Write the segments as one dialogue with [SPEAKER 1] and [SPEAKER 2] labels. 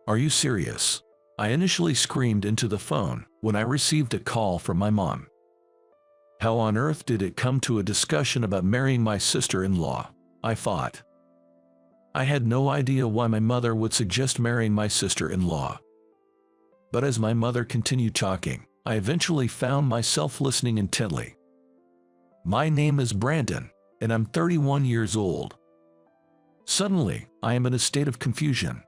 [SPEAKER 1] Are you serious? I initially screamed into the phone when I received a call from my mom. How on earth did it come to a discussion about marrying my sister-in-law? I thought. I had no idea why my mother would suggest marrying my sister-in-law. But as my mother continued talking, I eventually found myself listening intently. My name is Brandon, and I'm 31 years old. Suddenly, I am in a state of confusion.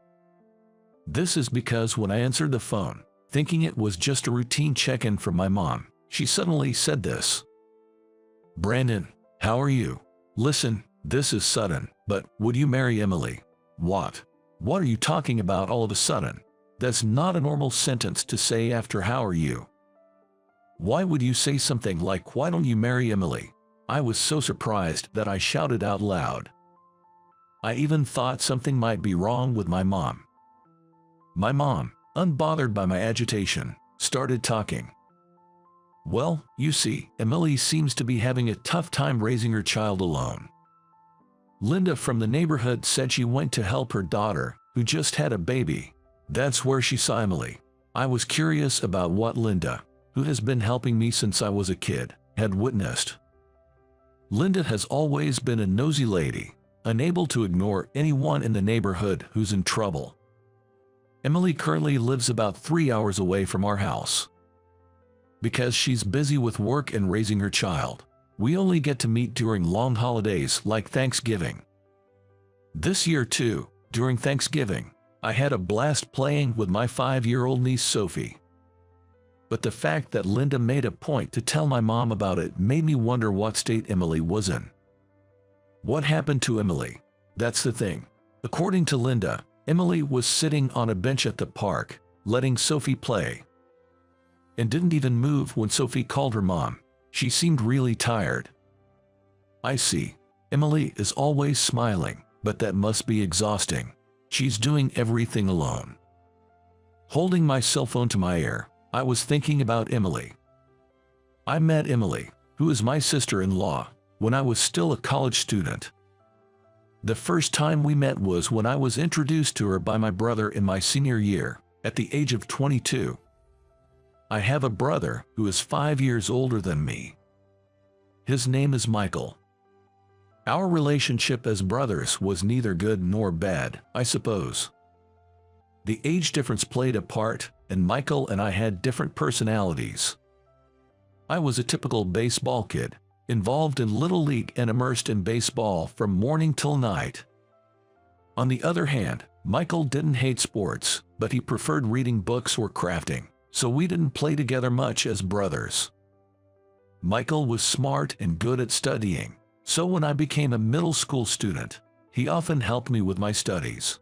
[SPEAKER 1] This is because when I answered the phone, thinking it was just a routine check-in from my mom, she suddenly said this. Brandon, how are you? Listen, this is sudden, but would you marry Emily? What? What are you talking about all of a sudden? That's not a normal sentence to say after how are you. Why would you say something like why don't you marry Emily? I was so surprised that I shouted out loud. I even thought something might be wrong with my mom. My mom, unbothered by my agitation, started talking. Well, you see, Emily seems to be having a tough time raising her child alone. Linda from the neighborhood said she went to help her daughter, who just had a baby. That's where she saw Emily. I was curious about what Linda, who has been helping me since I was a kid, had witnessed. Linda has always been a nosy lady, unable to ignore anyone in the neighborhood who's in trouble. Emily currently lives about 3 hours away from our house. Because she's busy with work and raising her child, we only get to meet during long holidays like Thanksgiving. This year too, during Thanksgiving, I had a blast playing with my 5-year-old niece Sophie. But the fact that Linda made a point to tell my mom about it made me wonder what state Emily was in. What happened to Emily? That's the thing. According to Linda, Emily was sitting on a bench at the park, letting Sophie play, and didn't even move when Sophie called her mom. She seemed really tired. I see. Emily is always smiling, but that must be exhausting. She's doing everything alone. Holding my cell phone to my ear, I was thinking about Emily. I met Emily, who is my sister-in-law, when I was still a college student. The first time we met was when I was introduced to her by my brother in my senior year, at the age of 22. I have a brother who is 5 years older than me. His name is Michael. Our relationship as brothers was neither good nor bad, I suppose. The age difference played a part, and Michael and I had different personalities. I was a typical baseball kid, involved in Little League and immersed in baseball from morning till night. On the other hand, Michael didn't hate sports, but he preferred reading books or crafting, so we didn't play together much as brothers. Michael was smart and good at studying, so when I became a middle school student, he often helped me with my studies.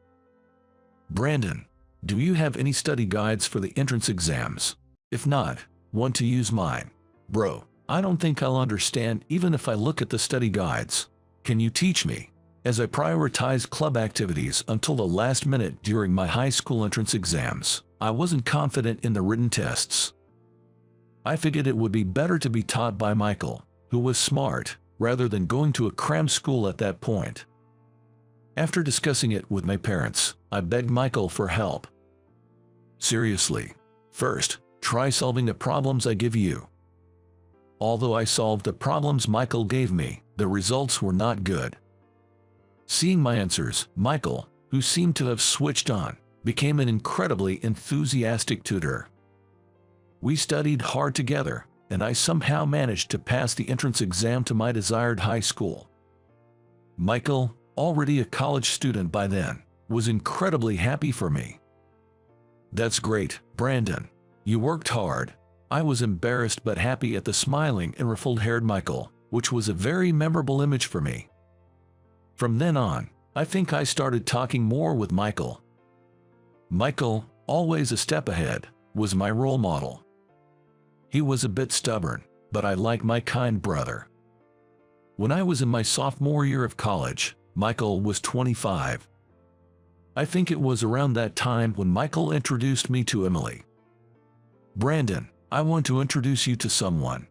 [SPEAKER 1] Brandon, do you have any study guides for the entrance exams? If not, want to use mine? Bro, I don't think I'll understand even if I look at the study guides. Can you teach me? As I prioritized club activities until the last minute during my high school entrance exams, I wasn't confident in the written tests. I figured it would be better to be taught by Michael, who was smart, rather than going to a cram school at that point. After discussing it with my parents, I begged Michael for help. Seriously, first, try solving the problems I give you. Although I solved the problems Michael gave me, the results were not good. Seeing my answers, Michael, who seemed to have switched on, became an incredibly enthusiastic tutor. We studied hard together, and I somehow managed to pass the entrance exam to my desired high school. Michael, already a college student by then, was incredibly happy for me. That's great, Brandon. You worked hard. I was embarrassed but happy at the smiling and ruffled-haired Michael, which was a very memorable image for me. From then on, I think I started talking more with Michael. Michael, always a step ahead, was my role model. He was a bit stubborn, but I like my kind brother. When I was in my sophomore year of college, Michael was 25. I think it was around that time when Michael introduced me to Emily. Brandon, I want to introduce you to someone.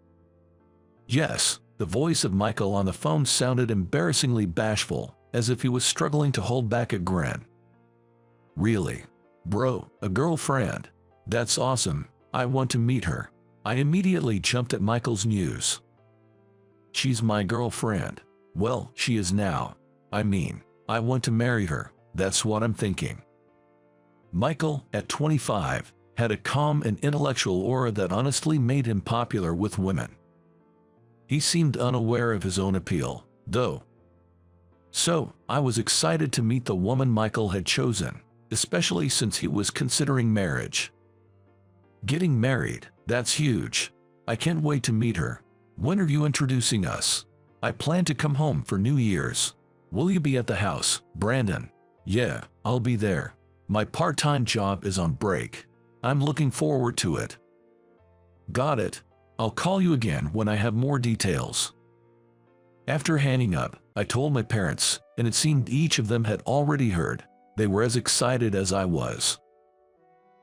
[SPEAKER 1] Yes, the voice of Michael on the phone sounded embarrassingly bashful, as if he was struggling to hold back a grin. Really? Bro, a girlfriend. That's awesome. I want to meet her. I immediately jumped at Michael's news. She's my girlfriend. Well, she is now. I mean, I want to marry her. That's what I'm thinking. Michael, at 25, had a calm and intellectual aura that honestly made him popular with women. He seemed unaware of his own appeal, though. So, I was excited to meet the woman Michael had chosen, especially since he was considering marriage. Getting married, that's huge. I can't wait to meet her. When are you introducing us? I plan to come home for New Year's. Will you be at the house, Brandon? Yeah, I'll be there. My part-time job is on break. I'm looking forward to it. Got it. I'll call you again when I have more details. After hanging up, I told my parents, and it seemed each of them had already heard. They were as excited as I was.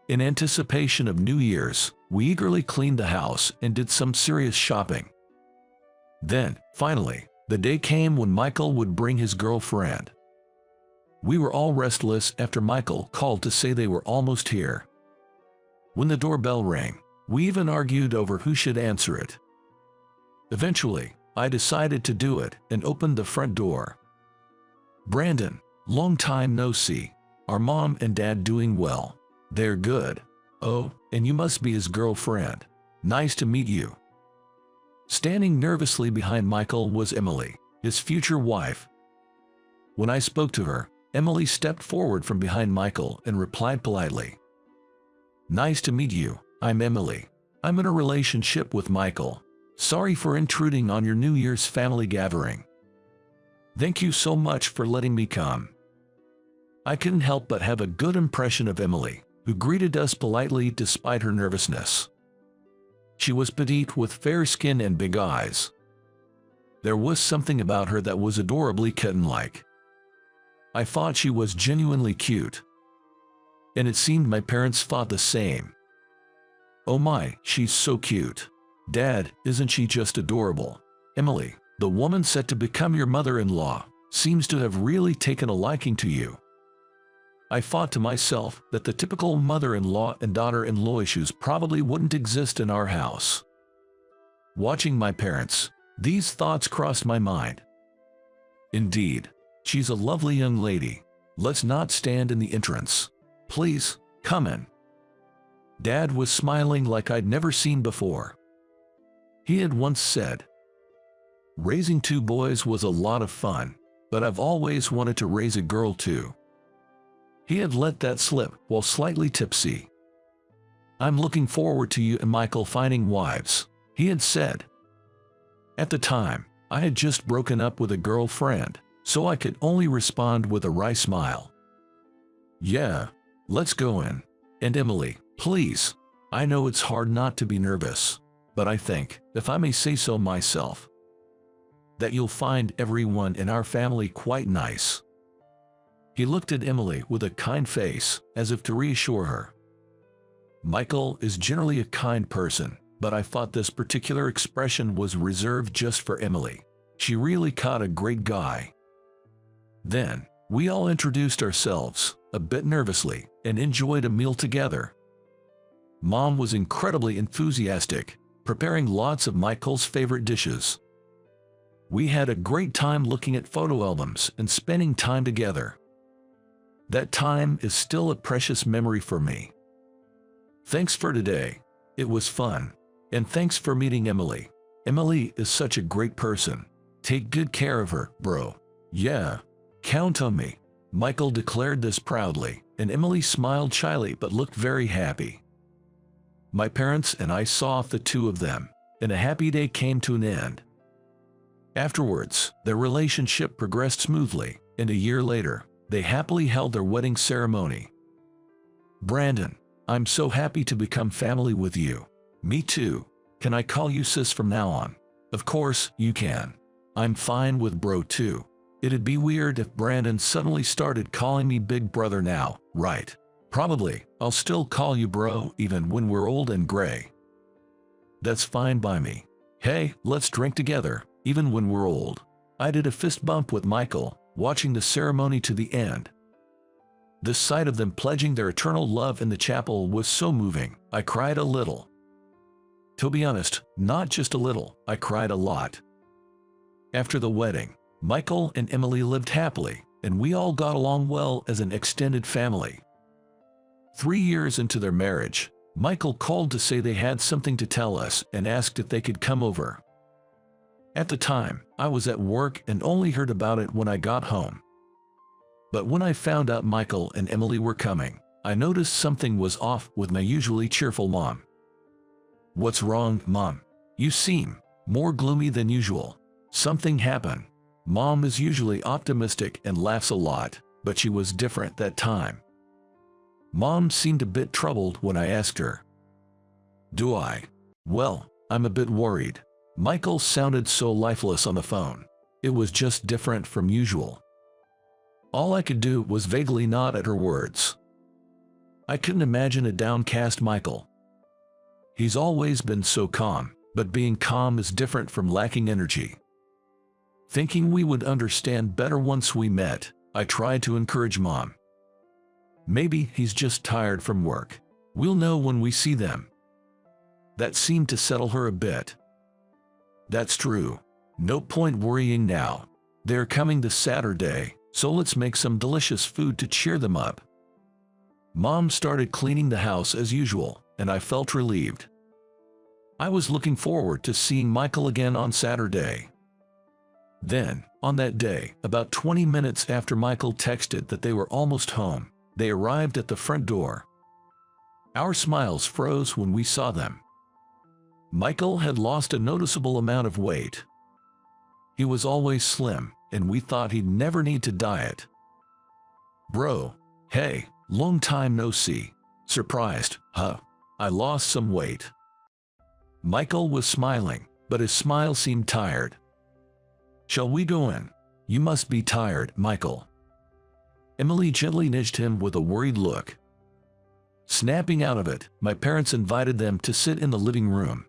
[SPEAKER 1] In anticipation of New Year's, we eagerly cleaned the house and did some serious shopping. Then, finally, the day came when Michael would bring his girlfriend. We were all restless after Michael called to say they were almost here. When the doorbell rang, we even argued over who should answer it. Eventually, I decided to do it and opened the front door. Brandon, long time no see. Are Mom and Dad doing well? They're good. Oh, and you must be his girlfriend. Nice to meet you. Standing nervously behind Michael was Emily, his future wife. When I spoke to her, Emily stepped forward from behind Michael and replied politely. Nice to meet you, I'm Emily. I'm in a relationship with Michael. Sorry for intruding on your New Year's family gathering. Thank you so much for letting me come. I couldn't help but have a good impression of Emily, who greeted us politely despite her nervousness. She was petite with fair skin and big eyes. There was something about her that was adorably kitten-like. I thought she was genuinely cute. And it seemed my parents thought the same. Oh my, she's so cute. Dad, isn't she just adorable? Emily, the woman set to become your mother-in-law, seems to have really taken a liking to you. I thought to myself that the typical mother-in-law and daughter-in-law issues probably wouldn't exist in our house. Watching my parents, these thoughts crossed my mind. Indeed, she's a lovely young lady. Let's not stand in the entrance. Please, come in. Dad was smiling like I'd never seen before. He had once said, raising two boys was a lot of fun, but I've always wanted to raise a girl too. He had let that slip while slightly tipsy. I'm looking forward to you and Michael finding wives, he had said. At the time, I had just broken up with a girlfriend, so I could only respond with a wry smile. Yeah, let's go in. And Emily, please. I know it's hard not to be nervous, but I think, if I may say so myself, that you'll find everyone in our family quite nice. He looked at Emily with a kind face, as if to reassure her. Michael is generally a kind person, but I thought this particular expression was reserved just for Emily. She really caught a great guy. Then, we all introduced ourselves, a bit nervously, and enjoyed a meal together. Mom was incredibly enthusiastic, preparing lots of Michael's favorite dishes. We had a great time looking at photo albums and spending time together. That time is still a precious memory for me. Thanks for today. It was fun. And thanks for meeting Emily. Emily is such a great person. Take good care of her, bro. Yeah. Count on me. Michael declared this proudly, and Emily smiled shyly but looked very happy. My parents and I saw off the two of them, and a happy day came to an end. Afterwards, their relationship progressed smoothly, and a year later, they happily held their wedding ceremony. Brandon, I'm so happy to become family with you. Me too. Can I call you sis from now on? Of course, you can. I'm fine with bro too. It'd be weird if Brandon suddenly started calling me big brother now, right? Probably, I'll still call you bro even when we're old and gray. That's fine by me. Hey, let's drink together, even when we're old. I did a fist bump with Michael, watching the ceremony to the end. The sight of them pledging their eternal love in the chapel was so moving, I cried a little. To be honest, not just a little, I cried a lot. After the wedding, Michael and Emily lived happily, and we all got along well as an extended family. 3 years into their marriage, Michael called to say they had something to tell us and asked if they could come over. At the time, I was at work and only heard about it when I got home. But when I found out Michael and Emily were coming, I noticed something was off with my usually cheerful mom. "What's wrong, Mom? You seem more gloomy than usual. Something happened." Mom is usually optimistic and laughs a lot, but she was different that time. Mom seemed a bit troubled when I asked her. "Do I? Well, I'm a bit worried." Michael sounded so lifeless on the phone. It was just different from usual. All I could do was vaguely nod at her words. I couldn't imagine a downcast Michael. He's always been so calm, but being calm is different from lacking energy. Thinking we would understand better once we met, I tried to encourage Mom. "Maybe he's just tired from work. We'll know when we see them." That seemed to settle her a bit. "That's true. No point worrying now. They're coming this Saturday, so let's make some delicious food to cheer them up." Mom started cleaning the house as usual, and I felt relieved. I was looking forward to seeing Michael again on Saturday. Then, on that day, about 20 minutes after Michael texted that they were almost home, they arrived at the front door. Our smiles froze when we saw them. Michael had lost a noticeable amount of weight. He was always slim, and we thought he'd never need to diet. "Bro, hey, long time no see." Surprised, "Huh? I lost some weight." Michael was smiling, but his smile seemed tired. "Shall we go in? You must be tired, Michael." Emily gently nudged him with a worried look. Snapping out of it, my parents invited them to sit in the living room.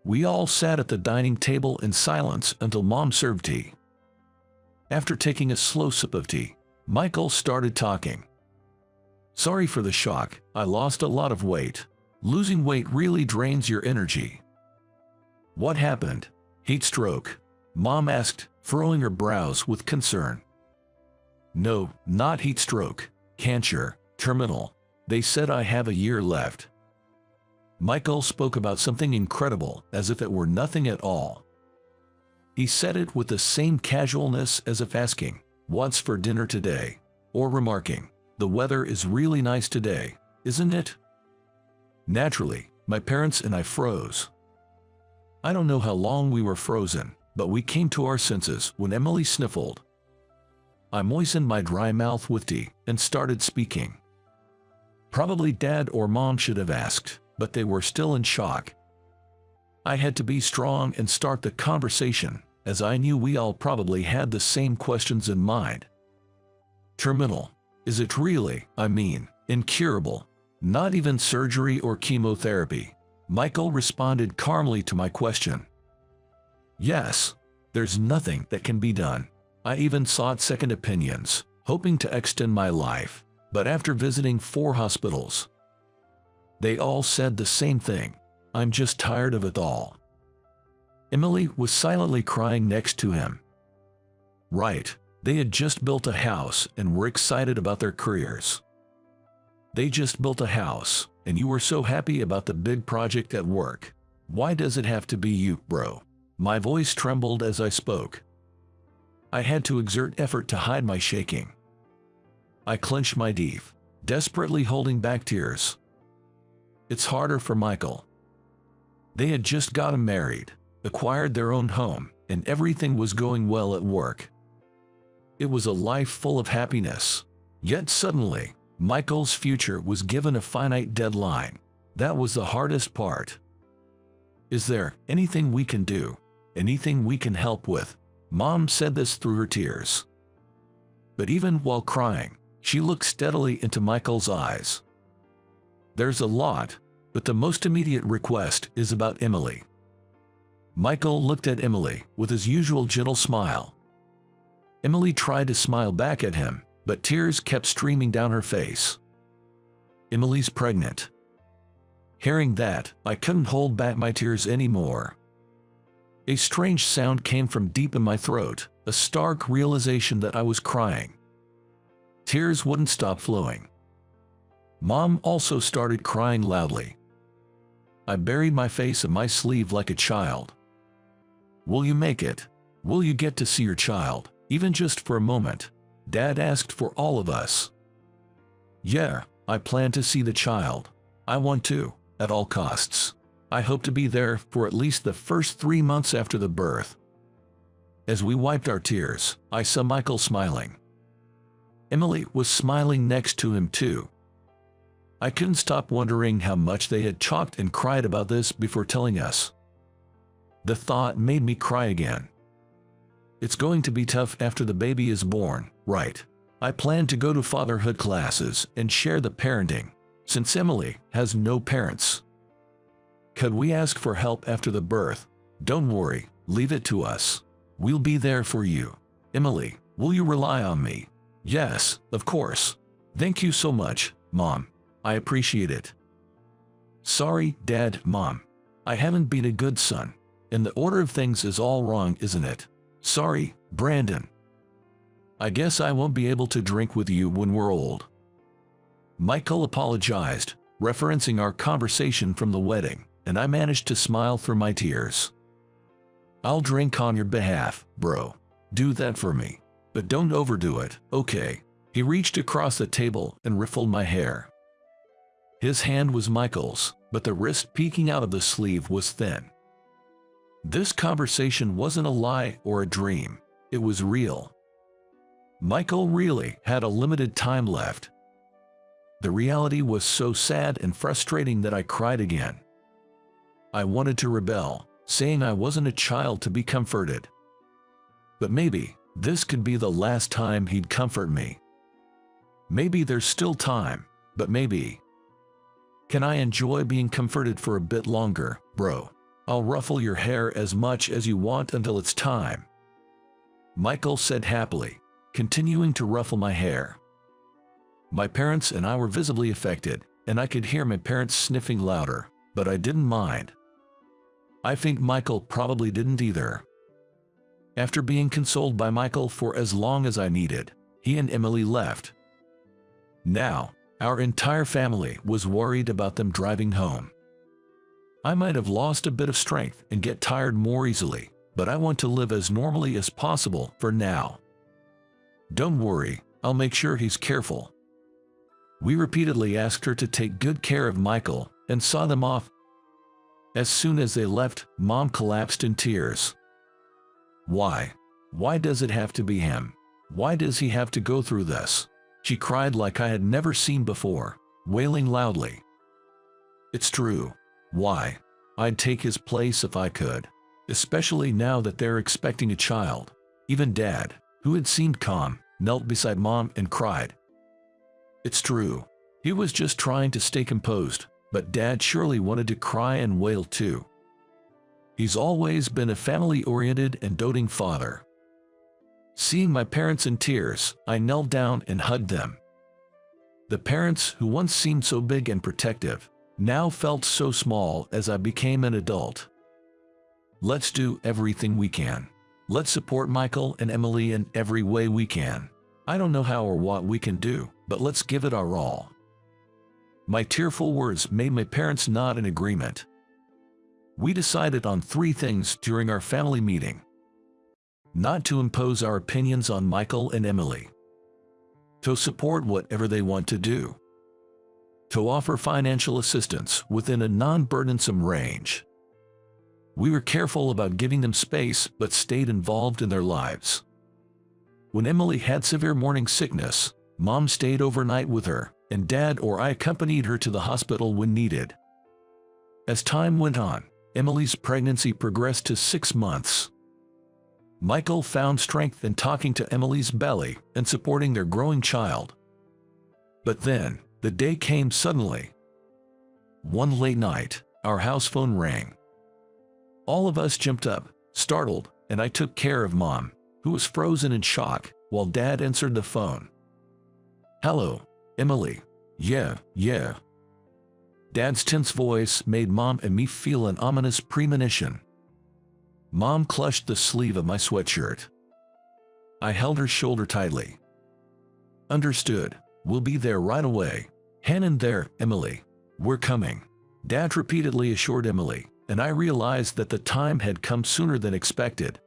[SPEAKER 1] We all sat at the dining table in silence until Mom served tea. After taking a slow sip of tea, Michael started talking. "Sorry for the shock. I lost a lot of weight. Losing weight really drains your energy." "What happened? Heat stroke?" Mom asked, furrowing her brows with concern. "No, not heat stroke. Cancer, terminal. They said I have a year left." Michael spoke about something incredible as if it were nothing at all. He said it with the same casualness as if asking, "What's for dinner today?" or remarking, "The weather is really nice today, isn't it?" Naturally, my parents and I froze. I don't know how long we were frozen, but we came to our senses when Emily sniffled. I moistened my dry mouth with tea and started speaking. Probably Dad or Mom should have asked, but they were still in shock. I had to be strong and start the conversation, as I knew we all probably had the same questions in mind. "Terminal. Is it really, I mean, incurable? Not even surgery or chemotherapy?" Michael responded calmly to my question. "Yes. There's nothing that can be done. I even sought second opinions, hoping to extend my life, but after visiting 4 hospitals, they all said the same thing. I'm just tired of it all." Emily was silently crying next to him. Right, they had just built a house and were excited about their careers. They just built a house, and you were so happy about the big project at work. Why does it have to be you, bro? My voice trembled as I spoke. I had to exert effort to hide my shaking. I clenched my teeth, desperately holding back tears. It's harder for Michael. They had just gotten married, acquired their own home, and everything was going well at work. It was a life full of happiness. Yet suddenly, Michael's future was given a finite deadline. That was the hardest part. "Is there anything we can do? Anything we can help with?" Mom said this through her tears. But even while crying, she looked steadily into Michael's eyes. "There's a lot, but the most immediate request is about Emily." Michael looked at Emily with his usual gentle smile. Emily tried to smile back at him, but tears kept streaming down her face. Emily's pregnant. Hearing that, I couldn't hold back my tears anymore. A strange sound came from deep in my throat, a stark realization that I was crying. Tears wouldn't stop flowing. Mom also started crying loudly. I buried my face in my sleeve like a child. "Will you make it? Will you get to see your child, even just for a moment?" Dad asked for all of us. "Yeah, I plan to see the child. I want to, at all costs. I hope to be there for at least the first 3 months after the birth." As we wiped our tears, I saw Michael smiling. Emily was smiling next to him too. I couldn't stop wondering how much they had talked and cried about this before telling us. The thought made me cry again. It's going to be tough after the baby is born, right? I plan to go to fatherhood classes and share the parenting, since Emily has no parents. Could we ask for help after the birth? Don't worry, leave it to us. We'll be there for you. Emily, will you rely on me? Yes, of course. Thank you so much, Mom. I appreciate it. Sorry, Dad, Mom. I haven't been a good son. And the order of things is all wrong, isn't it? Sorry, Brandon. I guess I won't be able to drink with you when we're old. Michael apologized, referencing our conversation from the wedding, and I managed to smile through my tears. I'll drink on your behalf, bro. Do that for me. But don't overdo it, okay? He reached across the table and ruffled my hair. His hand was Michael's, but the wrist peeking out of the sleeve was thin. This conversation wasn't a lie or a dream. It was real. Michael really had a limited time left. The reality was so sad and frustrating that I cried again. I wanted to rebel, saying I wasn't a child to be comforted. But maybe this could be the last time he'd comfort me. Maybe there's still time, but maybe. Can I enjoy being comforted for a bit longer, bro? I'll ruffle your hair as much as you want until it's time. Michael said happily, continuing to ruffle my hair. My parents and I were visibly affected, and I could hear my parents sniffing louder, but I didn't mind. I think Michael probably didn't either. After being consoled by Michael for as long as I needed, he and Emily left. Now, our entire family was worried about them driving home. I might have lost a bit of strength and get tired more easily, but I want to live as normally as possible for now. Don't worry, I'll make sure he's careful. We repeatedly asked her to take good care of Michael and saw them off. As soon as they left, Mom collapsed in tears. Why? Why does it have to be him? Why does he have to go through this? She cried like I had never seen before, wailing loudly. It's true. Why? I'd take his place if I could, especially now that they're expecting a child. Even Dad, who had seemed calm, knelt beside Mom and cried. It's true. He was just trying to stay composed, but Dad surely wanted to cry and wail too. He's always been a family-oriented and doting father. Seeing my parents in tears, I knelt down and hugged them. The parents who once seemed so big and protective, now felt so small as I became an adult. Let's do everything we can. Let's support Michael and Emily in every way we can. I don't know how or what we can do, but let's give it our all. My tearful words made my parents nod in agreement. We decided on 3 things during our family meeting. Not to impose our opinions on Michael and Emily. To support whatever they want to do. To offer financial assistance within a non-burdensome range. We were careful about giving them space but stayed involved in their lives. When Emily had severe morning sickness, Mom stayed overnight with her, and Dad or I accompanied her to the hospital when needed. As time went on, Emily's pregnancy progressed to 6 months. Michael found strength in talking to Emily's belly and supporting their growing child. But then, the day came suddenly. One late night, our house phone rang. All of us jumped up, startled, and I took care of Mom, who was frozen in shock, while Dad answered the phone. Hello, Emily. Yeah, yeah. Dad's tense voice made Mom and me feel an ominous premonition. Mom clutched the sleeve of my sweatshirt. I held her shoulder tightly. Understood. We'll be there right away. Hang in there, Emily. We're coming. Dad repeatedly assured Emily, and I realized that the time had come sooner than expected.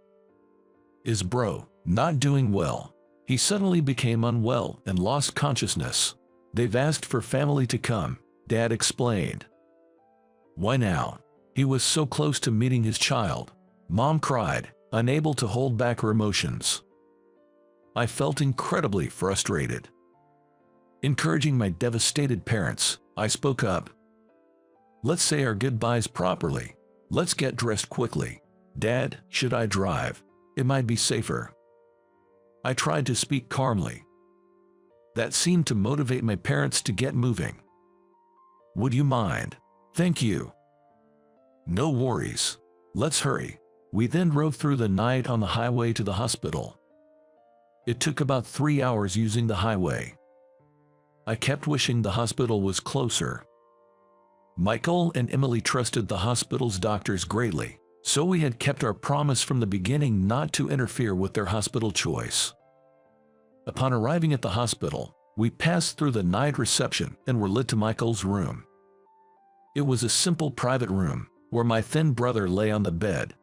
[SPEAKER 1] Is bro not doing well? He suddenly became unwell and lost consciousness. They've asked for family to come, Dad explained. Why now? He was so close to meeting his child. Mom cried, unable to hold back her emotions. I felt incredibly frustrated. Encouraging my devastated parents, I spoke up. Let's say our goodbyes properly. Let's get dressed quickly. Dad, should I drive? It might be safer. I tried to speak calmly. That seemed to motivate my parents to get moving. Would you mind? Thank you. No worries. Let's hurry. We then drove through the night on the highway to the hospital. It took about 3 hours using the highway. I kept wishing the hospital was closer. Michael and Emily trusted the hospital's doctors greatly, so we had kept our promise from the beginning not to interfere with their hospital choice. Upon arriving at the hospital, we passed through the night reception and were led to Michael's room. It was a simple private room, where my thin brother lay on the bed.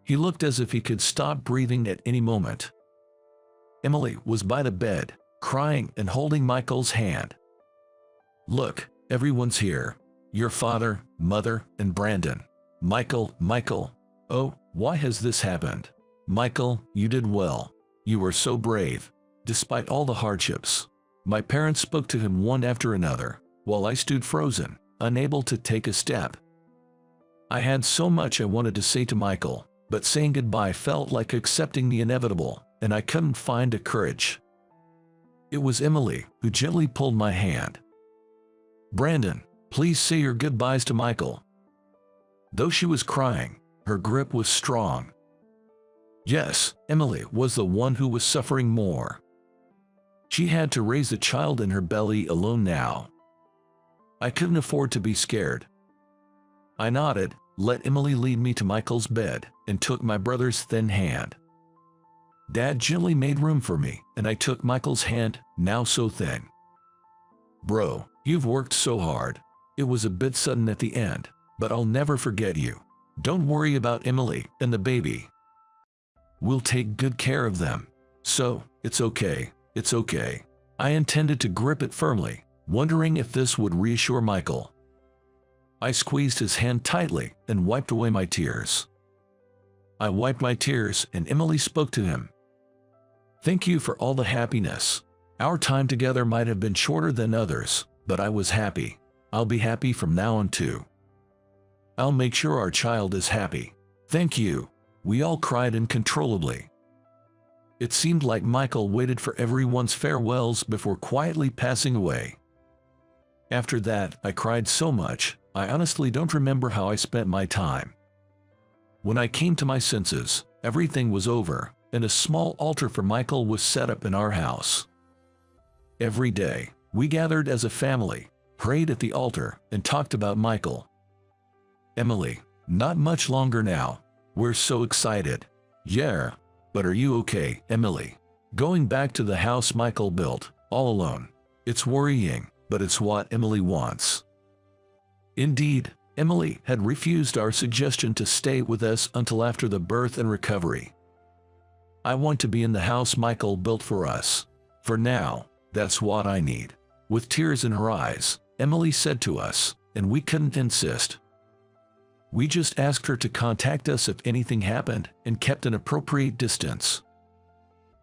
[SPEAKER 1] He looked as if he could stop breathing at any moment. Emily was by the bed, crying and holding Michael's hand. Look, everyone's here. Your father, mother, and Brandon. Michael. Oh, why has this happened? Michael, you did well. You were so brave. Despite all the hardships. My parents spoke to him one after another, while I stood frozen, unable to take a step. I had so much I wanted to say to Michael, but saying goodbye felt like accepting the inevitable, and I couldn't find the courage. It was Emily who gently pulled my hand. Brandon, please say your goodbyes to Michael. Though she was crying, her grip was strong. Yes, Emily was the one who was suffering more. She had to raise the child in her belly alone now. I couldn't afford to be scared. I nodded, let Emily lead me to Michael's bed, and took my brother's thin hand. Dad gently made room for me, and I took Michael's hand, now so thin. Bro, you've worked so hard. It was a bit sudden at the end, but I'll never forget you. Don't worry about Emily and the baby. We'll take good care of them. So, it's okay. It's okay. I intended to grip it firmly, wondering if this would reassure Michael. I squeezed his hand tightly and wiped away my tears. I wiped my tears and Emily spoke to him. Thank you for all the happiness. Our time together might have been shorter than others, but I was happy. I'll be happy from now on too. I'll make sure our child is happy. Thank you. We all cried uncontrollably. It seemed like Michael waited for everyone's farewells before quietly passing away. After that, I cried so much, I honestly don't remember how I spent my time. When I came to my senses, everything was over, and a small altar for Michael was set up in our house. Every day, we gathered as a family, prayed at the altar, and talked about Michael. Emily, not much longer now. We're so excited. Yeah. But are you okay, Emily? Going back to the house Michael built, all alone. It's worrying, but it's what Emily wants. Indeed, Emily had refused our suggestion to stay with us until after the birth and recovery. I want to be in the house Michael built for us. For now, that's what I need. With tears in her eyes, Emily said to us, and we couldn't insist. We just asked her to contact us if anything happened and kept an appropriate distance.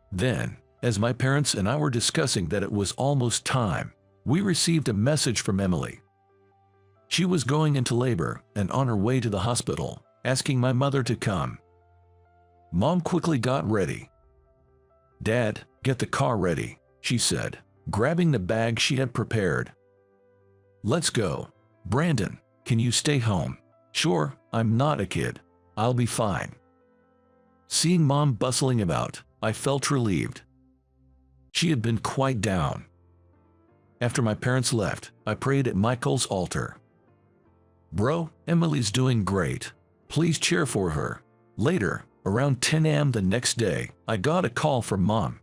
[SPEAKER 1] Then, as my parents and I were discussing that it was almost time, we received a message from Emily. She was going into labor and on her way to the hospital, asking my mother to come. Mom quickly got ready. Dad, get the car ready, she said, grabbing the bag she had prepared. Let's go. Brandon, can you stay home? Sure, I'm not a kid. I'll be fine. Seeing Mom bustling about, I felt relieved. She had been quite down. After my parents left, I prayed at Michael's altar. Bro, Emily's doing great. Please cheer for her. Later, around 10 a.m. the next day, I got a call from Mom.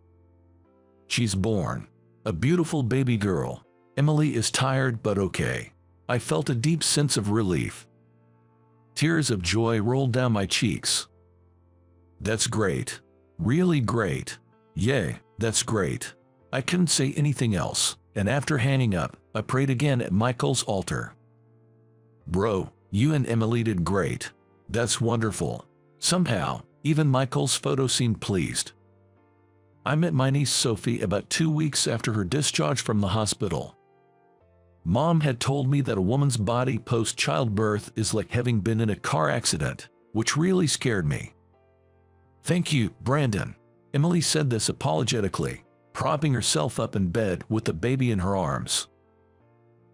[SPEAKER 1] She's born. A beautiful baby girl. Emily is tired but okay. I felt a deep sense of relief. Tears of joy rolled down my cheeks. That's great. Really great. Yay, that's great. I couldn't say anything else, and after hanging up, I prayed again at Michael's altar. Bro, you and Emily did great. That's wonderful. Somehow, even Michael's photo seemed pleased. I met my niece Sophie about 2 weeks after her discharge from the hospital. Mom had told me that a woman's body post-childbirth is like having been in a car accident, which really scared me. Thank you, Brandon. Emily said this apologetically, propping herself up in bed with the baby in her arms.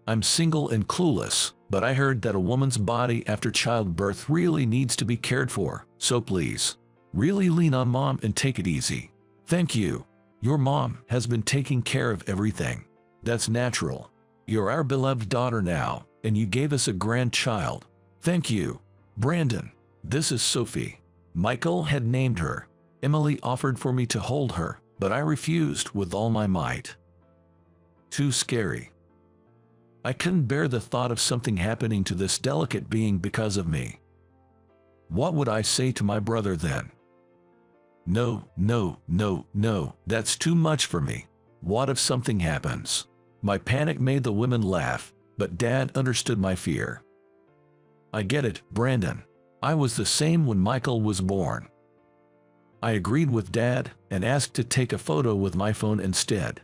[SPEAKER 1] I'm single and clueless, but I heard that a woman's body after childbirth really needs to be cared for, so please, really lean on Mom and take it easy. Thank you. Your mom has been taking care of everything. That's natural. You're our beloved daughter now, and you gave us a grandchild. Thank you, Brandon. This is Sophie. Michael had named her. Emily offered for me to hold her, but I refused with all my might. Too scary. I couldn't bear the thought of something happening to this delicate being because of me. What would I say to my brother then? No, no, no, no, that's too much for me. What if something happens? My panic made the women laugh, but Dad understood my fear. I get it, Brandon. I was the same when Michael was born. I agreed with Dad and asked to take a photo with my phone instead.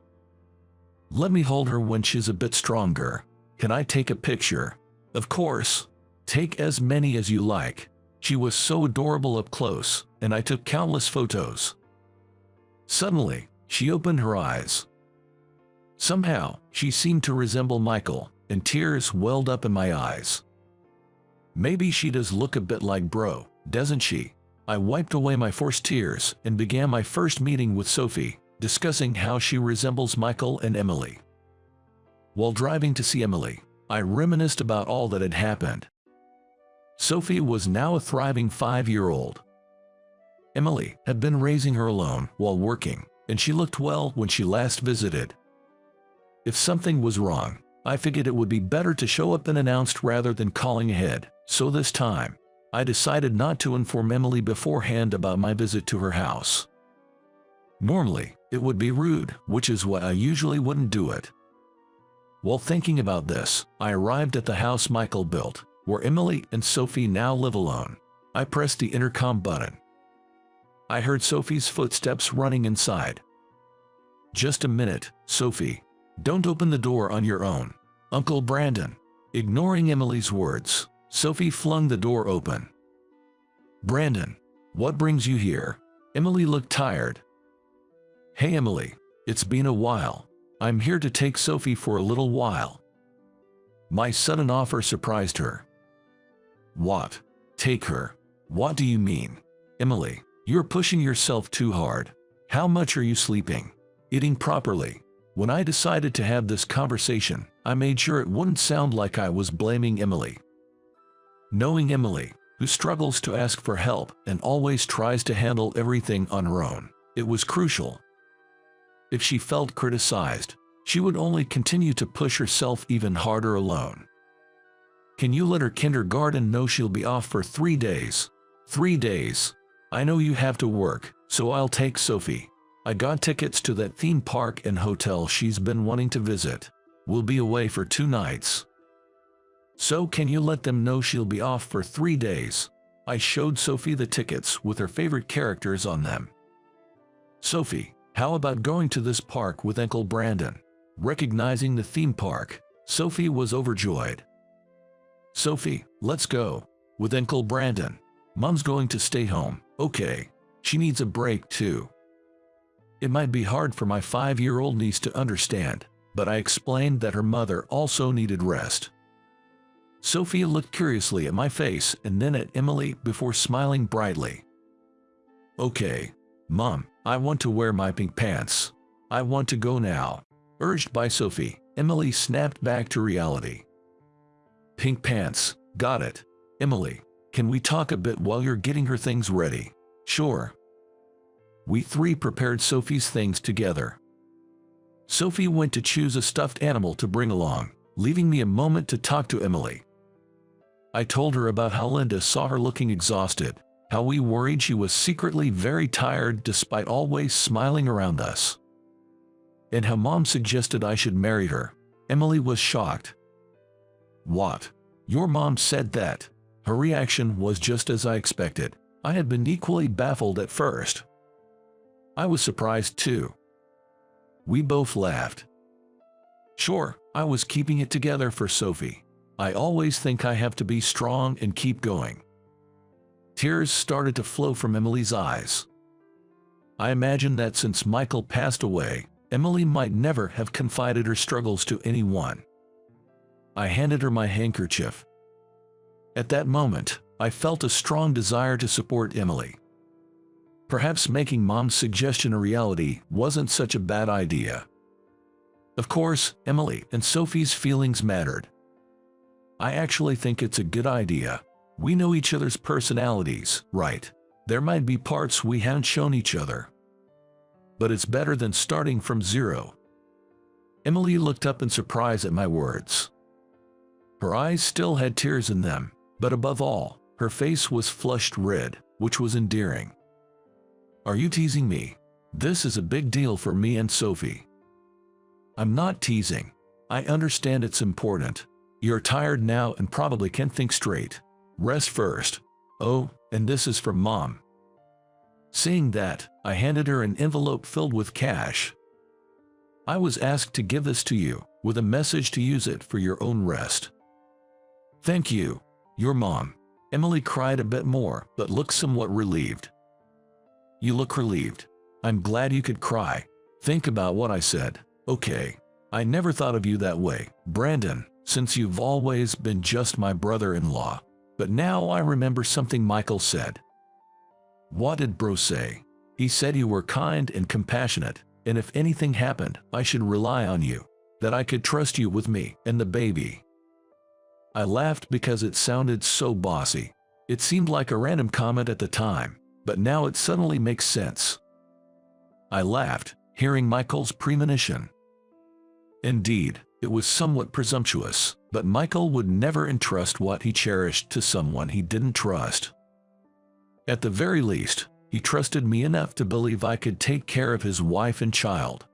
[SPEAKER 1] Let me hold her when she's a bit stronger. Can I take a picture? Of course. Take as many as you like. She was so adorable up close, and I took countless photos. Suddenly, she opened her eyes. Somehow, she seemed to resemble Michael, and tears welled up in my eyes. Maybe she does look a bit like Bro, doesn't she? I wiped away my forced tears and began my first meeting with Sophie, discussing how she resembles Michael and Emily. While driving to see Emily, I reminisced about all that had happened. Sophie was now a thriving 5-year-old. Emily had been raising her alone while working, and she looked well when she last visited. If something was wrong, I figured it would be better to show up and announce rather than calling ahead, so this time, I decided not to inform Emily beforehand about my visit to her house. Normally, it would be rude, which is why I usually wouldn't do it. While thinking about this, I arrived at the house Michael built, where Emily and Sophie now live alone. I pressed the intercom button. I heard Sophie's footsteps running inside. Just a minute, Sophie. Don't open the door on your own. Uncle Brandon. Ignoring Emily's words, Sophie flung the door open. Brandon, what brings you here? Emily looked tired. Hey Emily, it's been a while. I'm here to take Sophie for a little while. My sudden offer surprised her. What? Take her? What do you mean? Emily, you're pushing yourself too hard. How much are you sleeping? Eating properly? When I decided to have this conversation, I made sure it wouldn't sound like I was blaming Emily. Knowing Emily, who struggles to ask for help and always tries to handle everything on her own, it was crucial. If she felt criticized, she would only continue to push herself even harder alone. Can you let her kindergarten know she'll be off for 3 days? 3 days. I know you have to work, so I'll take Sophie. I got tickets to that theme park and hotel she's been wanting to visit. We'll be away for 2 nights. So can you let them know she'll be off for 3 days? I showed Sophie the tickets with her favorite characters on them. Sophie, how about going to this park with Uncle Brandon? Recognizing the theme park, Sophie was overjoyed. Sophie, let's go. With Uncle Brandon. Mom's going to stay home, okay. She needs a break too. It might be hard for my 5-year-old niece to understand, but I explained that her mother also needed rest. Sophie looked curiously at my face and then at Emily before smiling brightly. Okay, Mom, I want to wear my pink pants. I want to go now. Urged by Sophie, Emily snapped back to reality. Pink pants, got it. Emily, can we talk a bit while you're getting her things ready? Sure. We three prepared Sophie's things together. Sophie went to choose a stuffed animal to bring along, leaving me a moment to talk to Emily. I told her about how Linda saw her looking exhausted, how we worried she was secretly very tired despite always smiling around us, and how Mom suggested I should marry her. Emily was shocked. What? Your mom said that? Her reaction was just as I expected. I had been equally baffled at first. I was surprised too. We both laughed. Sure, I was keeping it together for Sophie. I always think I have to be strong and keep going. Tears started to flow from Emily's eyes. I imagined that since Michael passed away, Emily might never have confided her struggles to anyone. I handed her my handkerchief. At that moment, I felt a strong desire to support Emily. Perhaps making Mom's suggestion a reality wasn't such a bad idea. Of course, Emily and Sophie's feelings mattered. I actually think it's a good idea. We know each other's personalities, right? There might be parts we haven't shown each other. But it's better than starting from zero. Emily looked up in surprise at my words. Her eyes still had tears in them, but above all, her face was flushed red, which was endearing. Are you teasing me? This is a big deal for me and Sophie. I'm not teasing. I understand it's important. You're tired now and probably can't think straight. Rest first. Oh, and this is from Mom. Saying that, I handed her an envelope filled with cash. I was asked to give this to you, with a message to use it for your own rest. Thank you, your mom. Emily cried a bit more, but looked somewhat relieved. You look relieved. I'm glad you could cry. Think about what I said, okay? I never thought of you that way, Brandon, since you've always been just my brother-in-law. But now I remember something Michael said. What did bro say? He said you were kind and compassionate, and if anything happened, I should rely on you, that I could trust you with me and the baby. I laughed because it sounded so bossy. It seemed like a random comment at the time, but now it suddenly makes sense. I laughed, hearing Michael's premonition. Indeed, it was somewhat presumptuous, but Michael would never entrust what he cherished to someone he didn't trust. At the very least, he trusted me enough to believe I could take care of his wife and child.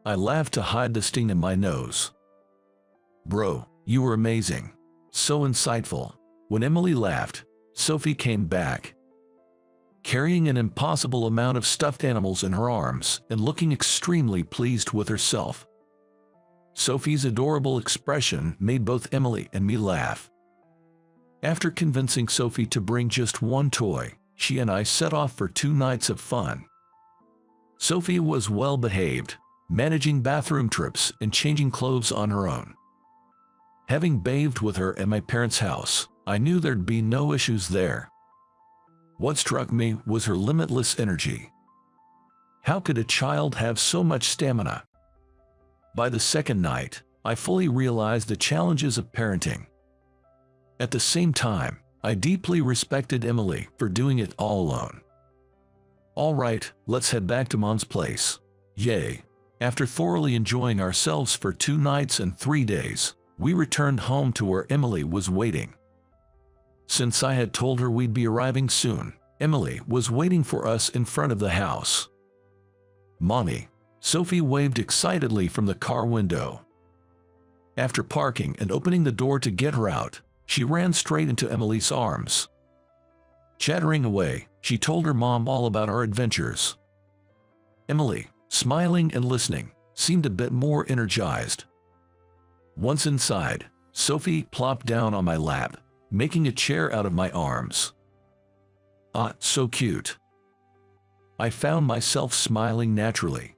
[SPEAKER 1] I laughed to hide the sting in my nose. Bro, you were amazing. So insightful. When Emily laughed, Sophie came back, carrying an impossible amount of stuffed animals in her arms and looking extremely pleased with herself. Sophie's adorable expression made both Emily and me laugh. After convincing Sophie to bring just one toy, she and I set off for 2 nights of fun. Sophie was well behaved, managing bathroom trips and changing clothes on her own. Having bathed with her at my parents' house, I knew there'd be no issues there. What struck me was her limitless energy. How could a child have so much stamina? By the second night, I fully realized the challenges of parenting. At the same time, I deeply respected Emily for doing it all alone. All right, let's head back to Mom's place. Yay! After thoroughly enjoying ourselves for 2 nights and 3 days, we returned home to where Emily was waiting. Since I had told her we'd be arriving soon, Emily was waiting for us in front of the house. Mommy, Sophie waved excitedly from the car window. After parking and opening the door to get her out, she ran straight into Emily's arms. Chattering away, she told her mom all about our adventures. Emily, smiling and listening, seemed a bit more energized. Once inside, Sophie plopped down on my lap, making a chair out of my arms. Ah, so cute. I found myself smiling naturally.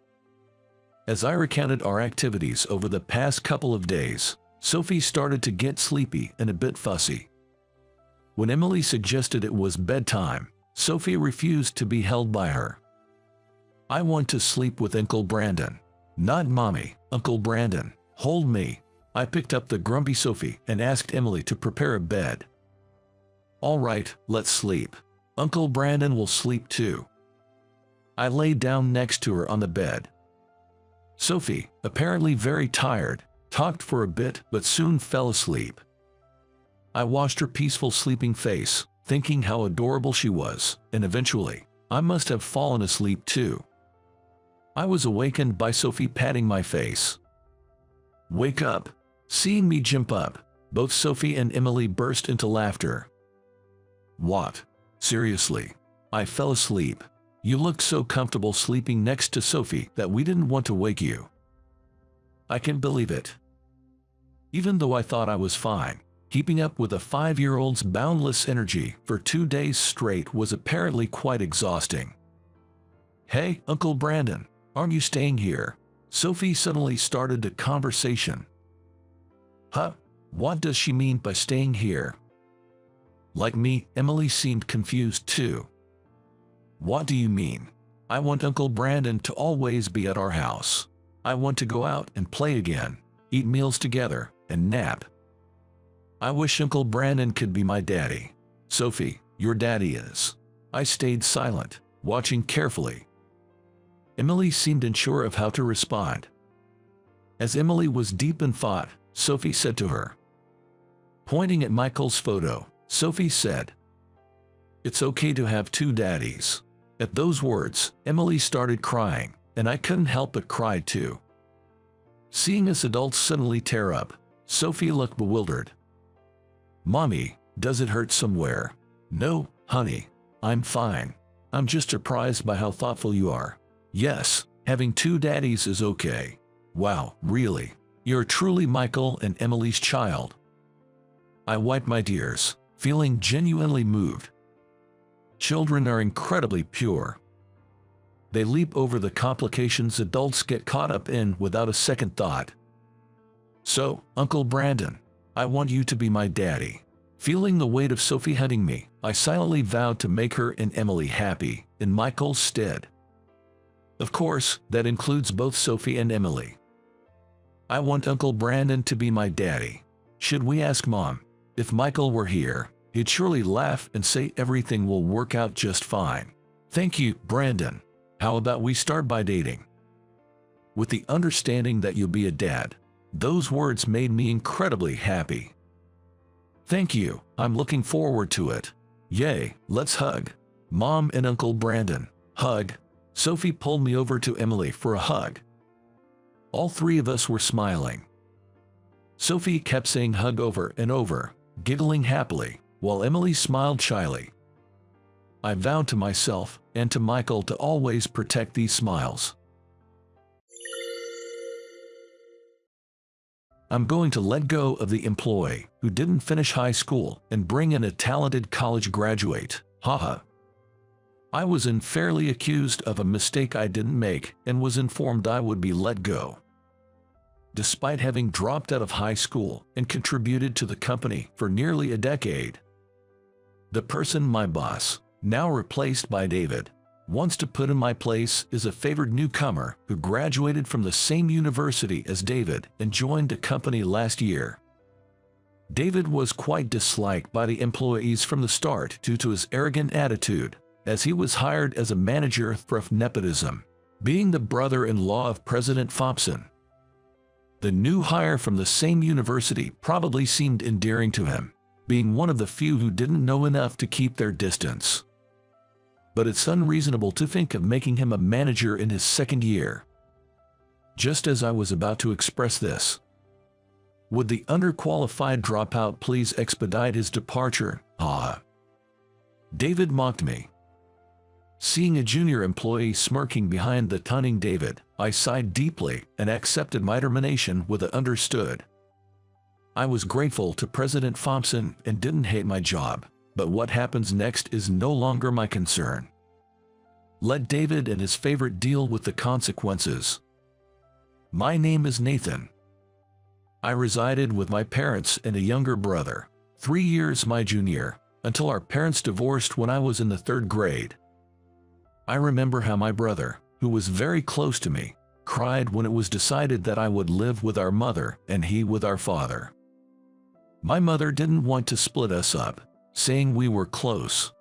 [SPEAKER 1] As I recounted our activities over the past couple of days, Sophie started to get sleepy and a bit fussy. When Emily suggested it was bedtime, Sophie refused to be held by her. I want to sleep with Uncle Brandon. Not Mommy, Uncle Brandon. Hold me. I picked up the grumpy Sophie and asked Emily to prepare a bed. All right, let's sleep. Uncle Brandon will sleep too. I lay down next to her on the bed. Sophie, apparently very tired, talked for a bit but soon fell asleep. I watched her peaceful sleeping face, thinking how adorable she was, and eventually, I must have fallen asleep too. I was awakened by Sophie patting my face. Wake up. Seeing me jump up, both Sophie and Emily burst into laughter. What? Seriously? I fell asleep. You looked so comfortable sleeping next to Sophie that we didn't want to wake you. I can't believe it. Even though I thought I was fine, keeping up with a 5-year-old's boundless energy for 2 days straight was apparently quite exhausting. Hey, Uncle Brandon, aren't you staying here? Sophie suddenly started a conversation. Huh? What does she mean by staying here? Like me, Emily seemed confused too. What do you mean? I want Uncle Brandon to always be at our house. I want to go out and play again, eat meals together, and nap. I wish Uncle Brandon could be my daddy. Sophie, your daddy is. I stayed silent, watching carefully. Emily seemed unsure of how to respond. As Emily was deep in thought, Sophie said to her. Pointing at Michael's photo, Sophie said, "It's okay to have 2 daddies." At those words, Emily started crying, and I couldn't help but cry too. Seeing us adults suddenly tear up, Sophie looked bewildered. Mommy, does it hurt somewhere? No, honey, I'm fine. I'm just surprised by how thoughtful you are. Yes, having 2 daddies is okay. Wow, really? You're truly Michael and Emily's child. I wiped my tears, feeling genuinely moved. Children are incredibly pure. They leap over the complications adults get caught up in without a second thought. So, Uncle Brandon, I want you to be my daddy. Feeling the weight of Sophie hunting me, I silently vowed to make her and Emily happy, in Michael's stead. Of course, that includes both Sophie and Emily. I want Uncle Brandon to be my daddy. Should we ask Mom? If Michael were here, he'd surely laugh and say everything will work out just fine. Thank you, Brandon. How about we start by dating? With the understanding that you'll be a dad. Those words made me incredibly happy. Thank you, I'm looking forward to it. Yay, let's hug. Mom and Uncle Brandon, hug. Sophie pulled me over to Emily for a hug. All 3 of us were smiling. Sophie kept saying hug over and over, giggling happily, while Emily smiled shyly. I vowed to myself and to Michael to always protect these smiles. I'm going to let go of the employee who didn't finish high school and bring in a talented college graduate. Haha. I was unfairly accused of a mistake I didn't make and was informed I would be let go. Despite having dropped out of high school and contributed to the company for nearly a decade. The person my boss, now replaced by David, wants to put in my place is a favored newcomer who graduated from the same university as David and joined the company last year. David was quite disliked by the employees from the start due to his arrogant attitude, as he was hired as a manager through nepotism, being the brother-in-law of President Thompson. The new hire from the same university probably seemed endearing to him, being one of the few who didn't know enough to keep their distance. But it's unreasonable to think of making him a manager in his 2nd year. Just as I was about to express this, would the underqualified dropout please expedite his departure? Ah. David mocked me. Seeing a junior employee smirking behind the taunting David, I sighed deeply and accepted my termination with a understood. I was grateful to President Thompson and didn't hate my job, but what happens next is no longer my concern. Let David and his favorite deal with the consequences. My name is Nathan. I resided with my parents and a younger brother, 3 years my junior, until our parents divorced when I was in the 3rd grade. I remember how my brother, who was very close to me, cried when it was decided that I would live with our mother and he with our father. My mother didn't want to split us up, saying we were close.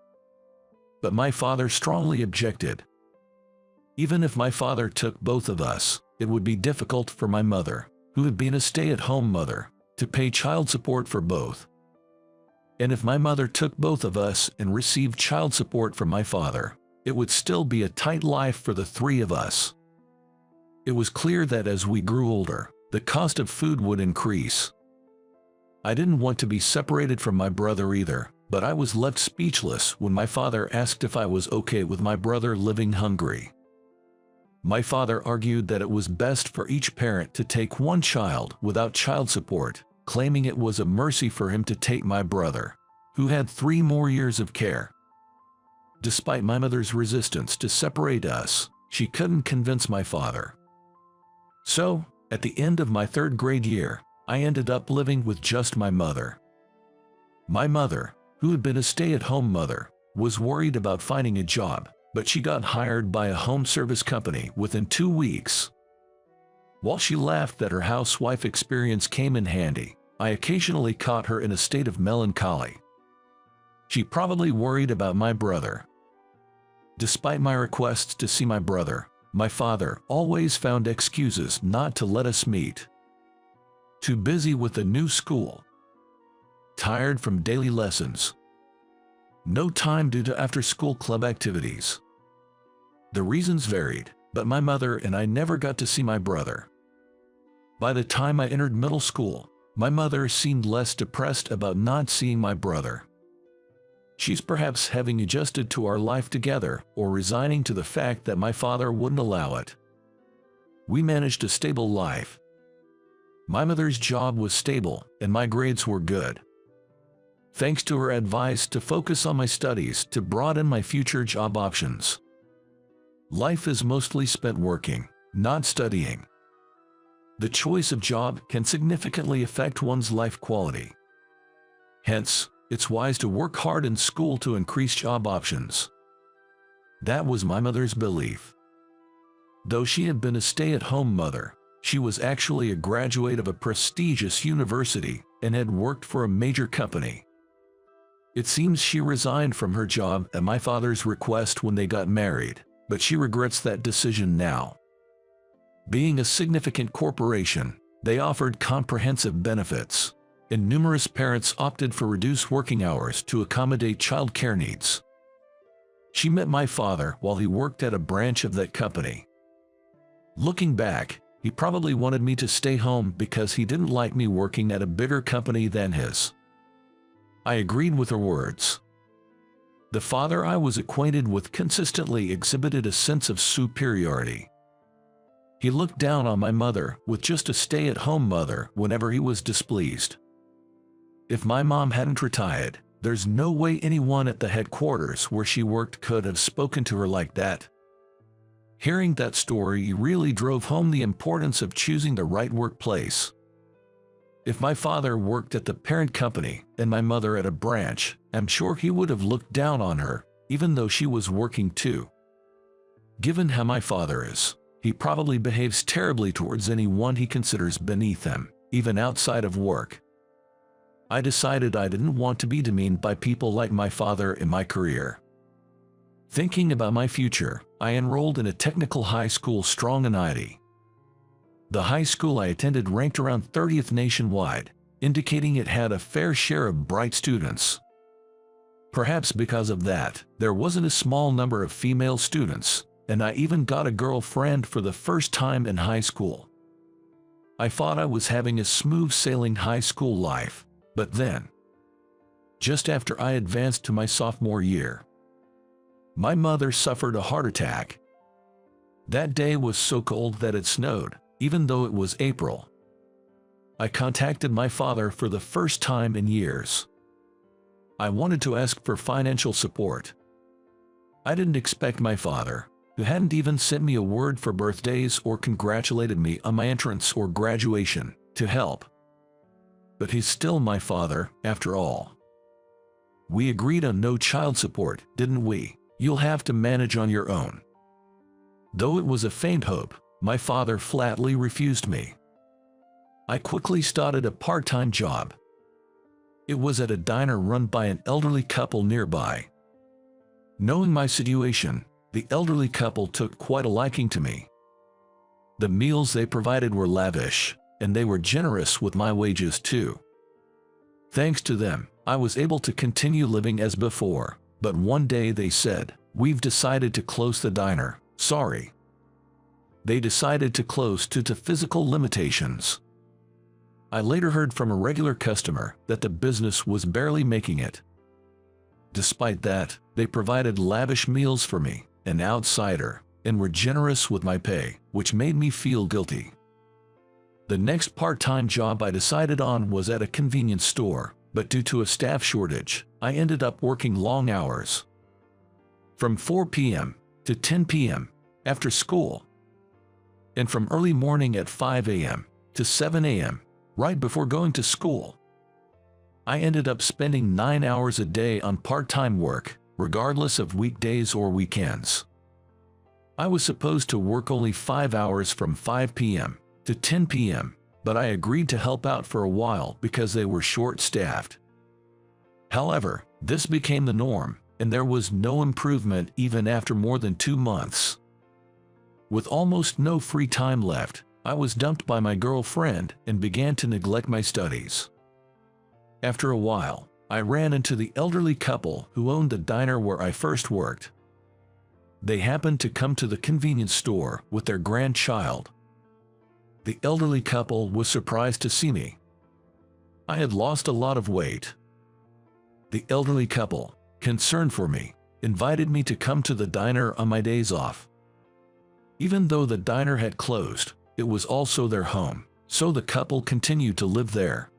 [SPEAKER 1] But my father strongly objected. Even if my father took both of us, it would be difficult for my mother, who had been a stay-at-home mother, to pay child support for both. And if my mother took both of us and received child support from my father, it would still be a tight life for the three of us. It was clear that as we grew older, the cost of food would increase. I didn't want to be separated from my brother either, but I was left speechless when my father asked if I was okay with my brother living hungry. My father argued that it was best for each parent to take one child without child support, claiming it was a mercy for him to take my brother, who had 3 more years of care. Despite my mother's resistance to separate us, she couldn't convince my father. So, at the end of my 3rd grade year, I ended up living with just my mother. My mother, who had been a stay-at-home mother, was worried about finding a job, but she got hired by a home service company within 2 weeks. While she laughed that her housewife experience came in handy, I occasionally caught her in a state of melancholy. She probably worried about my brother. Despite my requests to see my brother, my father always found excuses not to let us meet. Too busy with the new school. Tired from daily lessons. No time due to after-school club activities. The reasons varied, but my mother and I never got to see my brother. By the time I entered middle school, my mother seemed less depressed about not seeing my brother. She's perhaps having adjusted to our life together or resigning to the fact that my father wouldn't allow it. We managed a stable life. My mother's job was stable and my grades were good. Thanks to her advice to focus on my studies to broaden my future job options. Life is mostly spent working, not studying. The choice of job can significantly affect one's life quality. Hence, it's wise to work hard in school to increase job options. That was my mother's belief. Though she had been a stay-at-home mother, she was actually a graduate of a prestigious university and had worked for a major company. It seems she resigned from her job at my father's request when they got married, but she regrets that decision now. Being a significant corporation, they offered comprehensive benefits, and numerous parents opted for reduced working hours to accommodate child care needs. She met my father while he worked at a branch of that company. Looking back, he probably wanted me to stay home because he didn't like me working at a bigger company than his. I agreed with her words. The father I was acquainted with consistently exhibited a sense of superiority. He looked down on my mother with just a stay-at-home mother whenever he was displeased. If my mom hadn't retired, there's no way anyone at the headquarters where she worked could have spoken to her like that. Hearing that story really drove home the importance of choosing the right workplace. If my father worked at the parent company and my mother at a branch, I'm sure he would have looked down on her, even though she was working too. Given how my father is, he probably behaves terribly towards anyone he considers beneath him, even outside of work. I decided I didn't want to be demeaned by people like my father in my career. Thinking about my future, I enrolled in a technical high school strong in aita. The high school I attended ranked around 30th nationwide, indicating it had a fair share of bright students. Perhaps because of that, there wasn't a small number of female students, and I even got a girlfriend for the first time in high school. I thought I was having a smooth-sailing high school life, but then, just after I advanced to my sophomore year, my mother suffered a heart attack. That day was so cold that it snowed, even though it was April. I contacted my father for the first time in years. I wanted to ask for financial support. I didn't expect my father, who hadn't even sent me a word for birthdays or congratulated me on my entrance or graduation, to help. But he's still my father, after all. We agreed on no child support, didn't we? You'll have to manage on your own. Though it was a faint hope, my father flatly refused me. I quickly started a part-time job. It was at a diner run by an elderly couple nearby. Knowing my situation, the elderly couple took quite a liking to me. The meals they provided were lavish, and they were generous with my wages too. Thanks to them, I was able to continue living as before, but one day they said, "We've decided to close the diner, sorry." They decided to close due to physical limitations. I later heard from a regular customer that the business was barely making it. Despite that, they provided lavish meals for me, an outsider, and were generous with my pay, which made me feel guilty. The next part-time job I decided on was at a convenience store, but due to a staff shortage, I ended up working long hours. From 4 p.m. to 10 p.m. after school, and from early morning at 5 a.m. to 7 a.m. right before going to school. I ended up spending 9 hours a day on part-time work, regardless of weekdays or weekends. I was supposed to work only 5 hours from 5 p.m. to 10 p.m., but I agreed to help out for a while because they were short-staffed. However, this became the norm, and there was no improvement even after more than 2 months. With almost no free time left, I was dumped by my girlfriend and began to neglect my studies. After a while, I ran into the elderly couple who owned the diner where I first worked. They happened to come to the convenience store with their grandchild. The elderly couple was surprised to see me. I had lost a lot of weight. The elderly couple, concerned for me, invited me to come to the diner on my days off. Even though the diner had closed, it was also their home, so the couple continued to live there.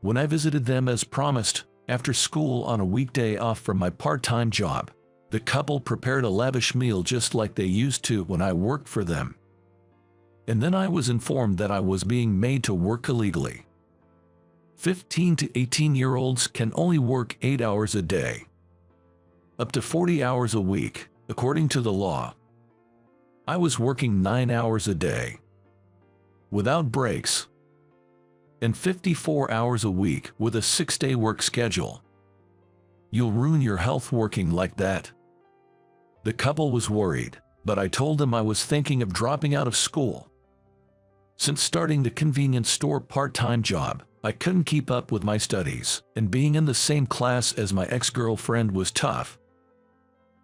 [SPEAKER 1] When I visited them as promised, after school on a weekday off from my part-time job, the couple prepared a lavish meal just like they used to when I worked for them. And then I was informed that I was being made to work illegally. 15 to 18-year-olds can only work 8 hours a day. Up to 40 hours a week, according to the law. I was working 9 hours a day, without breaks, and 54 hours a week with a 6-day work schedule. You'll ruin your health working like that. The couple was worried, but I told them I was thinking of dropping out of school. Since starting the convenience store part-time job, I couldn't keep up with my studies, and being in the same class as my ex-girlfriend was tough.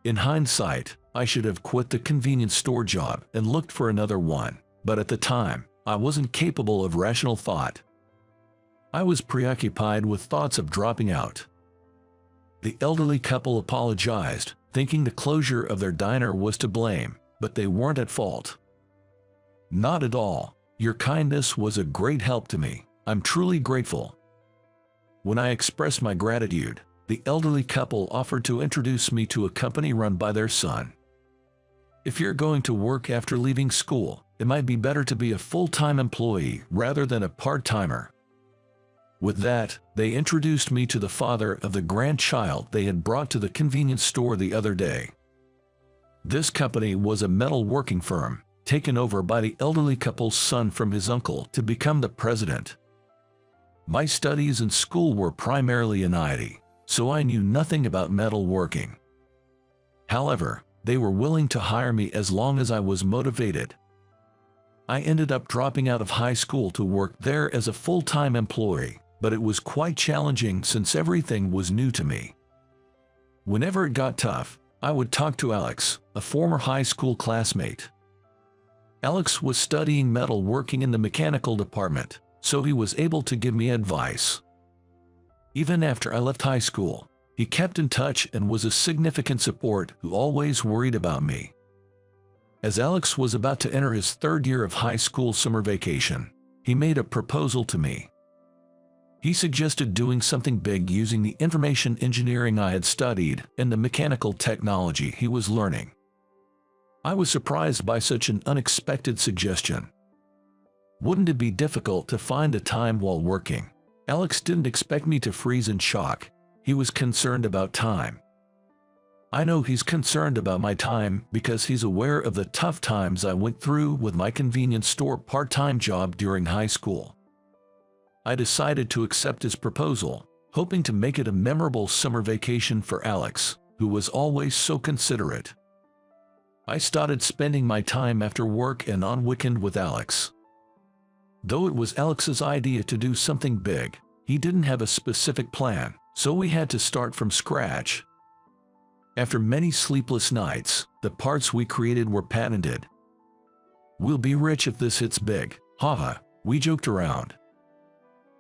[SPEAKER 1] In hindsight, I should have quit the convenience store job and looked for another one, but at the time, I wasn't capable of rational thought. I was preoccupied with thoughts of dropping out. The elderly couple apologized, thinking the closure of their diner was to blame, but they weren't at fault. Not at all. Your kindness was a great help to me. I'm truly grateful. When I expressed my gratitude, the elderly couple offered to introduce me to a company run by their son. If you're going to work after leaving school, it might be better to be a full-time employee rather than a part-timer. With that, they introduced me to the father of the grandchild they had brought to the convenience store the other day. This company was a metal working firm, taken over by the elderly couple's son from his uncle to become the president. My studies in school were primarily in IT, so I knew nothing about metal working. However, they were willing to hire me as long as I was motivated. I ended up dropping out of high school to work there as a full-time employee, but it was quite challenging since everything was new to me. Whenever it got tough, I would talk to Alex, a former high school classmate. Alex was studying metal working in the mechanical department, so he was able to give me advice. Even after I left high school, he kept in touch and was a significant support who always worried about me. As Alex was about to enter his 3rd year of high school summer vacation, he made a proposal to me. He suggested doing something big using the information engineering I had studied and the mechanical technology he was learning. I was surprised by such an unexpected suggestion. Wouldn't it be difficult to find a time while working? Alex didn't expect me to freeze in shock. He was concerned about time. I know he's concerned about my time because he's aware of the tough times I went through with my convenience store part-time job during high school. I decided to accept his proposal, hoping to make it a memorable summer vacation for Alex, who was always so considerate. I started spending my time after work and on weekend with Alex. Though it was Alex's idea to do something big, he didn't have a specific plan, so we had to start from scratch. After many sleepless nights, the parts we created were patented. "We'll be rich if this hits big, haha," we joked around.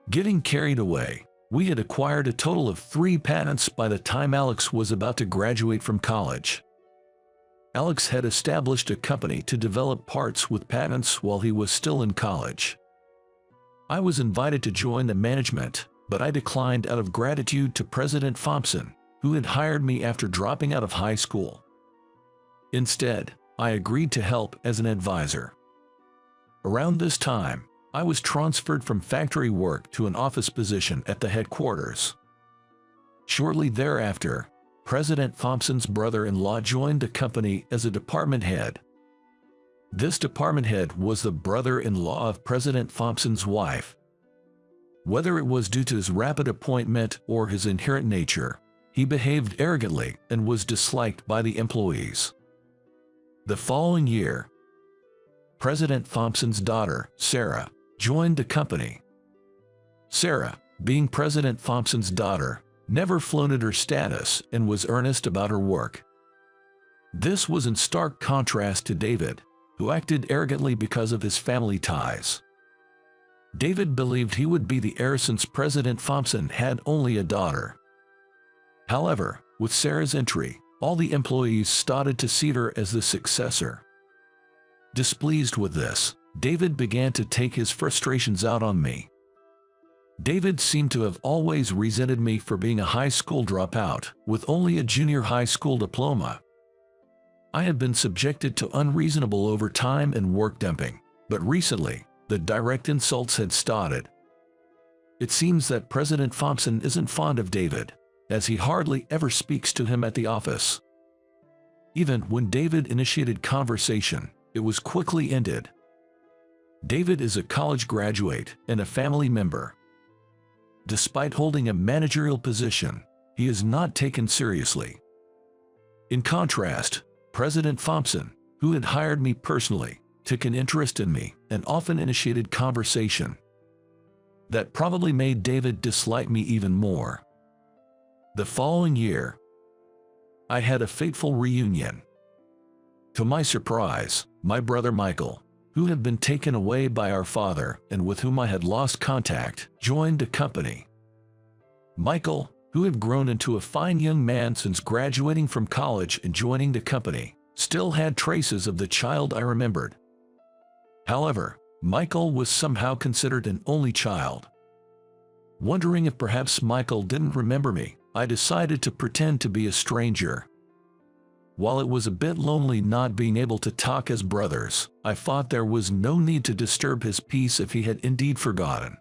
[SPEAKER 1] Getting carried away, we had acquired a total of 3 patents by the time Alex was about to graduate from college. Alex had established a company to develop parts with patents while he was still in college. I was invited to join the management, but I declined out of gratitude to President Thompson, who had hired me after dropping out of high school. Instead, I agreed to help as an advisor. Around this time, I was transferred from factory work to an office position at the headquarters. Shortly thereafter, President Thompson's brother-in-law joined the company as a department head. This department head was the brother-in-law of President Thompson's wife. Whether it was due to his rapid appointment or his inherent nature, he behaved arrogantly and was disliked by the employees. The following year, President Thompson's daughter, Sarah, joined the company. Sarah, being President Thompson's daughter, never flaunted her status and was earnest about her work. This was in stark contrast to David, who acted arrogantly because of his family ties. David believed he would be the heir since President Thompson had only a daughter. However, with Sarah's entry, all the employees started to see her as the successor. Displeased with this, David began to take his frustrations out on me. David seemed to have always resented me for being a high school dropout, with only a junior high school diploma. I had been subjected to unreasonable overtime and work dumping, but recently, the direct insults had started. It seems that President Thompson isn't fond of David, as he hardly ever speaks to him at the office. Even when David initiated conversation, it was quickly ended. David is a college graduate and a family member. Despite holding a managerial position, he is not taken seriously. In contrast, President Thompson, who had hired me personally, took an interest in me and often initiated conversation. That probably made David dislike me even more. The following year, I had a fateful reunion. To my surprise, my brother Michael, who had been taken away by our father and with whom I had lost contact, joined the company. Michael, who had grown into a fine young man since graduating from college and joining the company, still had traces of the child I remembered. However, Michael was somehow considered an only child. Wondering if perhaps Michael didn't remember me, I decided to pretend to be a stranger. While it was a bit lonely not being able to talk as brothers, I thought there was no need to disturb his peace if he had indeed forgotten.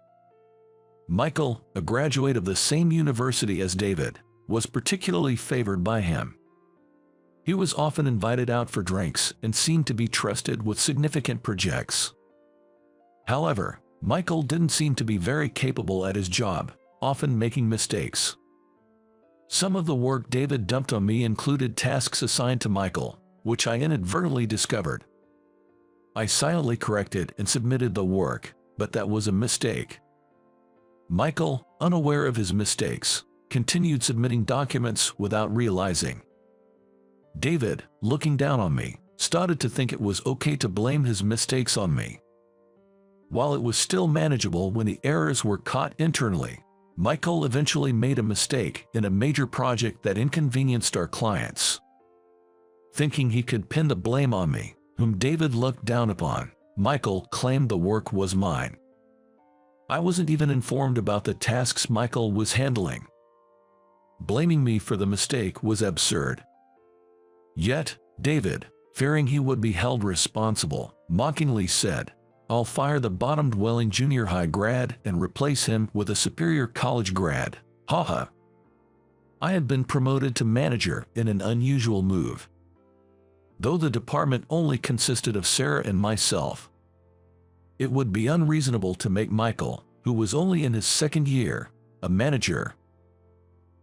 [SPEAKER 1] Michael, a graduate of the same university as David, was particularly favored by him. He was often invited out for drinks and seemed to be trusted with significant projects. However, Michael didn't seem to be very capable at his job, often making mistakes. Some of the work David dumped on me included tasks assigned to Michael, which I inadvertently discovered. I silently corrected and submitted the work, but that was a mistake. Michael, unaware of his mistakes, continued submitting documents without realizing. David, looking down on me, started to think it was okay to blame his mistakes on me. While it was still manageable when the errors were caught internally, Michael eventually made a mistake in a major project that inconvenienced our clients. Thinking he could pin the blame on me, whom David looked down upon, Michael claimed the work was mine. I wasn't even informed about the tasks Michael was handling. Blaming me for the mistake was absurd. Yet, David, fearing he would be held responsible, mockingly said, "I'll fire the bottom-dwelling junior high grad and replace him with a superior college grad. Haha." I had been promoted to manager in an unusual move. Though the department only consisted of Sarah and myself, it would be unreasonable to make Michael, who was only in his second year, a manager.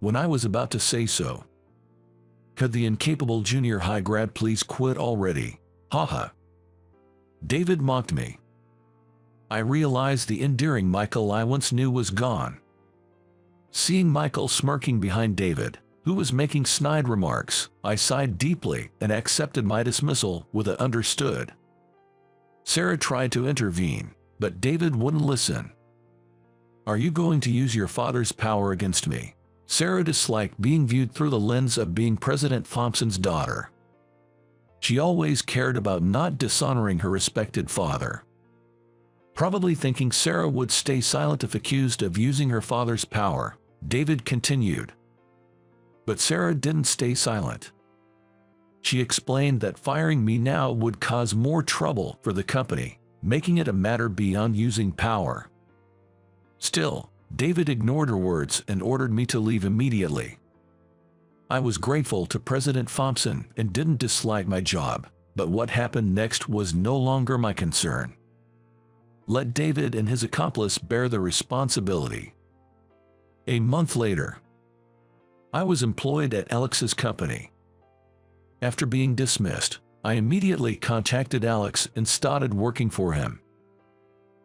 [SPEAKER 1] When I was about to say so, "Could the incapable junior high grad please quit already? Haha." David mocked me. I realized the endearing Michael I once knew was gone. Seeing Michael smirking behind David, who was making snide remarks, I sighed deeply and accepted my dismissal with a "understood." Sarah tried to intervene, but David wouldn't listen. "Are you going to use your father's power against me?" Sarah disliked being viewed through the lens of being President Thompson's daughter. She always cared about not dishonoring her respected father. Probably thinking Sarah would stay silent if accused of using her father's power, David continued. But Sarah didn't stay silent. She explained that firing me now would cause more trouble for the company, making it a matter beyond using power. Still, David ignored her words and ordered me to leave immediately. I was grateful to President Thompson and didn't dislike my job, but what happened next was no longer my concern. Let David and his accomplice bear the responsibility. A month later, I was employed at Alex's company. After being dismissed, I immediately contacted Alex and started working for him.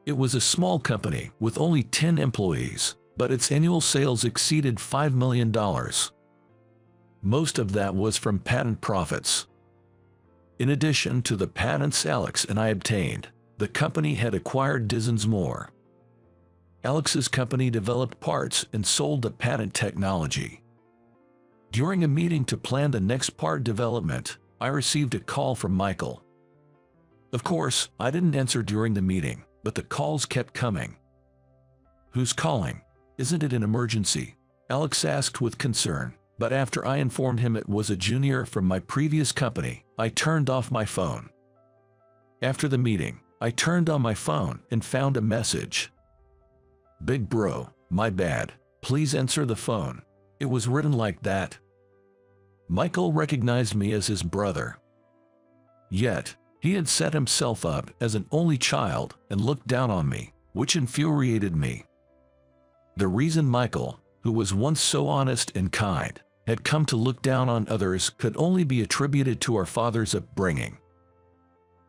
[SPEAKER 1] It was a small company with only 10 employees, but its annual sales exceeded $5 million. Most of that was from patent profits. In addition to the patents Alex and I obtained, the company had acquired dozens more. Alex's company developed parts and sold the patent technology. During a meeting to plan the next part development, I received a call from Michael. Of course, I didn't answer during the meeting, but the calls kept coming. "Who's calling? Isn't it an emergency?" Alex asked with concern, but after I informed him it was a junior from my previous company, I turned off my phone. After the meeting, I turned on my phone and found a message. "Big bro, my bad. Please answer the phone." It was written like that. Michael recognized me as his brother. Yet, he had set himself up as an only child and looked down on me, which infuriated me. The reason Michael, who was once so honest and kind, had come to look down on others could only be attributed to our father's upbringing.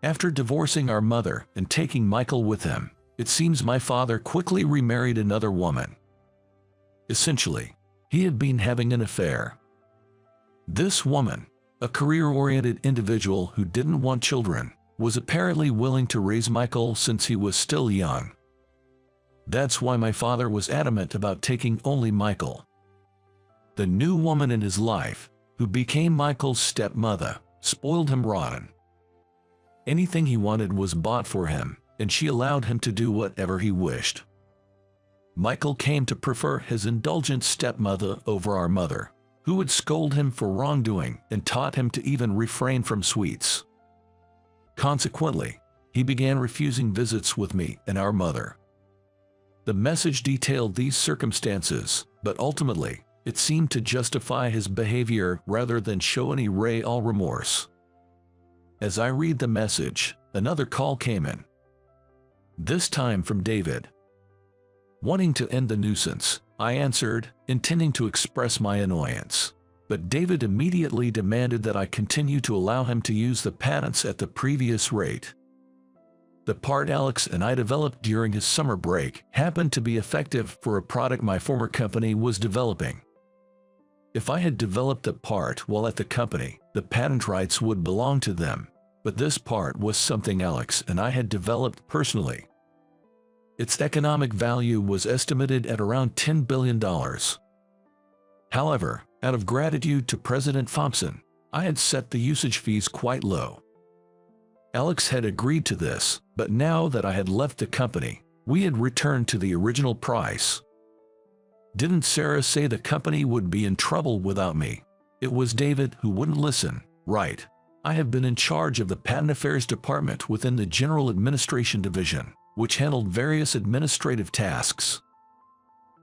[SPEAKER 1] After divorcing our mother and taking Michael with him, it seems my father quickly remarried another woman. Essentially, he had been having an affair. This woman, a career-oriented individual who didn't want children, was apparently willing to raise Michael since he was still young. That's why my father was adamant about taking only Michael. The new woman in his life, who became Michael's stepmother, spoiled him rotten. Anything he wanted was bought for him, and she allowed him to do whatever he wished. Michael came to prefer his indulgent stepmother over our mother, who would scold him for wrongdoing and taught him to even refrain from sweets. Consequently, he began refusing visits with me and our mother. The message detailed these circumstances, but ultimately, it seemed to justify his behavior rather than show any real remorse. As I read the message, another call came in. This time from David. Wanting to end the nuisance, I answered, intending to express my annoyance. But David immediately demanded that I continue to allow him to use the patents at the previous rate. The part Alex and I developed during his summer break happened to be effective for a product my former company was developing. If I had developed the part while at the company, the patent rights would belong to them, but this part was something Alex and I had developed personally. Its economic value was estimated at around $10 billion. However, out of gratitude to President Thompson, I had set the usage fees quite low. Alex had agreed to this, but now that I had left the company, we had returned to the original price. Didn't Sarah say the company would be in trouble without me? It was David who wouldn't listen, right? I have been in charge of the Patent Affairs Department within the General Administration Division, which handled various administrative tasks,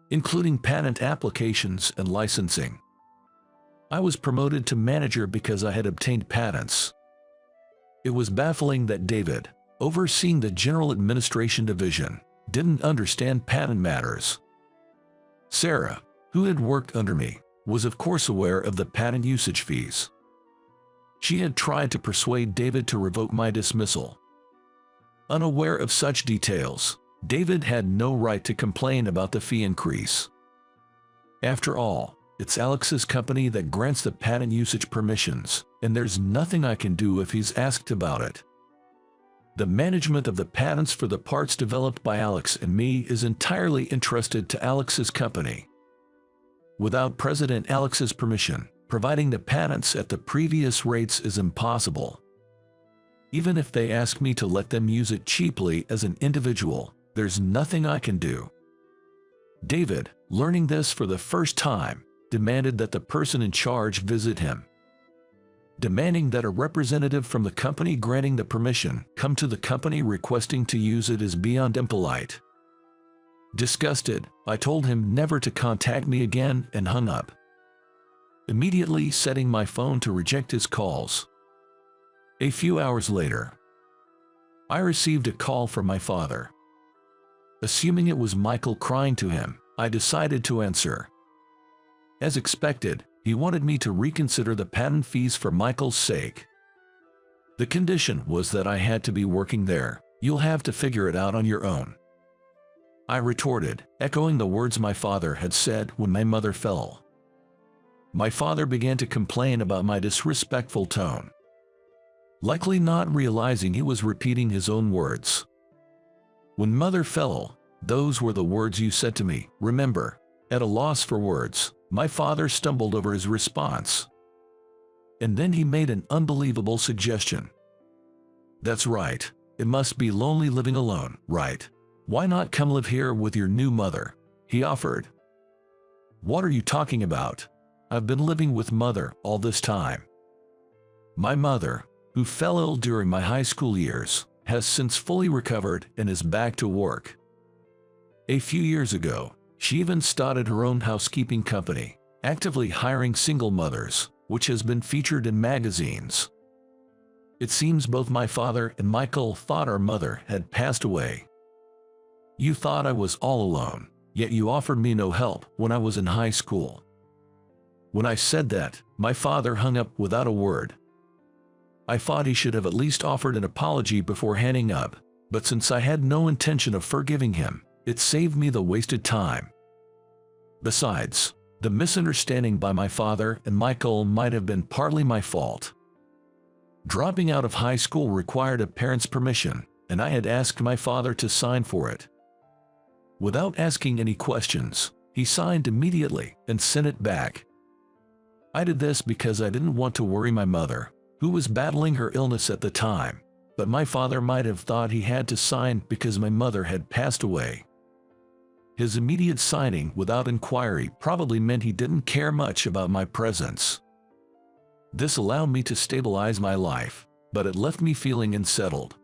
[SPEAKER 1] including patent applications and licensing. I was promoted to manager because I had obtained patents. It was baffling that David, overseeing the General Administration Division, didn't understand patent matters. Sarah, who had worked under me, was of course aware of the patent usage fees. She had tried to persuade David to revoke my dismissal. Unaware of such details, David had no right to complain about the fee increase. After all, it's Alex's company that grants the patent usage permissions, and there's nothing I can do if he's asked about it. The management of the patents for the parts developed by Alex and me is entirely entrusted to Alex's company. Without President Alex's permission, providing the patents at the previous rates is impossible. Even if they ask me to let them use it cheaply as an individual, there's nothing I can do. David, learning this for the first time, demanded that the person in charge visit him. Demanding that a representative from the company granting the permission come to the company requesting to use it is beyond impolite. Disgusted, I told him never to contact me again and hung up, immediately setting my phone to reject his calls. A few hours later, I received a call from my father. Assuming it was Michael crying to him, I decided to answer. As expected, he wanted me to reconsider the patent fees for Michael's sake. The condition was that I had to be working there. You'll have to figure it out on your own, I retorted, echoing the words my father had said when my mother fell. My father began to complain about my disrespectful tone, likely not realizing he was repeating his own words. When mother fell, those were the words you said to me, remember. At a loss for words, my father stumbled over his response. And then he made an unbelievable suggestion. That's right, it must be lonely living alone, right? Why not come live here with your new mother? He offered. What are you talking about? I've been living with mother all this time. My mother, who fell ill during my high school years, has since fully recovered and is back to work. A few years ago, she even started her own housekeeping company, actively hiring single mothers, which has been featured in magazines. It seems both my father and Michael thought our mother had passed away. You thought I was all alone, yet you offered me no help when I was in high school. When I said that, my father hung up without a word. I thought he should have at least offered an apology before hanging up, but since I had no intention of forgiving him, it saved me the wasted time. Besides, the misunderstanding by my father and Michael might have been partly my fault. Dropping out of high school required a parent's permission, and I had asked my father to sign for it. Without asking any questions, he signed immediately and sent it back. I did this because I didn't want to worry my mother, who was battling her illness at the time, but my father might have thought he had to sign because my mother had passed away. His immediate signing without inquiry probably meant he didn't care much about my presence. This allowed me to stabilize my life, but it left me feeling unsettled.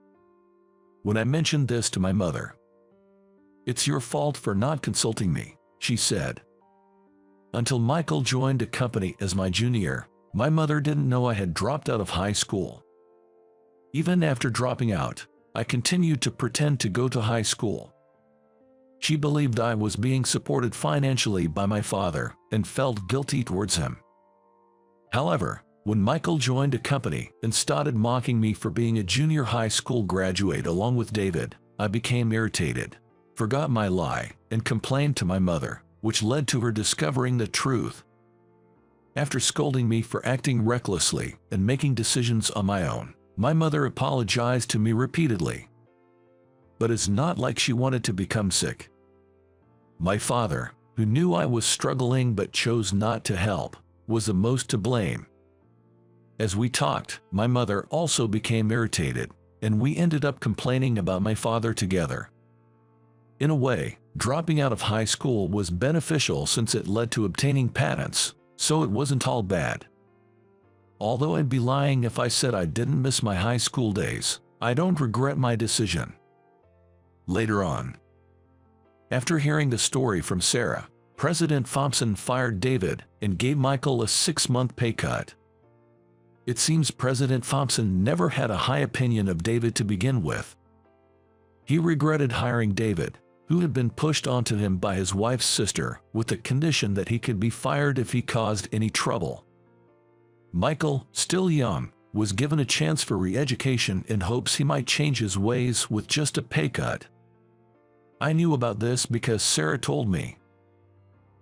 [SPEAKER 1] When I mentioned this to my mother, "It's your fault for not consulting me," she said. Until Michael joined a company as my junior, my mother didn't know I had dropped out of high school. Even after dropping out, I continued to pretend to go to high school. She believed I was being supported financially by my father and felt guilty towards him. However, when Michael joined a company and started mocking me for being a junior high school graduate along with David, I became irritated, forgot my lie, and complained to my mother, which led to her discovering the truth. After scolding me for acting recklessly and making decisions on my own, my mother apologized to me repeatedly. But it's not like she wanted to become sick. My father, who knew I was struggling but chose not to help, was the most to blame. As we talked, my mother also became irritated, and we ended up complaining about my father together. In a way, dropping out of high school was beneficial since it led to obtaining patents, so it wasn't all bad. Although I'd be lying if I said I didn't miss my high school days, I don't regret my decision. Later on, after hearing the story from Sarah, President Thompson fired David and gave Michael a 6-month pay cut. It seems President Thompson never had a high opinion of David to begin with. He regretted hiring David, who had been pushed onto him by his wife's sister, with the condition that he could be fired if he caused any trouble. Michael, still young, was given a chance for re-education in hopes he might change his ways with just a pay cut. I knew about this because Sarah told me.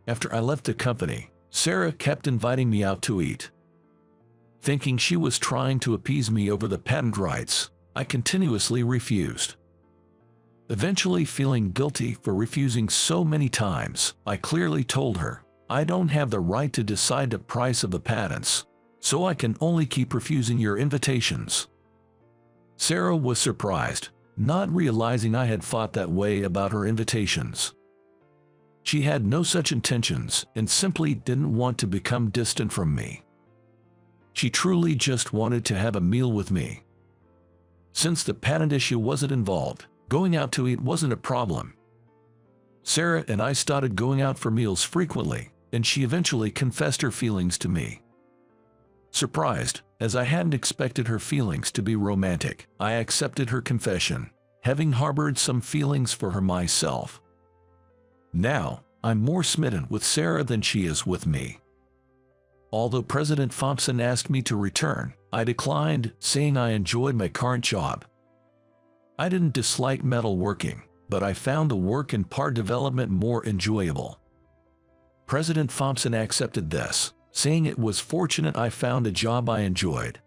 [SPEAKER 1] After I left the company, Sarah kept inviting me out to eat. Thinking she was trying to appease me over the patent rights, I continuously refused. Eventually, feeling guilty for refusing so many times, I clearly told her, "I don't have the right to decide the price of the patents, so I can only keep refusing your invitations." Sarah was surprised, not realizing I had thought that way about her invitations. She had no such intentions and simply didn't want to become distant from me. She truly just wanted to have a meal with me. Since the patent issue wasn't involved, going out to eat wasn't a problem. Sarah and I started going out for meals frequently, and she eventually confessed her feelings to me. Surprised, as I hadn't expected her feelings to be romantic, I accepted her confession, having harbored some feelings for her myself. Now, I'm more smitten with Sarah than she is with me. Although President Thompson asked me to return, I declined, saying I enjoyed my current job. I didn't dislike metalworking, but I found the work in part development more enjoyable. President Thompson accepted this, saying it was fortunate I found a job I enjoyed.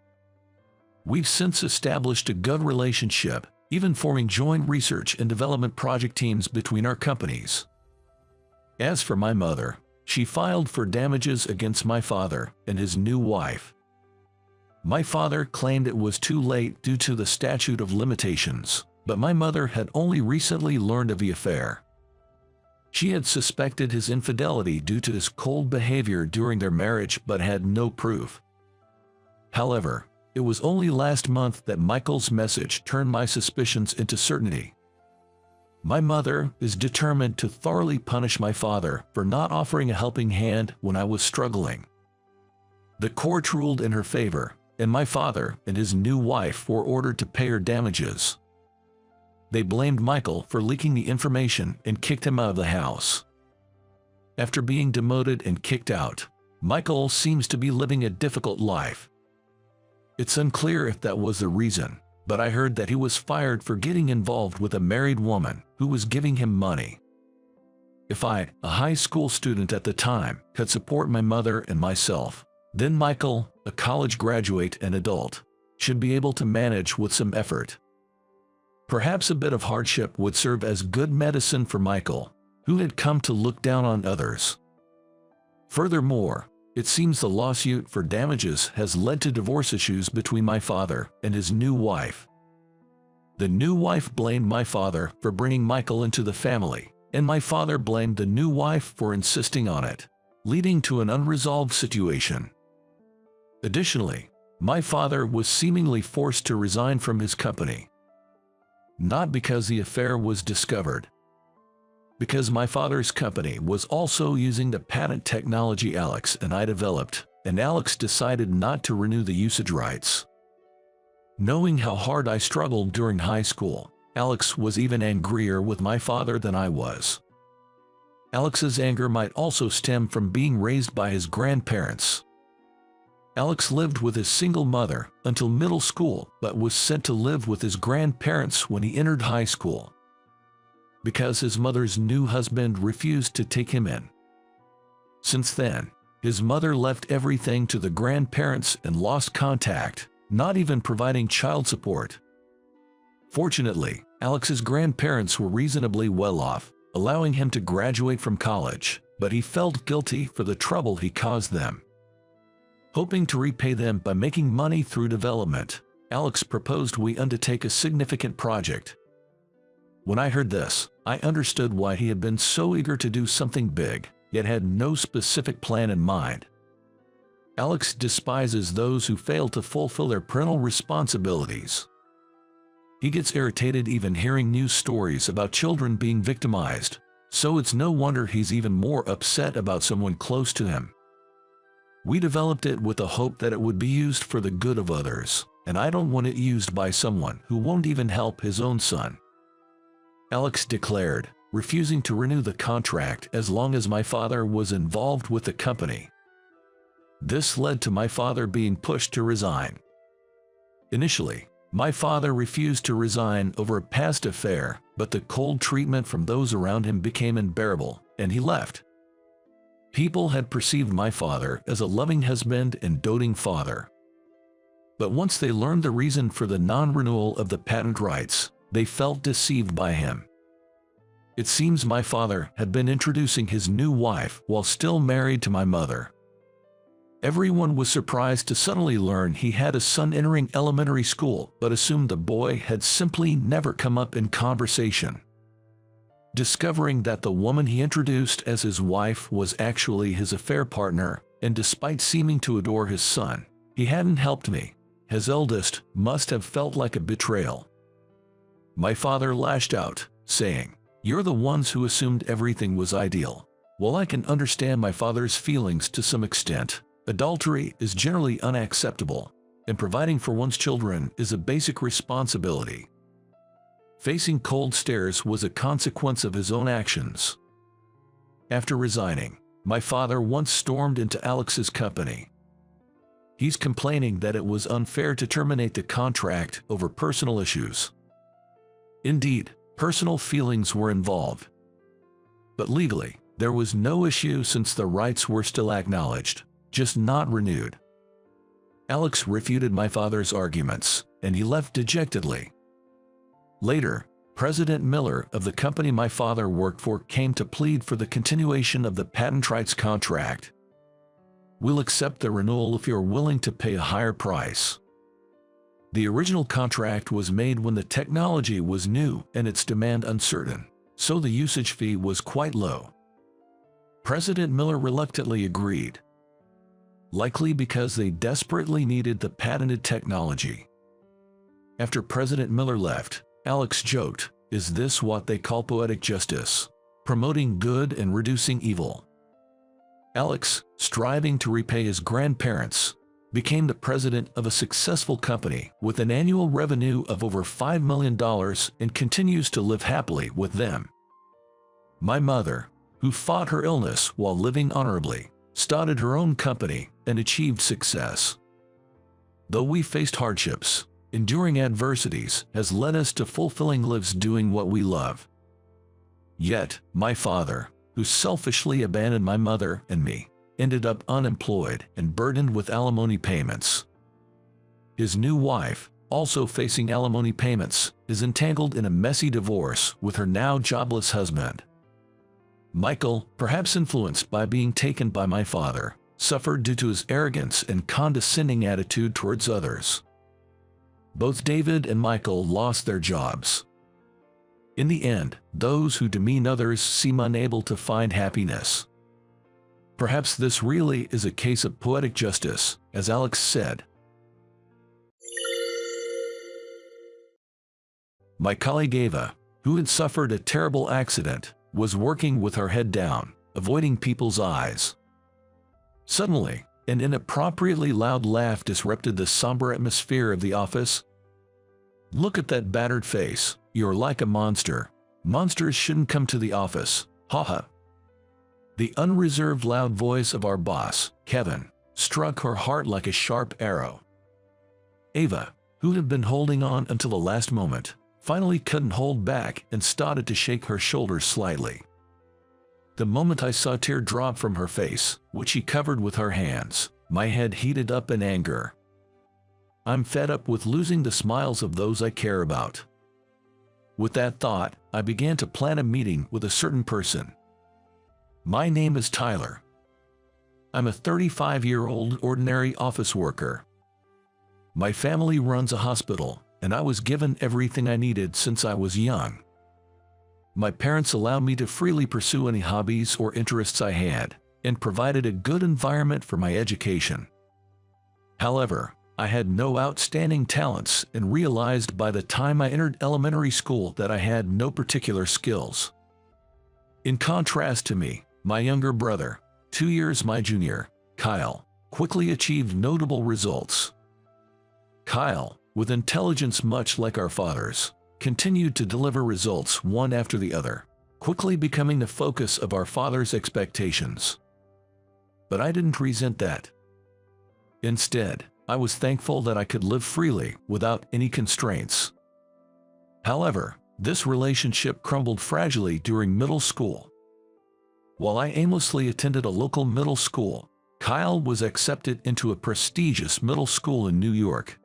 [SPEAKER 1] We've since established a good relationship, even forming joint research and development project teams between our companies. As for my mother, she filed for damages against my father and his new wife. My father claimed it was too late due to the statute of limitations, but my mother had only recently learned of the affair. She had suspected his infidelity due to his cold behavior during their marriage but had no proof. However, it was only last month that Michael's message turned my suspicions into certainty. My mother is determined to thoroughly punish my father for not offering a helping hand when I was struggling. The court ruled in her favor, and my father and his new wife were ordered to pay her damages. They blamed Michael for leaking the information and kicked him out of the house. After being demoted and kicked out, Michael seems to be living a difficult life. It's unclear if that was the reason, but I heard that he was fired for getting involved with a married woman who was giving him money. If I, a high school student at the time, could support my mother and myself, then Michael, a college graduate and adult, should be able to manage with some effort. Perhaps a bit of hardship would serve as good medicine for Michael, who had come to look down on others. Furthermore, it seems the lawsuit for damages has led to divorce issues between my father and his new wife. The new wife blamed my father for bringing Michael into the family, and my father blamed the new wife for insisting on it, leading to an unresolved situation. Additionally, my father was seemingly forced to resign from his company. Not because the affair was discovered. Because my father's company was also using the patent technology Alex and I developed, and Alex decided not to renew the usage rights. Knowing how hard I struggled during high school, Alex was even angrier with my father than I was. Alex's anger might also stem from being raised by his grandparents. Alex lived with his single mother until middle school but was sent to live with his grandparents when he entered high school, because his mother's new husband refused to take him in. Since then, his mother left everything to the grandparents and lost contact, not even providing child support. Fortunately, Alex's grandparents were reasonably well off, allowing him to graduate from college, but he felt guilty for the trouble he caused them. Hoping to repay them by making money through development, Alex proposed we undertake a significant project. When I heard this, I understood why he had been so eager to do something big, yet had no specific plan in mind. Alex despises those who fail to fulfill their parental responsibilities. He gets irritated even hearing news stories about children being victimized, So it's no wonder he's even more upset about someone close to him. We developed it with the hope that it would be used for the good of others, and I don't want it used by someone who won't even help his own son," Alex declared, refusing to renew the contract as long as my father was involved with the company. This led to my father being pushed to resign. Initially, my father refused to resign over a past affair, but the cold treatment from those around him became unbearable, and he left. People had perceived my father as a loving husband and doting father. But once they learned the reason for the non-renewal of the patent rights, they felt deceived by him. It seems my father had been introducing his new wife while still married to my mother. Everyone was surprised to suddenly learn he had a son entering elementary school, but assumed the boy had simply never come up in conversation. Discovering that the woman he introduced as his wife was actually his affair partner, and despite seeming to adore his son, he hadn't helped me, his eldest, must have felt like a betrayal. My father lashed out, saying, "You're the ones who assumed everything was ideal." While I can understand my father's feelings to some extent, adultery is generally unacceptable, and providing for one's children is a basic responsibility. Facing cold stares was a consequence of his own actions. After resigning, my father once stormed into Alex's company. He's complaining that it was unfair to terminate the contract over personal issues. Indeed, personal feelings were involved. But legally, there was no issue since the rights were still acknowledged, just not renewed. Alex refuted my father's arguments, and he left dejectedly. Later, President Miller of the company my father worked for came to plead for the continuation of the patent rights contract. "We'll accept the renewal if you're willing to pay a higher price." The original contract was made when the technology was new and its demand uncertain, so the usage fee was quite low. President Miller reluctantly agreed, likely because they desperately needed the patented technology. After President Miller left, Alex joked, "Is this what they call poetic justice? Promoting good and reducing evil?" Alex, striving to repay his grandparents, became the president of a successful company with an annual revenue of over $5 million and continues to live happily with them. My mother, who fought her illness while living honorably, started her own company and achieved success. Though we faced hardships, enduring adversities has led us to fulfilling lives doing what we love. Yet, my father, who selfishly abandoned my mother and me, ended up unemployed and burdened with alimony payments. His new wife, also facing alimony payments, is entangled in a messy divorce with her now jobless husband. Michael, perhaps influenced by being taken by my father, suffered due to his arrogance and condescending attitude towards others. Both David and Michael lost their jobs. In the end, those who demean others seem unable to find happiness. Perhaps this really is a case of poetic justice, as Alex said. My colleague Ava, who had suffered a terrible accident, was working with her head down, avoiding people's eyes. Suddenly, an inappropriately loud laugh disrupted the somber atmosphere of the office. "Look at that battered face, you're like a monster. Monsters shouldn't come to the office, haha." The unreserved loud voice of our boss, Kevin, struck her heart like a sharp arrow. Ava, who had been holding on until the last moment, finally couldn't hold back and started to shake her shoulders slightly. The moment I saw a tear drop from her face, which she covered with her hands, my head heated up in anger. I'm fed up with losing the smiles of those I care about. With that thought, I began to plan a meeting with a certain person. My name is Tyler. I'm a 35-year-old ordinary office worker. My family runs a hospital, and I was given everything I needed since I was young. My parents allowed me to freely pursue any hobbies or interests I had, and provided a good environment for my education. However, I had no outstanding talents and realized by the time I entered elementary school that I had no particular skills. In contrast to me, my younger brother, 2 years my junior, Kyle, quickly achieved notable results. Kyle, with intelligence much like our father's, continued to deliver results one after the other, quickly becoming the focus of our father's expectations. But I didn't resent that. Instead, I was thankful that I could live freely without any constraints. However, this relationship crumbled fragilely during middle school. While I aimlessly attended a local middle school, Kyle was accepted into a prestigious middle school in New York.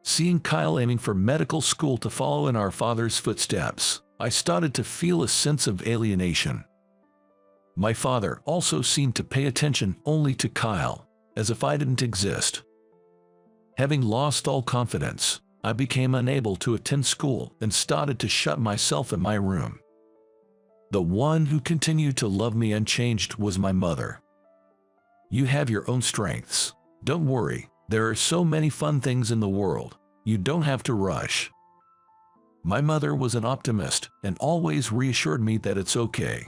[SPEAKER 1] Seeing Kyle aiming for medical school to follow in our father's footsteps, I started to feel a sense of alienation. My father also seemed to pay attention only to Kyle, as if I didn't exist. Having lost all confidence, I became unable to attend school and started to shut myself in my room. The one who continued to love me unchanged was my mother. You have your own strengths. Don't worry, there are so many fun things in the world. You don't have to rush. My mother was an optimist and always reassured me that it's okay.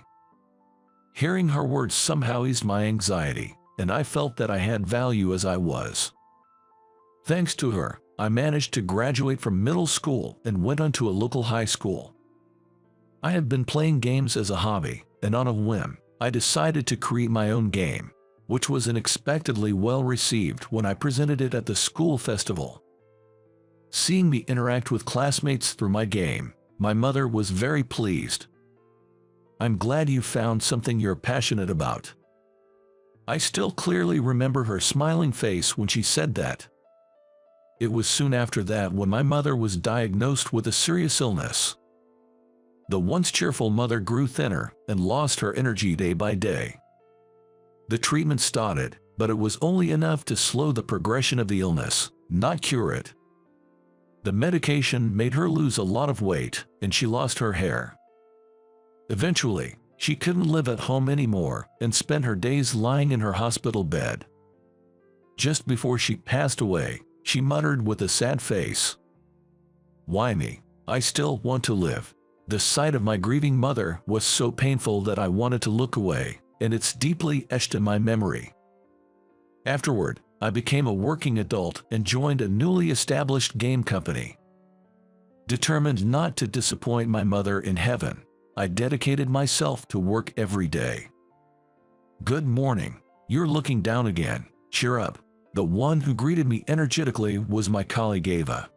[SPEAKER 1] Hearing her words somehow eased my anxiety, and I felt that I had value as I was. Thanks to her, I managed to graduate from middle school and went on to a local high school. I had been playing games as a hobby, and on a whim, I decided to create my own game, which was unexpectedly well received when I presented it at the school festival. Seeing me interact with classmates through my game, my mother was very pleased. I'm glad you found something you're passionate about. I still clearly remember her smiling face when she said that. It was soon after that when my mother was diagnosed with a serious illness. The once cheerful mother grew thinner and lost her energy day by day. The treatment started, but it was only enough to slow the progression of the illness, not cure it. The medication made her lose a lot of weight, and she lost her hair. Eventually, she couldn't live at home anymore and spent her days lying in her hospital bed. Just before she passed away, she muttered with a sad face, "Why me? I still want to live." The sight of my grieving mother was so painful that I wanted to look away, and it's deeply etched in my memory. Afterward, I became a working adult and joined a newly established game company. Determined not to disappoint my mother in heaven, I dedicated myself to work every day. "Good morning. You're looking down again. Cheer up." The one who greeted me energetically was my colleague Ava.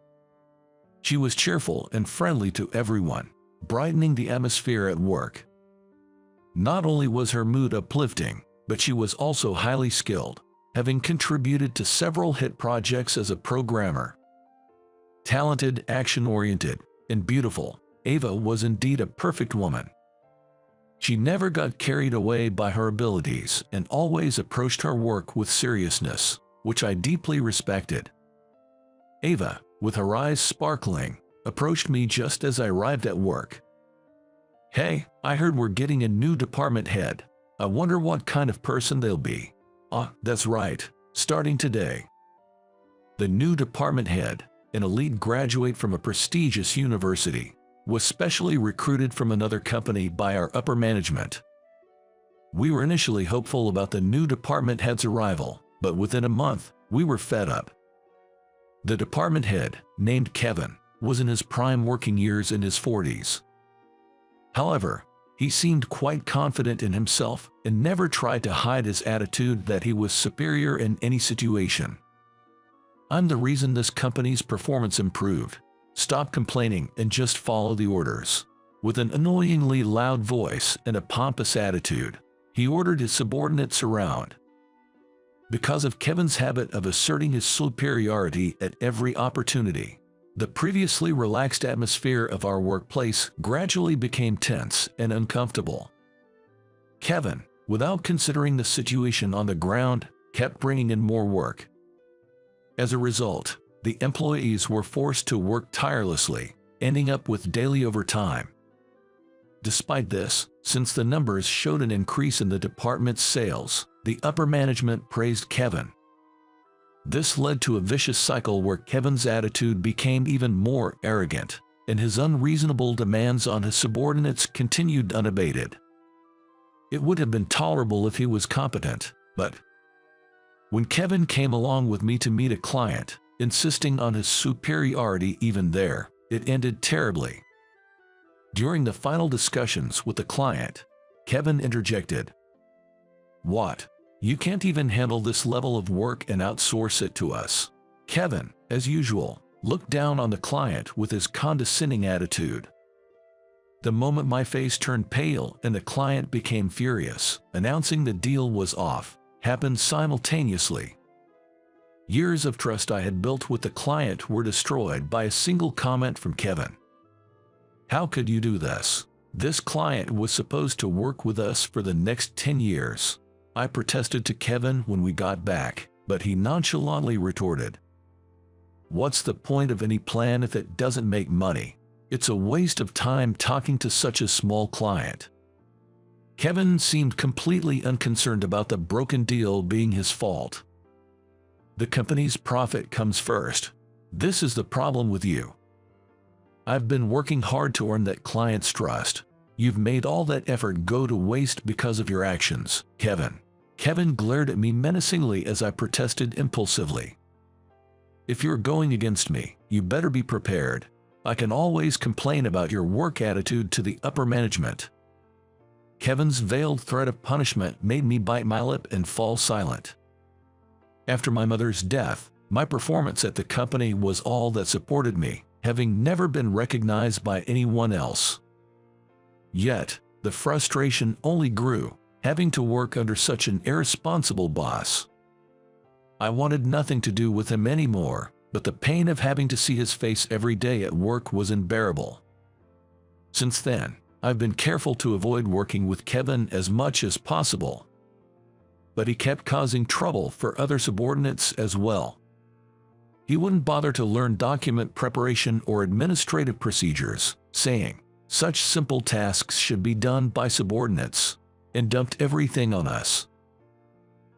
[SPEAKER 1] She was cheerful and friendly to everyone, brightening the atmosphere at work. Not only was her mood uplifting, but she was also highly skilled, having contributed to several hit projects as a programmer. Talented, action-oriented, and beautiful, Ava was indeed a perfect woman. She never got carried away by her abilities and always approached her work with seriousness, which I deeply respected. Ava, with her eyes sparkling, approached me just as I arrived at work. "Hey, I heard we're getting a new department head. I wonder what kind of person they'll be." "Ah, that's right, starting today." The new department head, an elite graduate from a prestigious university, was specially recruited from another company by our upper management. We were initially hopeful about the new department head's arrival, but within a month, we were fed up. The department head, named Kevin, was in his prime working years in his 40s. However, he seemed quite confident in himself and never tried to hide his attitude that he was superior in any situation. "I'm the reason this company's performance improved. Stop complaining and just follow the orders." With an annoyingly loud voice and a pompous attitude, he ordered his subordinates around. Because of Kevin's habit of asserting his superiority at every opportunity, the previously relaxed atmosphere of our workplace gradually became tense and uncomfortable. Kevin, without considering the situation on the ground, kept bringing in more work. As a result, the employees were forced to work tirelessly, ending up with daily overtime. Despite this, since the numbers showed an increase in the department's sales, the upper management praised Kevin. This led to a vicious cycle where Kevin's attitude became even more arrogant, and his unreasonable demands on his subordinates continued unabated. It would have been tolerable if he was competent, but when Kevin came along with me to meet a client, insisting on his superiority even there, it ended terribly. During the final discussions with the client, Kevin interjected, "What? You can't even handle this level of work and outsource it to us?" Kevin, as usual, looked down on the client with his condescending attitude. The moment my face turned pale and the client became furious, announcing the deal was off, happened simultaneously. Years of trust I had built with the client were destroyed by a single comment from Kevin. "How could you do this? This client was supposed to work with us for the next 10 years. I protested to Kevin when we got back, but he nonchalantly retorted, "What's the point of any plan if it doesn't make money? It's a waste of time talking to such a small client." Kevin seemed completely unconcerned about the broken deal being his fault. "The company's profit comes first. This is the problem with you. I've been working hard to earn that client's trust. You've made all that effort go to waste because of your actions, Kevin." Kevin glared at me menacingly as I protested impulsively. "If you're going against me, you better be prepared. I can always complain about your work attitude to the upper management." Kevin's veiled threat of punishment made me bite my lip and fall silent. After my mother's death, my performance at the company was all that supported me, having never been recognized by anyone else. Yet, the frustration only grew, having to work under such an irresponsible boss. I wanted nothing to do with him anymore, but the pain of having to see his face every day at work was unbearable. Since then, I've been careful to avoid working with Kevin as much as possible. But he kept causing trouble for other subordinates as well. He wouldn't bother to learn document preparation or administrative procedures, saying such simple tasks should be done by subordinates, and dumped everything on us.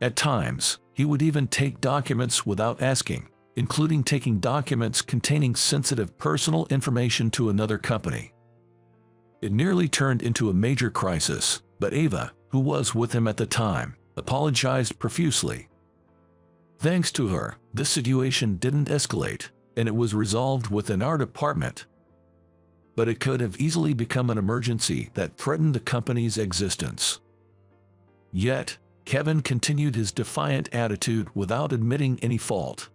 [SPEAKER 1] At times, he would even take documents without asking, including taking documents containing sensitive personal information to another company. It nearly turned into a major crisis, but Ava, who was with him at the time, apologized profusely. Thanks to her, this situation didn't escalate, and it was resolved within our department. But it could have easily become an emergency that threatened the company's existence. Yet, Kevin continued his defiant attitude without admitting any fault.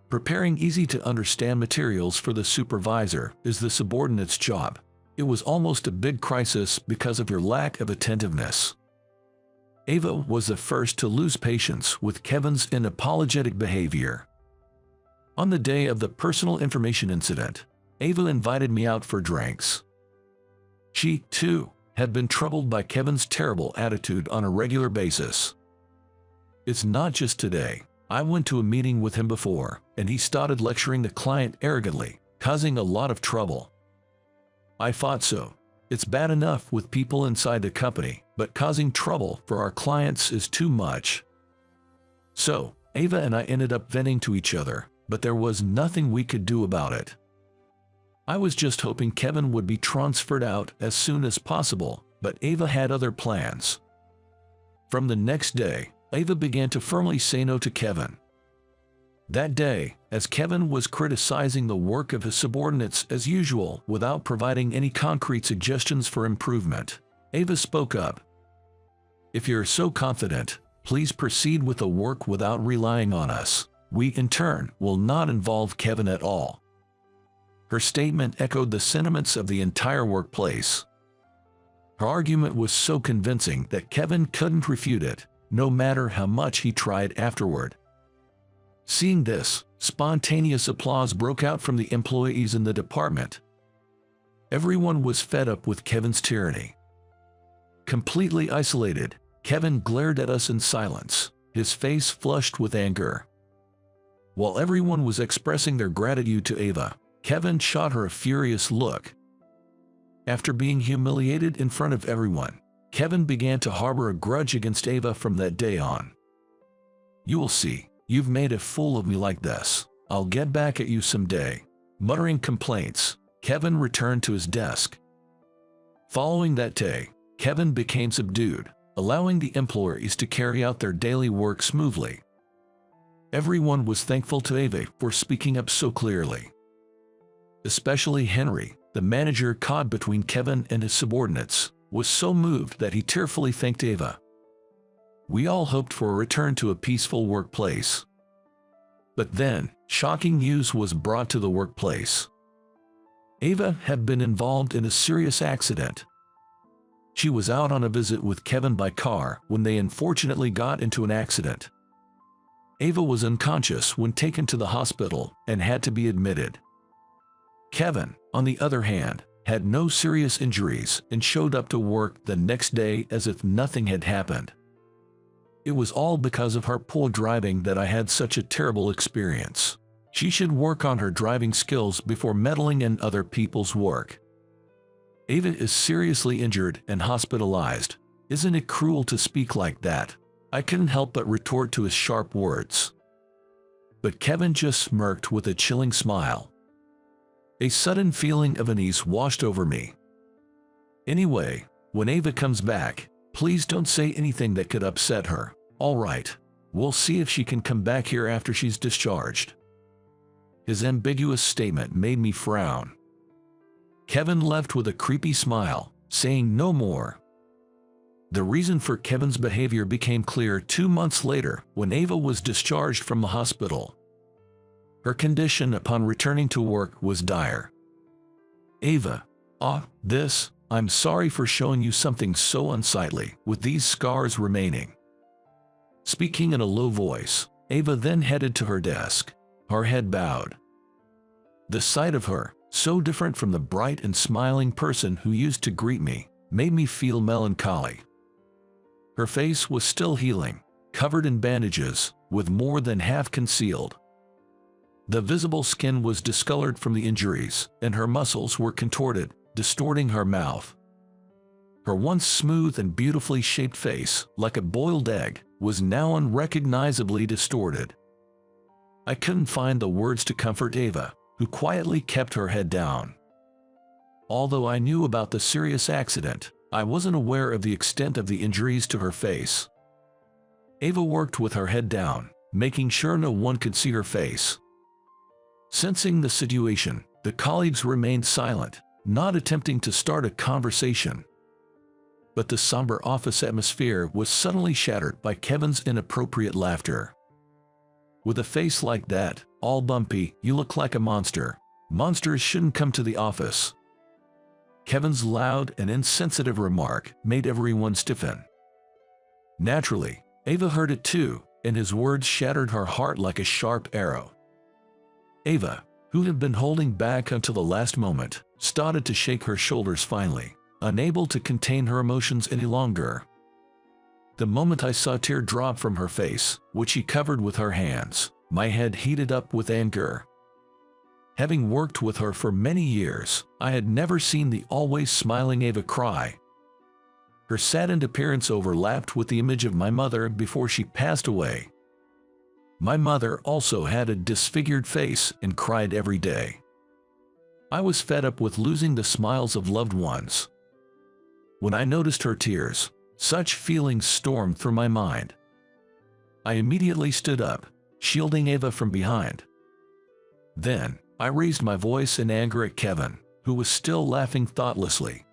[SPEAKER 1] Preparing easy-to-understand materials for the supervisor is the subordinate's job. It was almost a big crisis because of your lack of attentiveness. Ava was the first to lose patience with Kevin's unapologetic behavior. On the day of the personal information incident, Ava invited me out for drinks. She, too, had been troubled by Kevin's terrible attitude on a regular basis. "It's not just today. I went to a meeting with him before, and he started lecturing the client arrogantly, causing a lot of trouble. I thought so. It's bad enough with people inside the company, but causing trouble for our clients is too much." So, Ava and I ended up venting to each other, but there was nothing we could do about it. I was just hoping Kevin would be transferred out as soon as possible, but Ava had other plans. From the next day, Ava began to firmly say no to Kevin. That day, as Kevin was criticizing the work of his subordinates as usual without providing any concrete suggestions for improvement, Ava spoke up. "If you're so confident, please proceed with the work without relying on us. We, in turn, will not involve Kevin at all." Her statement echoed the sentiments of the entire workplace. Her argument was so convincing that Kevin couldn't refute it, no matter how much he tried afterward. Seeing this, spontaneous applause broke out from the employees in the department. Everyone was fed up with Kevin's tyranny. Completely isolated, Kevin glared at us in silence, his face flushed with anger. While everyone was expressing their gratitude to Ava, Kevin shot her a furious look. After being humiliated in front of everyone, Kevin began to harbor a grudge against Ava from that day on. "You will see. You've made a fool of me like this. I'll get back at you someday." Muttering complaints, Kevin returned to his desk. Following that day, Kevin became subdued, allowing the employees to carry out their daily work smoothly. Everyone was thankful to Ava for speaking up so clearly. Especially Henry, the manager caught between Kevin and his subordinates, was so moved that he tearfully thanked Ava. We all hoped for a return to a peaceful workplace. But then, shocking news was brought to the workplace. Ava had been involved in a serious accident. She was out on a visit with Kevin by car when they unfortunately got into an accident. Ava was unconscious when taken to the hospital and had to be admitted. Kevin, on the other hand, had no serious injuries and showed up to work the next day as if nothing had happened. It was all because of her poor driving that I had such a terrible experience. She should work on her driving skills before meddling in other people's work. Ava is seriously injured and hospitalized. Isn't it cruel to speak like that? I couldn't help but retort to his sharp words. But Kevin just smirked with a chilling smile. A sudden feeling of unease washed over me. Anyway, when Ava comes back, please don't say anything that could upset her. All right, we'll see if she can come back here after she's discharged. His ambiguous statement made me frown. Kevin left with a creepy smile, saying no more. The reason for Kevin's behavior became clear 2 months later when Ava was discharged from the hospital. Her condition upon returning to work was dire. Ava, I'm sorry for showing you something so unsightly, with these scars remaining. Speaking in a low voice, Ava then headed to her desk, her head bowed. The sight of her, so different from the bright and smiling person who used to greet me, made me feel melancholy. Her face was still healing, covered in bandages, with more than half concealed. The visible skin was discolored from the injuries, and her muscles were contorted, distorting her mouth. Her once smooth and beautifully shaped face, like a boiled egg, was now unrecognizably distorted. I couldn't find the words to comfort Ava, who quietly kept her head down. Although I knew about the serious accident, I wasn't aware of the extent of the injuries to her face. Ava worked with her head down, making sure no one could see her face. Sensing the situation, the colleagues remained silent, not attempting to start a conversation. But the somber office atmosphere was suddenly shattered by Kevin's inappropriate laughter. With a face like that, all bumpy, you look like a monster. Monsters shouldn't come to the office. Kevin's loud and insensitive remark made everyone stiffen. Naturally, Ava heard it too, and his words shattered her heart like a sharp arrow. Ava, who had been holding back until the last moment, started to shake her shoulders finally, unable to contain her emotions any longer. The moment I saw a tear drop from her face, which she covered with her hands, my head heated up with anger. Having worked with her for many years, I had never seen the always smiling Ava cry. Her saddened appearance overlapped with the image of my mother before she passed away. My mother also had a disfigured face and cried every day. I was fed up with losing the smiles of loved ones. When I noticed her tears, such feelings stormed through my mind. I immediately stood up, shielding Ava from behind. Then, I raised my voice in anger at Kevin, who was still laughing thoughtlessly.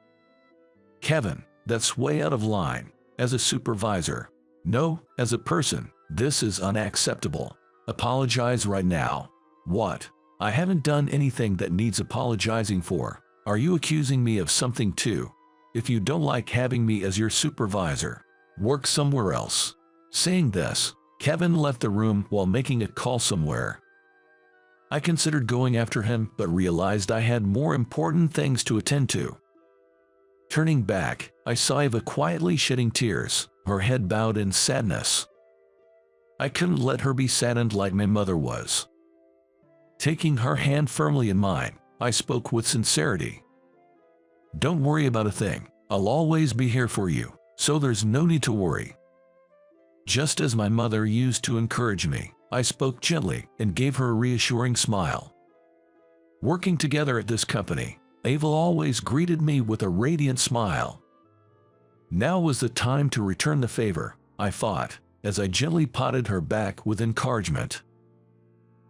[SPEAKER 1] Kevin, that's way out of line. As a supervisor, no, as a person, this is unacceptable. Apologize right now. What? I haven't done anything that needs apologizing for. Are you accusing me of something too? If you don't like having me as your supervisor, work somewhere else. Saying this, Kevin left the room while making a call somewhere. I considered going after him but realized I had more important things to attend to. Turning back, I saw Ava quietly shedding tears, her head bowed in sadness. I couldn't let her be saddened like my mother was. Taking her hand firmly in mine, I spoke with sincerity. Don't worry about a thing. I'll always be here for you, so there's no need to worry. Just as my mother used to encourage me, I spoke gently and gave her a reassuring smile. Working together at this company, Ava always greeted me with a radiant smile. Now was the time to return the favor, I thought, as I gently patted her back with encouragement.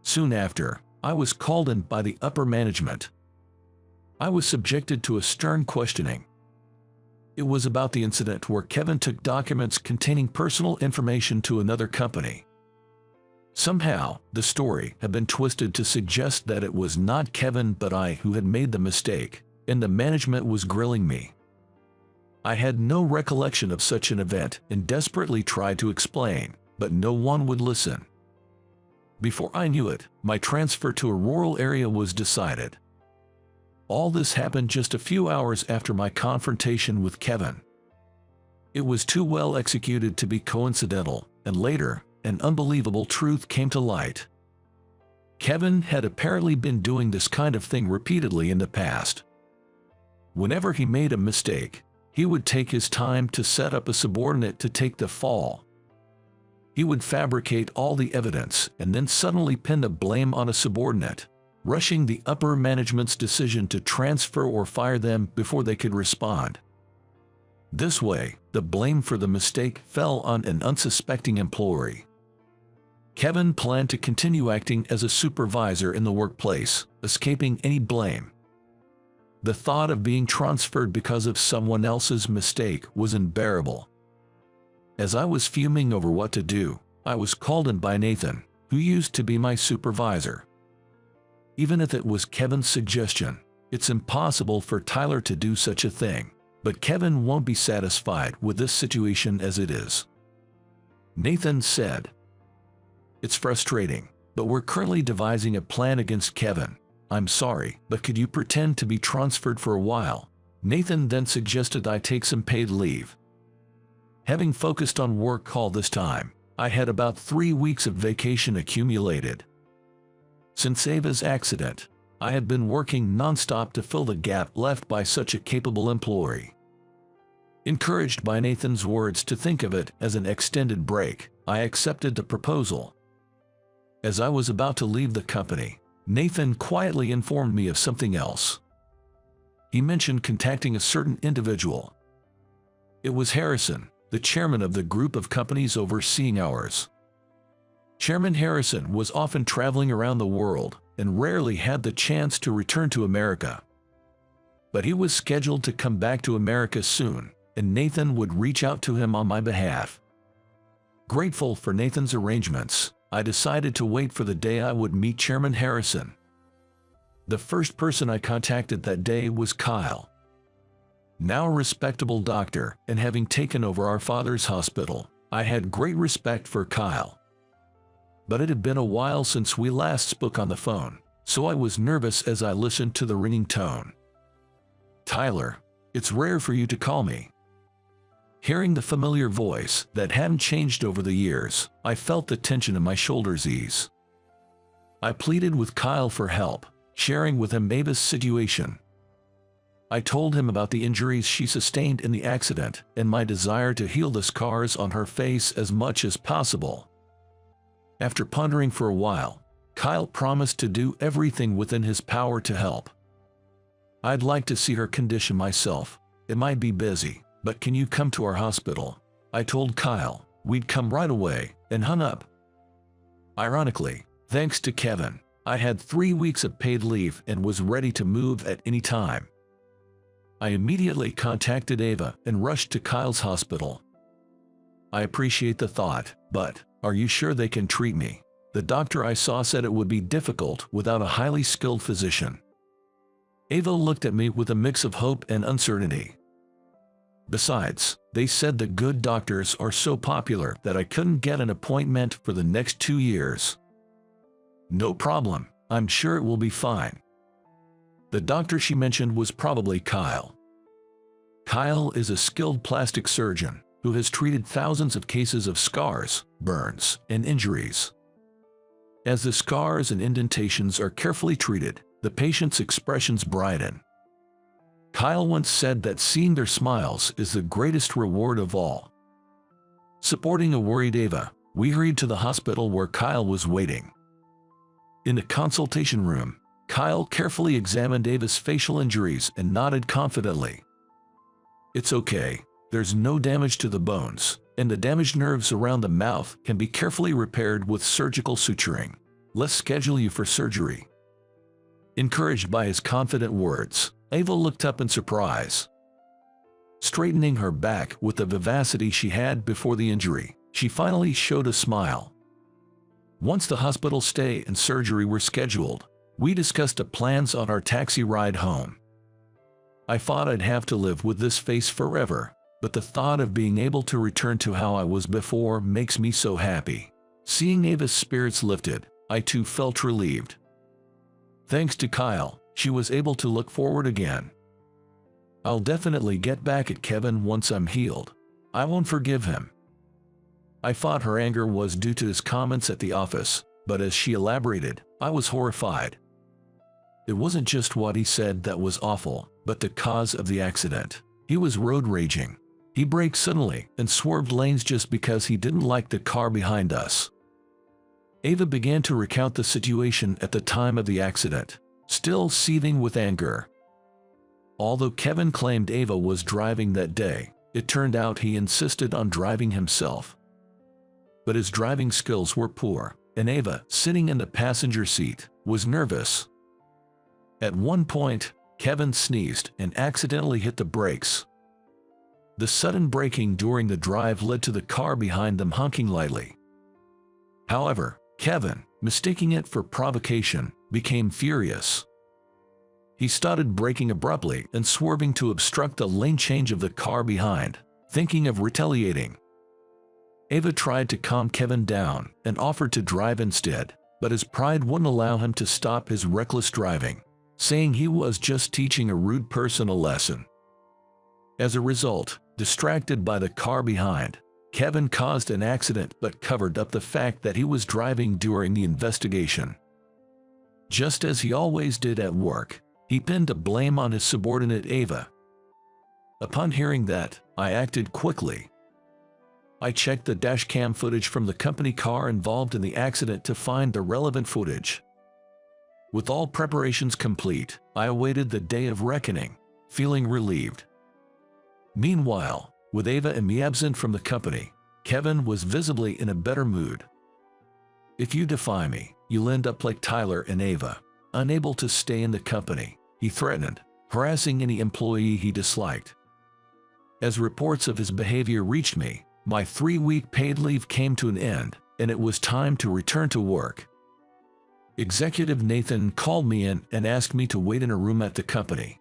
[SPEAKER 1] Soon after, I was called in by the upper management. I was subjected to a stern questioning. It was about the incident where Kevin took documents containing personal information to another company. Somehow, the story had been twisted to suggest that it was not Kevin but I who had made the mistake, and the management was grilling me. I had no recollection of such an event and desperately tried to explain, but no one would listen. Before I knew it, my transfer to a rural area was decided. All this happened just a few hours after my confrontation with Kevin. It was too well executed to be coincidental, and later, an unbelievable truth came to light. Kevin had apparently been doing this kind of thing repeatedly in the past. Whenever he made a mistake, he would take his time to set up a subordinate to take the fall. He would fabricate all the evidence and then suddenly pin the blame on a subordinate, rushing the upper management's decision to transfer or fire them before they could respond. This way, the blame for the mistake fell on an unsuspecting employee. Kevin planned to continue acting as a supervisor in the workplace, escaping any blame. The thought of being transferred because of someone else's mistake was unbearable. As I was fuming over what to do, I was called in by Nathan, who used to be my supervisor. Even if it was Kevin's suggestion, it's impossible for Tyler to do such a thing, but Kevin won't be satisfied with this situation as it is. Nathan said, "It's frustrating, but we're currently devising a plan against Kevin. I'm sorry, but could you pretend to be transferred for a while?" Nathan then suggested I take some paid leave. Having focused on work all this time, I had about 3 weeks of vacation accumulated. Since Ava's accident, I had been working non-stop to fill the gap left by such a capable employee. Encouraged by Nathan's words to think of it as an extended break, I accepted the proposal. As I was about to leave the company, Nathan quietly informed me of something else. He mentioned contacting a certain individual. It was Harrison, the chairman of the group of companies overseeing ours. Chairman Harrison was often traveling around the world and rarely had the chance to return to America. But he was scheduled to come back to America soon, and Nathan would reach out to him on my behalf. Grateful for Nathan's arrangements, I decided to wait for the day I would meet Chairman Harrison. The first person I contacted that day was Kyle. Now a respectable doctor and having taken over our father's hospital, I had great respect for Kyle. But it had been a while since we last spoke on the phone, so I was nervous as I listened to the ringing tone. "Tyler, it's rare for you to call me." Hearing the familiar voice that hadn't changed over the years, I felt the tension in my shoulders ease. I pleaded with Kyle for help, sharing with him Ava's situation. I told him about the injuries she sustained in the accident and my desire to heal the scars on her face as much as possible. After pondering for a while, Kyle promised to do everything within his power to help. "I'd like to see her condition myself. It might be busy, but can you come to our hospital?" I told Kyle we'd come right away and hung up. Ironically, thanks to Kevin, I had 3 weeks of paid leave and was ready to move at any time. I immediately contacted Ava and rushed to Kyle's hospital. "I appreciate the thought, but are you sure they can treat me? The doctor I saw said it would be difficult without a highly skilled physician." Ava looked at me with a mix of hope and uncertainty. "Besides, they said the good doctors are so popular that I couldn't get an appointment for the next 2 years." "No problem, I'm sure it will be fine." The doctor she mentioned was probably Kyle. Kyle is a skilled plastic surgeon who has treated thousands of cases of scars, burns, and injuries. As the scars and indentations are carefully treated, the patient's expressions brighten. Kyle once said that seeing their smiles is the greatest reward of all. Supporting a worried Ava, we hurried to the hospital where Kyle was waiting. In the consultation room, Kyle carefully examined Ava's facial injuries and nodded confidently. "It's okay, There's no damage to the bones, and the damaged nerves around the mouth can be carefully repaired with surgical suturing. Let's schedule you for surgery." Encouraged by his confident words, Ava looked up in surprise. Straightening her back with the vivacity she had before the injury, she finally showed a smile. Once the hospital stay and surgery were scheduled, we discussed the plans on our taxi ride home. I thought I'd have to live with this face forever, but the thought of being able to return to how I was before makes me so happy. Seeing Ava's spirits lifted, I too felt relieved. Thanks to Kyle, she was able to look forward again. "I'll definitely get back at Kevin once I'm healed. I won't forgive him." I thought her anger was due to his comments at the office, but as she elaborated, I was horrified. It wasn't just what he said that was awful, but the cause of the accident. He was road raging. He braked suddenly and swerved lanes just because he didn't like the car behind us. Ava began to recount the situation at the time of the accident, still seething with anger. Although Kevin claimed Ava was driving that day, it turned out he insisted on driving himself. But his driving skills were poor, and Ava, sitting in the passenger seat, was nervous. At one point, Kevin sneezed and accidentally hit the brakes. The sudden braking during the drive led to the car behind them honking lightly. However, Kevin, mistaking it for provocation, became furious. He started braking abruptly and swerving to obstruct the lane change of the car behind, thinking of retaliating. Ava tried to calm Kevin down and offered to drive instead, but his pride wouldn't allow him to stop his reckless driving, saying he was just teaching a rude person a lesson. As a result, distracted by the car behind, Kevin caused an accident but covered up the fact that he was driving during the investigation. Just as he always did at work, he pinned the blame on his subordinate Ava. Upon hearing that, I acted quickly. I checked the dashcam footage from the company car involved in the accident to find the relevant footage. With all preparations complete, I awaited the day of reckoning, feeling relieved. Meanwhile, with Ava and me absent from the company, Kevin was visibly in a better mood. "If you defy me, you'll end up like Tyler and Ava, unable to stay in the company," he threatened, harassing any employee he disliked. As reports of his behavior reached me, my 3-week paid leave came to an end, and it was time to return to work. Executive Nathan called me in and asked me to wait in a room at the company.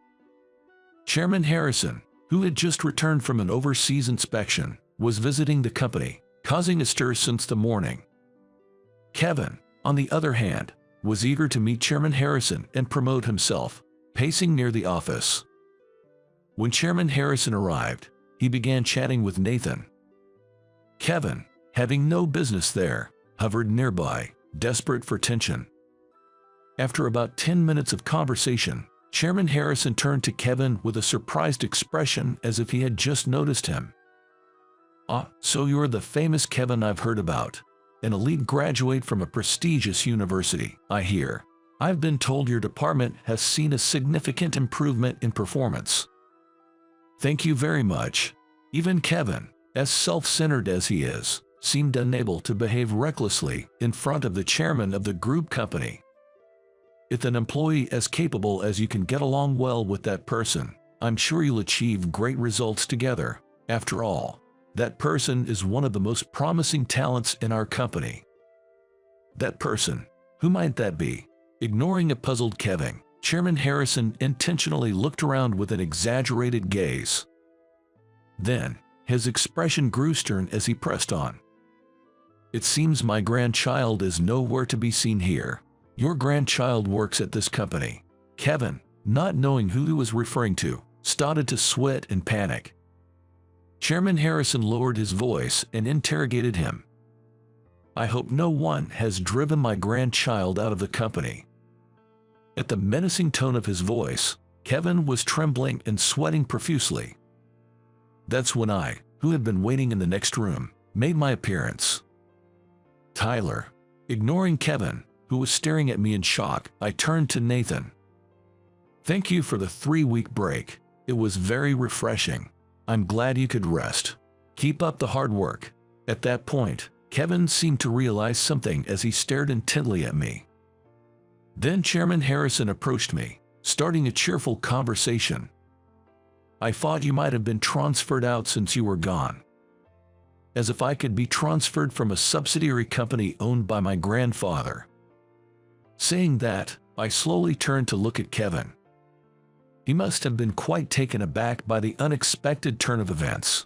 [SPEAKER 1] Chairman Harrison, who had just returned from an overseas inspection, was visiting the company, causing a stir since the morning. Kevin, on the other hand, was eager to meet Chairman Harrison and promote himself, pacing near the office. When Chairman Harrison arrived, he began chatting with Nathan. Kevin, having no business there, hovered nearby, desperate for attention. After about 10 minutes of conversation, Chairman Harrison turned to Kevin with a surprised expression as if he had just noticed him. "Ah, so you're the famous Kevin I've heard about. An elite graduate from a prestigious university, I hear. I've been told your department has seen a significant improvement in performance." "Thank you very much." Even Kevin, as self-centered as he is, seemed unable to behave recklessly in front of the chairman of the group company. If an employee as capable as you can get along well with that person, I'm sure you'll achieve great results together. After all, that person is one of the most promising talents in our company. That person, who might that be? Ignoring a puzzled Kevin, Chairman Harrison intentionally looked around with an exaggerated gaze. Then, his expression grew stern as he pressed on. "It seems my grandchild is nowhere to be seen here. Your grandchild works at this company." Kevin, not knowing who he was referring to, started to sweat and panic. Chairman Harrison lowered his voice and interrogated him. "I hope no one has driven my grandchild out of the company." At the menacing tone of his voice, Kevin was trembling and sweating profusely. That's when I, who had been waiting in the next room, made my appearance. Tyler. Ignoring Kevin, who was staring at me in shock, I turned to Nathan. "Thank you for the 3-week break. It was very refreshing." I'm glad you could rest. Keep up the hard work." At that point, Kevin seemed to realize something as he stared intently at me. Then Chairman Harrison approached me, starting a cheerful conversation. "I thought you might have been transferred out since you were gone." As if I could be transferred from a subsidiary company owned by my grandfather. Saying that, I slowly turned to look at Kevin. He must have been quite taken aback by the unexpected turn of events.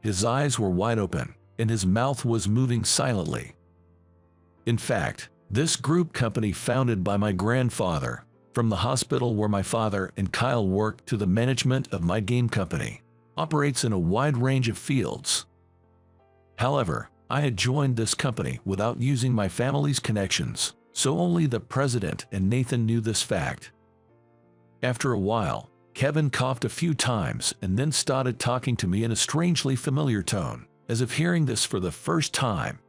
[SPEAKER 1] His eyes were wide open, and his mouth was moving silently. In fact, this group company founded by my grandfather, from the hospital where my father and Kyle worked to the management of my game company, operates in a wide range of fields. However, I had joined this company without using my family's connections, so only the president and Nathan knew this fact. After a while, Kevin coughed a few times and then started talking to me in a strangely familiar tone, as if hearing this for the first time.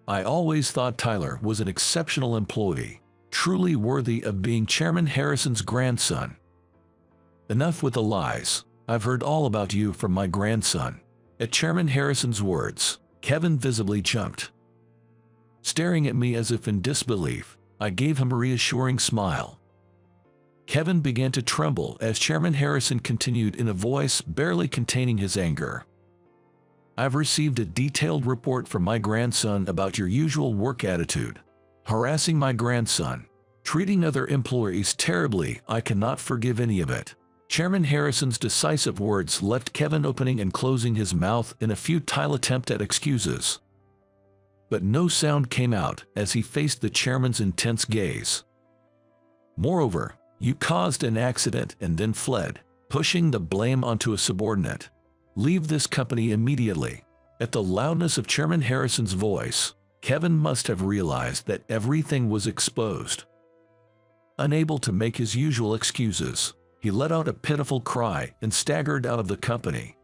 [SPEAKER 1] "I always thought Tyler was an exceptional employee, truly worthy of being Chairman Harrison's grandson." "Enough with the lies. I've heard all about you from my grandson." At Chairman Harrison's words, Kevin visibly jumped. Staring at me as if in disbelief, I gave him a reassuring smile. Kevin began to tremble as Chairman Harrison continued in a voice barely containing his anger. "I've received a detailed report from my grandson about your usual work attitude. Harassing my grandson, treating other employees terribly. I cannot forgive any of it." Chairman Harrison's decisive words left Kevin opening and closing his mouth in a futile attempt at excuses. But no sound came out as he faced the chairman's intense gaze. "Moreover, you caused an accident and then fled, pushing the blame onto a subordinate. Leave this company immediately." At the loudness of Chairman Harrison's voice, Kevin must have realized that everything was exposed. Unable to make his usual excuses, he let out a pitiful cry and staggered out of the company.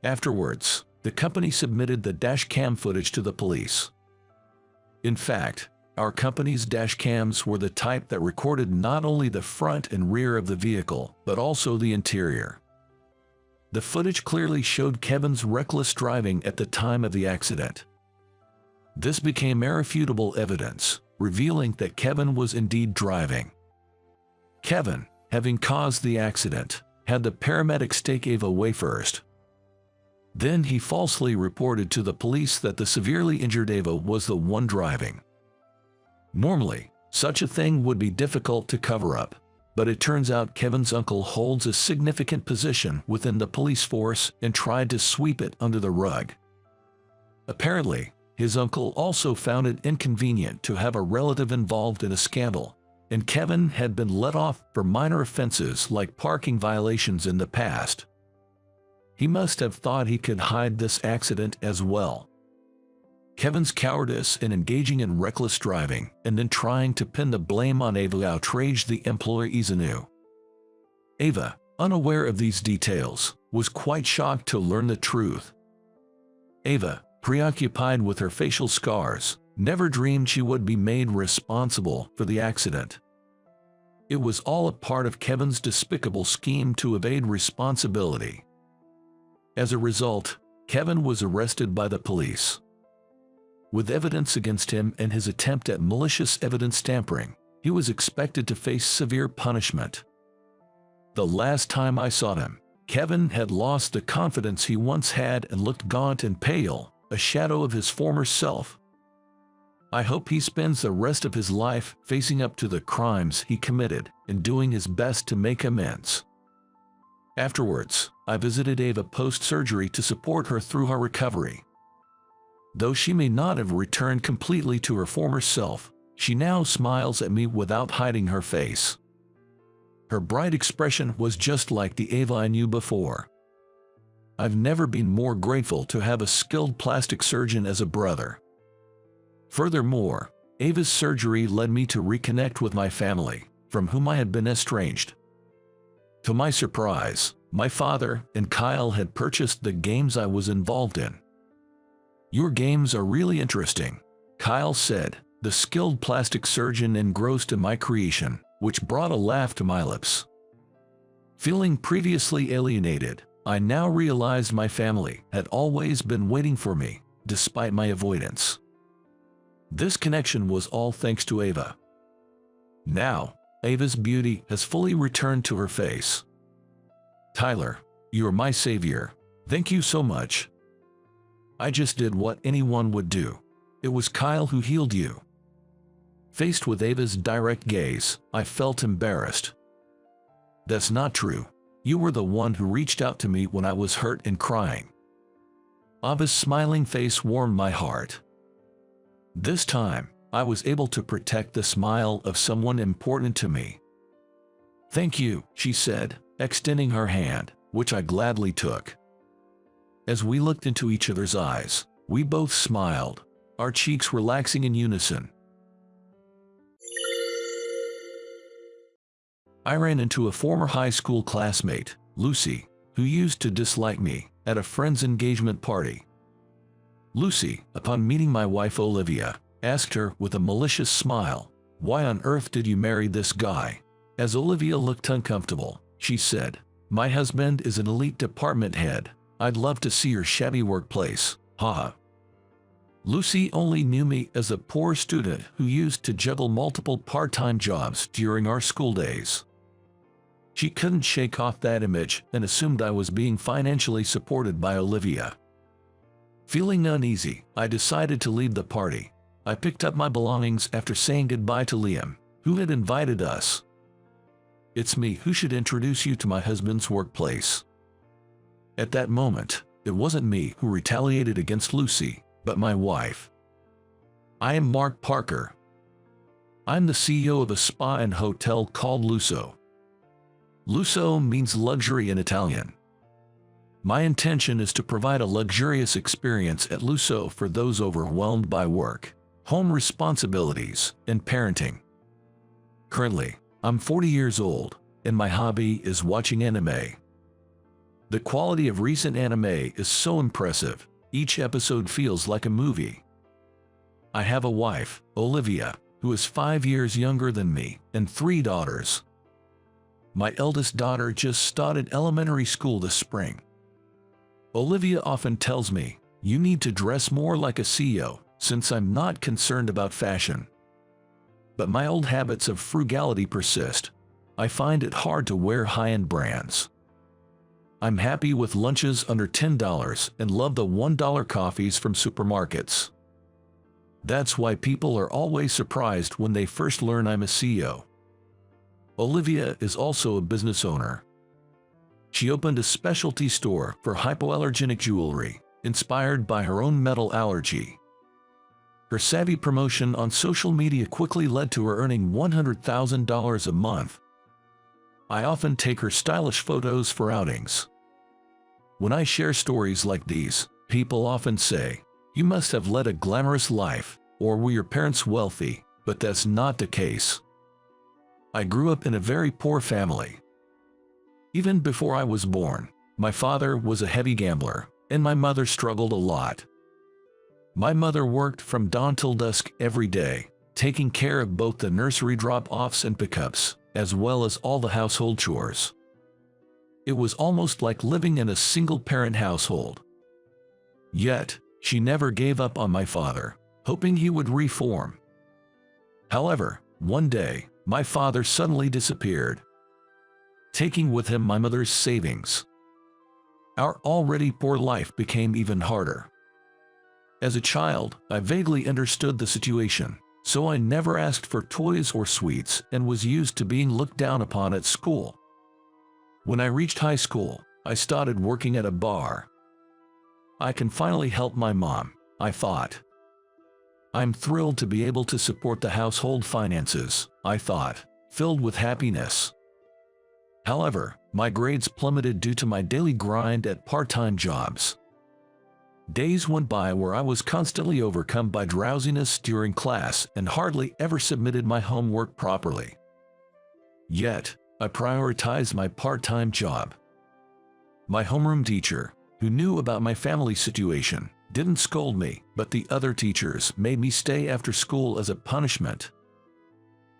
[SPEAKER 1] Afterwards, the company submitted the dashcam footage to the police. In fact, our company's dashcams were the type that recorded not only the front and rear of the vehicle, but also the interior. The footage clearly showed Kevin's reckless driving at the time of the accident. This became irrefutable evidence, revealing that Kevin was indeed driving. Kevin, having caused the accident, had the paramedics take Ava away first. Then he falsely reported to the police that the severely injured Ava was the one driving. Normally, such a thing would be difficult to cover up, but it turns out Kevin's uncle holds a significant position within the police force and tried to sweep it under the rug. Apparently, his uncle also found it inconvenient to have a relative involved in a scandal, and Kevin had been let off for minor offenses like parking violations in the past. He must have thought he could hide this accident as well. Kevin's cowardice in engaging in reckless driving and then trying to pin the blame on Ava outraged the employees anew. Ava, unaware of these details, was quite shocked to learn the truth. Ava, preoccupied with her facial scars, never dreamed she would be made responsible for the accident. It was all a part of Kevin's despicable scheme to evade responsibility. As a result, Kevin was arrested by the police. With evidence against him and his attempt at malicious evidence tampering, he was expected to face severe punishment. The last time I saw him, Kevin had lost the confidence he once had and looked gaunt and pale, a shadow of his former self. I hope he spends the rest of his life facing up to the crimes he committed and doing his best to make amends. Afterwards, I visited Ava post-surgery to support her through her recovery. Though she may not have returned completely to her former self, she now smiles at me without hiding her face. Her bright expression was just like the Ava I knew before. I've never been more grateful to have a skilled plastic surgeon as a brother. Furthermore, Ava's surgery led me to reconnect with my family, from whom I had been estranged. To my surprise, my father and Kyle had purchased the games I was involved in. "Your games are really interesting," Kyle said, the skilled plastic surgeon engrossed in my creation, which brought a laugh to my lips. Feeling previously alienated, I now realized my family had always been waiting for me, despite my avoidance. This connection was all thanks to Ava. Now, Ava's beauty has fully returned to her face. Tyler, you're my savior. Thank you so much. I just did what anyone would do. It was Kyle who healed you. Faced with Ava's direct gaze, I felt embarrassed. That's not true. You were the one who reached out to me when I was hurt and crying. Ava's smiling face warmed my heart. This time, I was able to protect the smile of someone important to me. Thank you, she said, extending her hand, which I gladly took. As we looked into each other's eyes, we both smiled, our cheeks relaxing in unison. I ran into a former high school classmate, Lucy, who used to dislike me, at a friend's engagement party. Lucy, upon meeting my wife Olivia, asked her with a malicious smile, "Why on earth did you marry this guy?" As Olivia looked uncomfortable, she said, "My husband is an elite department head. I'd love to see your shabby workplace, haha." Lucy only knew me as a poor student who used to juggle multiple part-time jobs during our school days. She couldn't shake off that image and assumed I was being financially supported by Olivia. Feeling uneasy, I decided to leave the party. I picked up my belongings after saying goodbye to Liam, who had invited us. "It's me who should introduce you to my husband's workplace." At that moment, it wasn't me who retaliated against Lucy, but my wife. I am Mark Parker. I'm the CEO of a spa and hotel called Lusso. Lusso means luxury in Italian. My intention is to provide a luxurious experience at Lusso for those overwhelmed by work, home responsibilities, and parenting. Currently, I'm 40 years old, and my hobby is watching anime. The quality of recent anime is so impressive, each episode feels like a movie. I have a wife, Olivia, who is 5 years younger than me, and 3 daughters. My eldest daughter just started elementary school this spring. Olivia often tells me, "You need to dress more like a CEO," since I'm not concerned about fashion. But my old habits of frugality persist. I find it hard to wear high-end brands. I'm happy with lunches under $10 and love the $1 coffees from supermarkets. That's why people are always surprised when they first learn I'm a CEO. Olivia is also a business owner. She opened a specialty store for hypoallergenic jewelry, inspired by her own metal allergy. Her savvy promotion on social media quickly led to her earning $100,000 a month. I often take her stylish photos for outings. When I share stories like these, people often say, "You must have led a glamorous life, or were your parents wealthy?" But that's not the case. I grew up in a very poor family. Even before I was born, my father was a heavy gambler, and my mother struggled a lot. My mother worked from dawn till dusk every day, taking care of both the nursery drop-offs and pickups, as well as all the household chores. It was almost like living in a single-parent household. Yet, she never gave up on my father, hoping he would reform. However, one day, my father suddenly disappeared, taking with him my mother's savings. Our already poor life became even harder. As a child, I vaguely understood the situation, so I never asked for toys or sweets and was used to being looked down upon at school. When I reached high school, I started working at a bar. I can finally help my mom, I thought. I'm thrilled to be able to support the household finances, I thought, filled with happiness. However, my grades plummeted due to my daily grind at part-time jobs. Days went by where I was constantly overcome by drowsiness during class and hardly ever submitted my homework properly. Yet, I prioritized my part-time job. My homeroom teacher, who knew about my family situation, didn't scold me, but the other teachers made me stay after school as a punishment.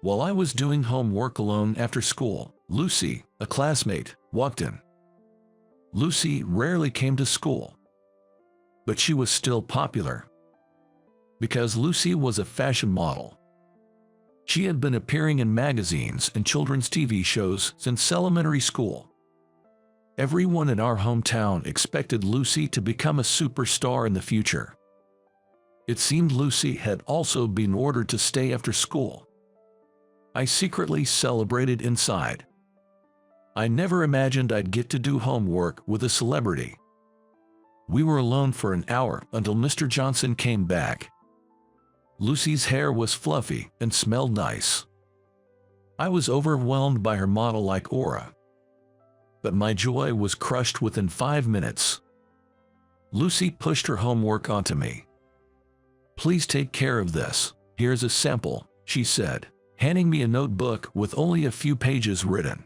[SPEAKER 1] While I was doing homework alone after school, Lucy, a classmate, walked in. Lucy rarely came to school, but she was still popular. Because Lucy was a fashion model. She had been appearing in magazines and children's TV shows since elementary school. Everyone in our hometown expected Lucy to become a superstar in the future. It seemed Lucy had also been ordered to stay after school. I secretly celebrated inside. I never imagined I'd get to do homework with a celebrity. We were alone for an hour until Mr. Johnson came back. Lucy's hair was fluffy and smelled nice. I was overwhelmed by her model-like aura. But my joy was crushed within 5 minutes. Lucy pushed her homework onto me. "Please take care of this. Here's a sample," she said, handing me a notebook with only a few pages written.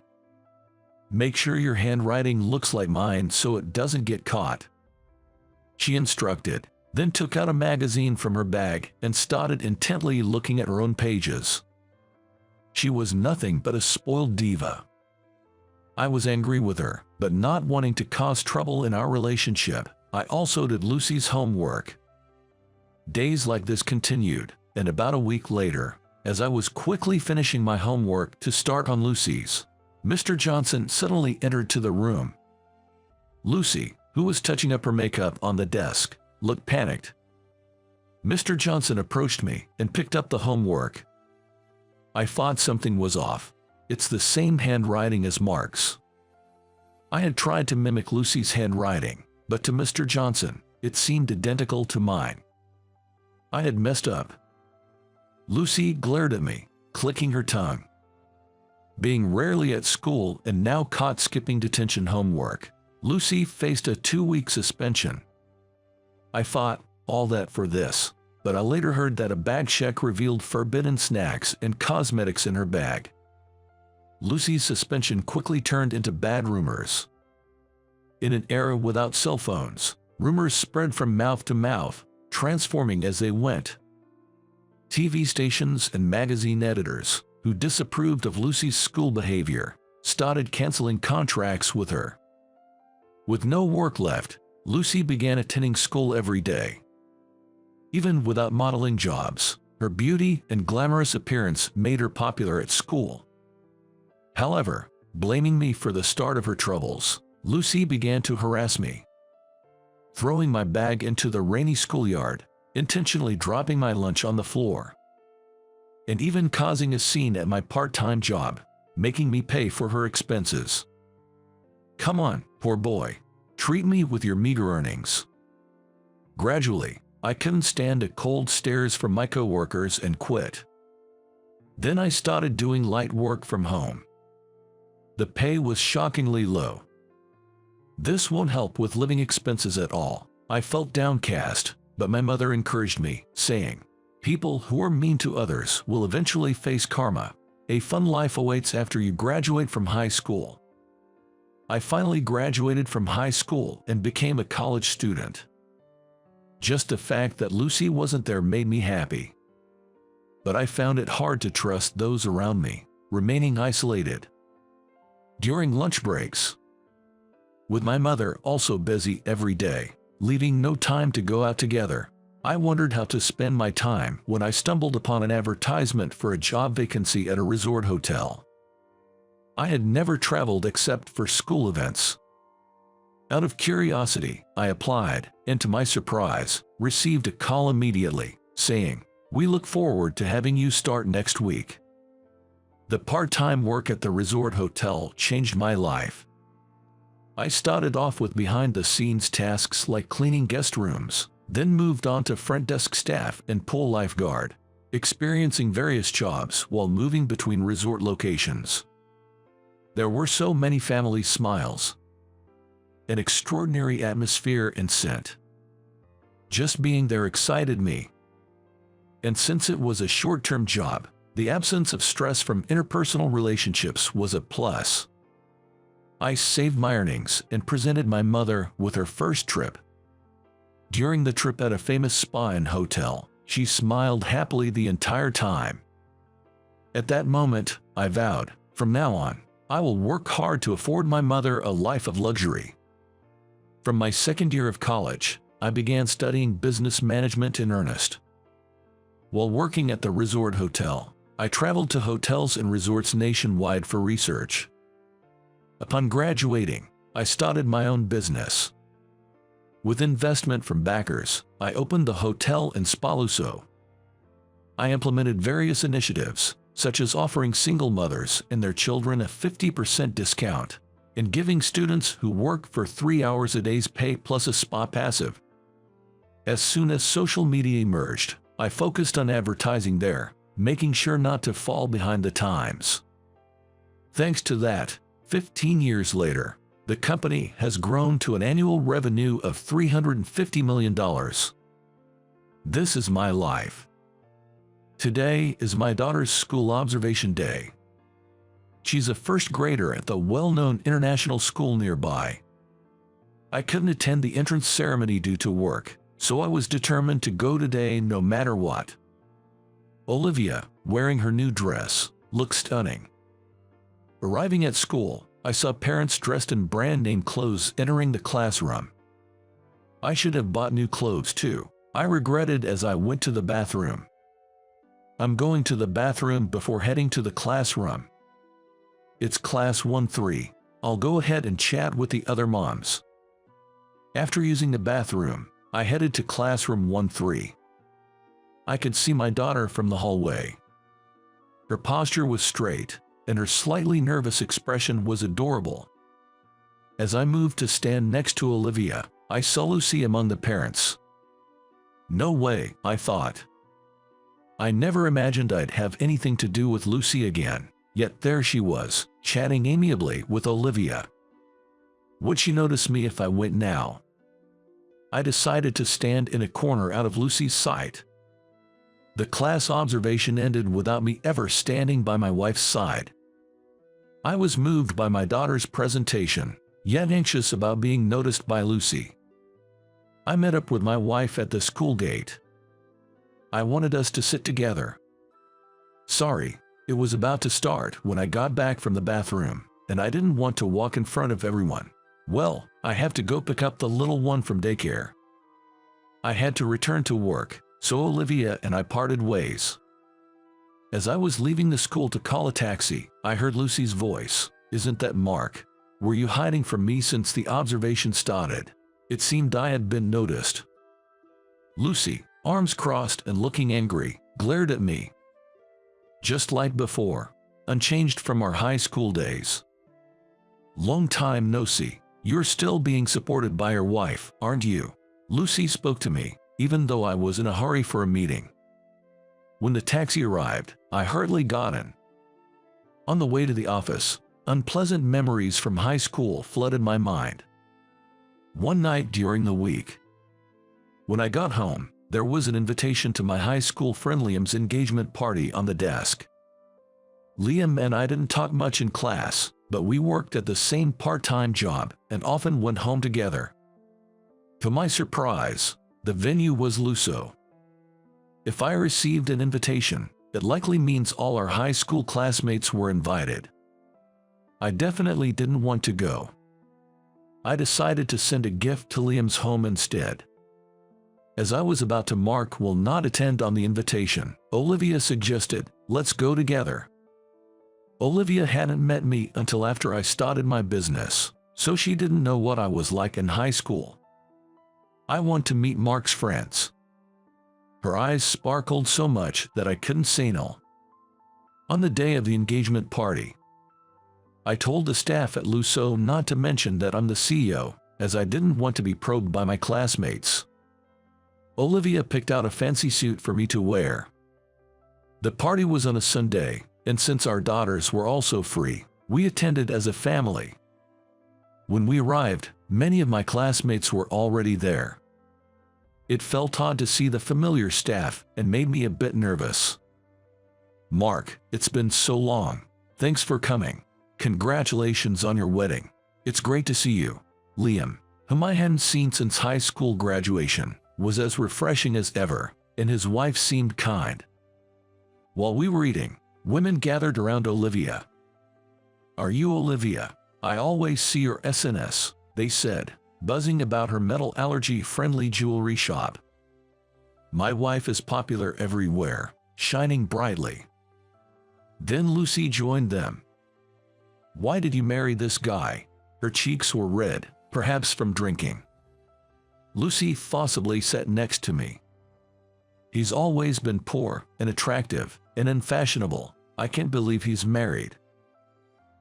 [SPEAKER 1] "Make sure your handwriting looks like mine so it doesn't get caught," she instructed, then took out a magazine from her bag and started intently looking at her own pages. She was nothing but a spoiled diva. I was angry with her, but not wanting to cause trouble in our relationship, I also did Lucy's homework. Days like this continued, and about a week later, as I was quickly finishing my homework to start on Lucy's, Mr. Johnson suddenly entered to the room. Lucy, who was touching up her makeup on the desk, looked panicked. Mr. Johnson approached me and picked up the homework. I thought something was off. It's the same handwriting as Mark's. I had tried to mimic Lucy's handwriting, but to Mr. Johnson, it seemed identical to mine. I had messed up. Lucy glared at me, clicking her tongue. Being rarely at school and now caught skipping detention homework, Lucy faced a 2-week suspension. I thought, all that for this, but I later heard that a bag check revealed forbidden snacks and cosmetics in her bag. Lucy's suspension quickly turned into bad rumors. In an era without cell phones, rumors spread from mouth to mouth, transforming as they went. TV stations and magazine editors, who disapproved of Lucy's school behavior, started canceling contracts with her. With no work left, Lucy began attending school every day. Even without modeling jobs, her beauty and glamorous appearance made her popular at school. However, blaming me for the start of her troubles, Lucy began to harass me. Throwing my bag into the rainy schoolyard, intentionally dropping my lunch on the floor, and even causing a scene at my part-time job, making me pay for her expenses. "Come on, poor boy. Treat me with your meager earnings." Gradually, I couldn't stand the cold stares from my coworkers and quit. Then I started doing light work from home. The pay was shockingly low. This won't help with living expenses at all. I felt downcast, but my mother encouraged me, saying, "People who are mean to others will eventually face karma. A fun life awaits after you graduate from high school." I finally graduated from high school and became a college student. Just the fact that Lucy wasn't there made me happy. But I found it hard to trust those around me, remaining isolated. During lunch breaks, with my mother also busy every day, leaving no time to go out together, I wondered how to spend my time when I stumbled upon an advertisement for a job vacancy at a resort hotel. I had never traveled except for school events. Out of curiosity, I applied, and to my surprise, received a call immediately, saying, "We look forward to having you start next week." The part-time work at the resort hotel changed my life. I started off with behind-the-scenes tasks like cleaning guest rooms, then moved on to front desk staff and pool lifeguard, experiencing various jobs while moving between resort locations. There were so many family smiles, an extraordinary atmosphere and scent. Just being there excited me. And since it was a short-term job, the absence of stress from interpersonal relationships was a plus. I saved my earnings and presented my mother with her first trip. During the trip at a famous spa and hotel, she smiled happily the entire time. At that moment, I vowed, from now on, I will work hard to afford my mother a life of luxury. From my second year of college, I began studying business management in earnest. While working at the resort hotel, I traveled to hotels and resorts nationwide for research. Upon graduating, I started my own business. With investment from backers, I opened the hotel in Spaluso. I implemented various initiatives, such as offering single mothers and their children a 50% discount, and giving students who work for 3 hours a day's pay plus a spa passive. As soon as social media emerged, I focused on advertising there, making sure not to fall behind the times. Thanks to that, 15 years later, the company has grown to an annual revenue of $350 million. This is my life. Today is my daughter's school observation day. She's a first grader at the well-known international school nearby. I couldn't attend the entrance ceremony due to work, so I was determined to go today no matter what. Olivia, wearing her new dress, looked stunning. Arriving at school, I saw parents dressed in brand-name clothes entering the classroom. I should have bought new clothes too, I regretted as I went to the bathroom. I'm going to the bathroom before heading to the classroom. It's class 1-3. I'll go ahead and chat with the other moms. After using the bathroom, I headed to classroom 1-3. I could see my daughter from the hallway. Her posture was straight, and her slightly nervous expression was adorable. As I moved to stand next to Olivia, I saw Lucy among the parents. No way, I thought. I never imagined I'd have anything to do with Lucy again, yet there she was, chatting amiably with Olivia. Would she notice me if I went now? I decided to stand in a corner out of Lucy's sight. The class observation ended without me ever standing by my wife's side. I was moved by my daughter's presentation, yet anxious about being noticed by Lucy. I met up with my wife at the school gate. I wanted us to sit together. Sorry, it was about to start when I got back from the bathroom, and I didn't want to walk in front of everyone. Well, I have to go pick up the little one from daycare. I had to return to work, so Olivia and I parted ways. As I was leaving the school to call a taxi, I heard Lucy's voice. Isn't that Mark? Were you hiding from me since the observation started? It seemed I had been noticed. Lucy, arms crossed and looking angry, glared at me. Just like before, unchanged from our high school days. Long time no see. You're still being supported by your wife, aren't you? Lucy spoke to me, even though I was in a hurry for a meeting. When the taxi arrived, I hurriedly got in. On the way to the office, unpleasant memories from high school flooded my mind. One night during the week, when I got home, there was an invitation to my high school friend Liam's engagement party on the desk. Liam and I didn't talk much in class, but we worked at the same part-time job and often went home together. To my surprise, the venue was Luso. If I received an invitation, it likely means all our high school classmates were invited. I definitely didn't want to go. I decided to send a gift to Liam's home instead. As I was about to mark will not attend on the invitation, Olivia suggested, let's go together. Olivia hadn't met me until after I started my business, so she didn't know what I was like in high school. I want to meet Mark's friends. Her eyes sparkled so much that I couldn't say no. On the day of the engagement party, I told the staff at Luso not to mention that I'm the CEO, as I didn't want to be probed by my classmates. Olivia picked out a fancy suit for me to wear. The party was on a Sunday, and since our daughters were also free, we attended as a family. When we arrived, many of my classmates were already there. It felt odd to see the familiar staff and made me a bit nervous. Mark, it's been so long. Thanks for coming. Congratulations on your wedding. It's great to see you. Liam, whom I hadn't seen since high school graduation, was as refreshing as ever, and his wife seemed kind. While we were eating, women gathered around Olivia. "Are you Olivia? I always see your SNS," they said, buzzing about her metal allergy-friendly jewelry shop. "My wife is popular everywhere, shining brightly." Then Lucy joined them. "Why did you marry this guy?" Her cheeks were red, perhaps from drinking. Lucy forcibly sat next to me. "He's always been poor and attractive and unfashionable. I can't believe he's married."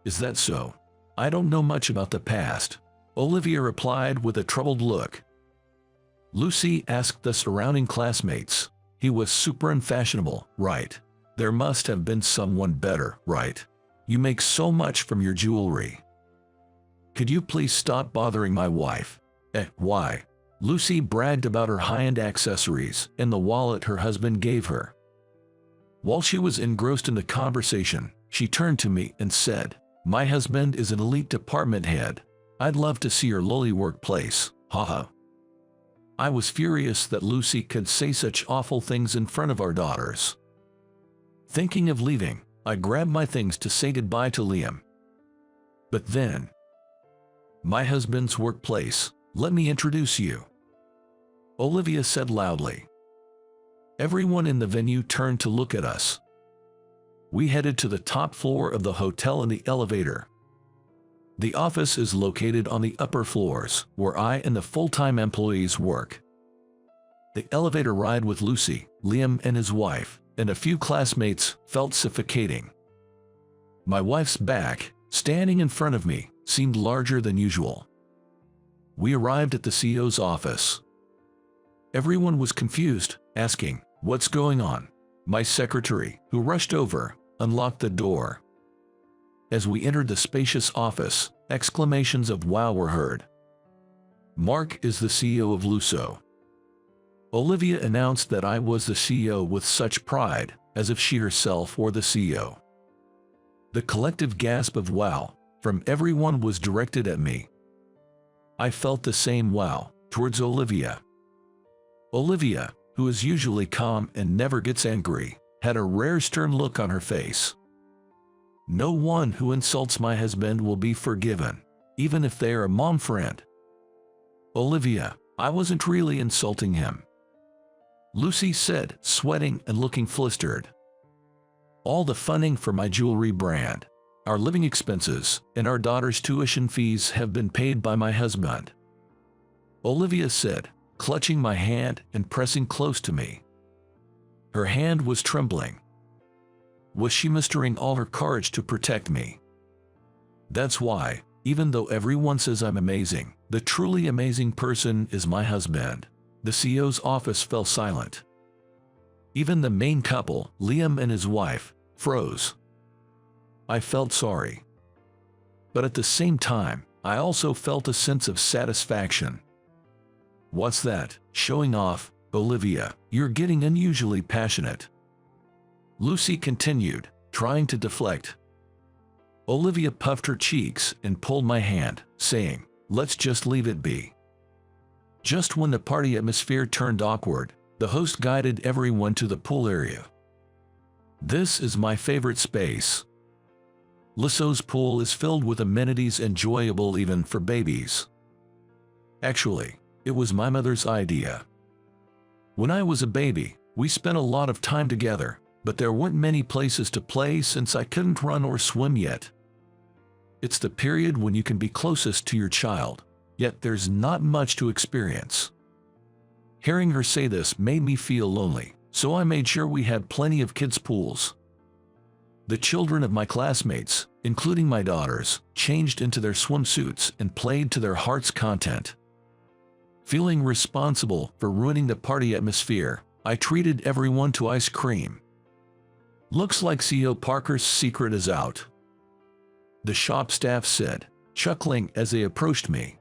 [SPEAKER 1] "Is that so? I don't know much about the past," Olivia replied with a troubled look. Lucy asked the surrounding classmates. "He was super unfashionable, right? There must have been someone better, right? You make so much from your jewelry. Could you please stop bothering my wife?" Why?" Lucy bragged about her high-end accessories and the wallet her husband gave her. While she was engrossed in the conversation, she turned to me and said, "My husband is an elite department head. I'd love to see your lowly workplace, haha." I was furious that Lucy could say such awful things in front of our daughters. Thinking of leaving, I grabbed my things to say goodbye to Liam. But then, "My husband's workplace, let me introduce you," Olivia said loudly. Everyone in the venue turned to look at us. We headed to the top floor of the hotel in the elevator. The office is located on the upper floors, where I and the full-time employees work. The elevator ride with Lucy, Liam and his wife, and a few classmates felt suffocating. My wife's back, standing in front of me, seemed larger than usual. We arrived at the CEO's office. Everyone was confused, asking, "What's going on?" My secretary, who rushed over, unlocked the door. As we entered the spacious office, exclamations of "Wow" were heard. "Mark is the CEO of Luso." Olivia announced that I was the CEO with such pride, as if she herself were the CEO. The collective gasp of "wow" from everyone was directed at me. I felt the same wow towards Olivia. Olivia, who is usually calm and never gets angry, had a rare stern look on her face. "No one who insults my husband will be forgiven, even if they are a mom friend." "Olivia, I wasn't really insulting him," Lucy said, sweating and looking flustered. "All the funding for my jewelry brand, our living expenses, and our daughter's tuition fees have been paid by my husband," Olivia said, clutching my hand and pressing close to me. Her hand was trembling. Was she mustering all her courage to protect me? "That's why, even though everyone says I'm amazing, the truly amazing person is my husband." The CEO's office fell silent. Even the main couple, Liam and his wife, froze. I felt sorry. But at the same time, I also felt a sense of satisfaction. "What's that? Showing off, Olivia? You're getting unusually passionate," Lucy continued, trying to deflect. Olivia puffed her cheeks and pulled my hand, saying, "Let's just leave it be." Just when the party atmosphere turned awkward, the host guided everyone to the pool area. "This is my favorite space. Luso's pool is filled with amenities enjoyable even for babies." Actually, it was my mother's idea. When I was a baby, we spent a lot of time together, but there weren't many places to play since I couldn't run or swim yet. It's the period when you can be closest to your child, yet there's not much to experience. Hearing her say this made me feel lonely, so I made sure we had plenty of kids' pools. The children of my classmates, including my daughters, changed into their swimsuits and played to their heart's content. Feeling responsible for ruining the party atmosphere, I treated everyone to ice cream. "Looks like CEO Parker's secret is out," the shop staff said, chuckling as they approached me.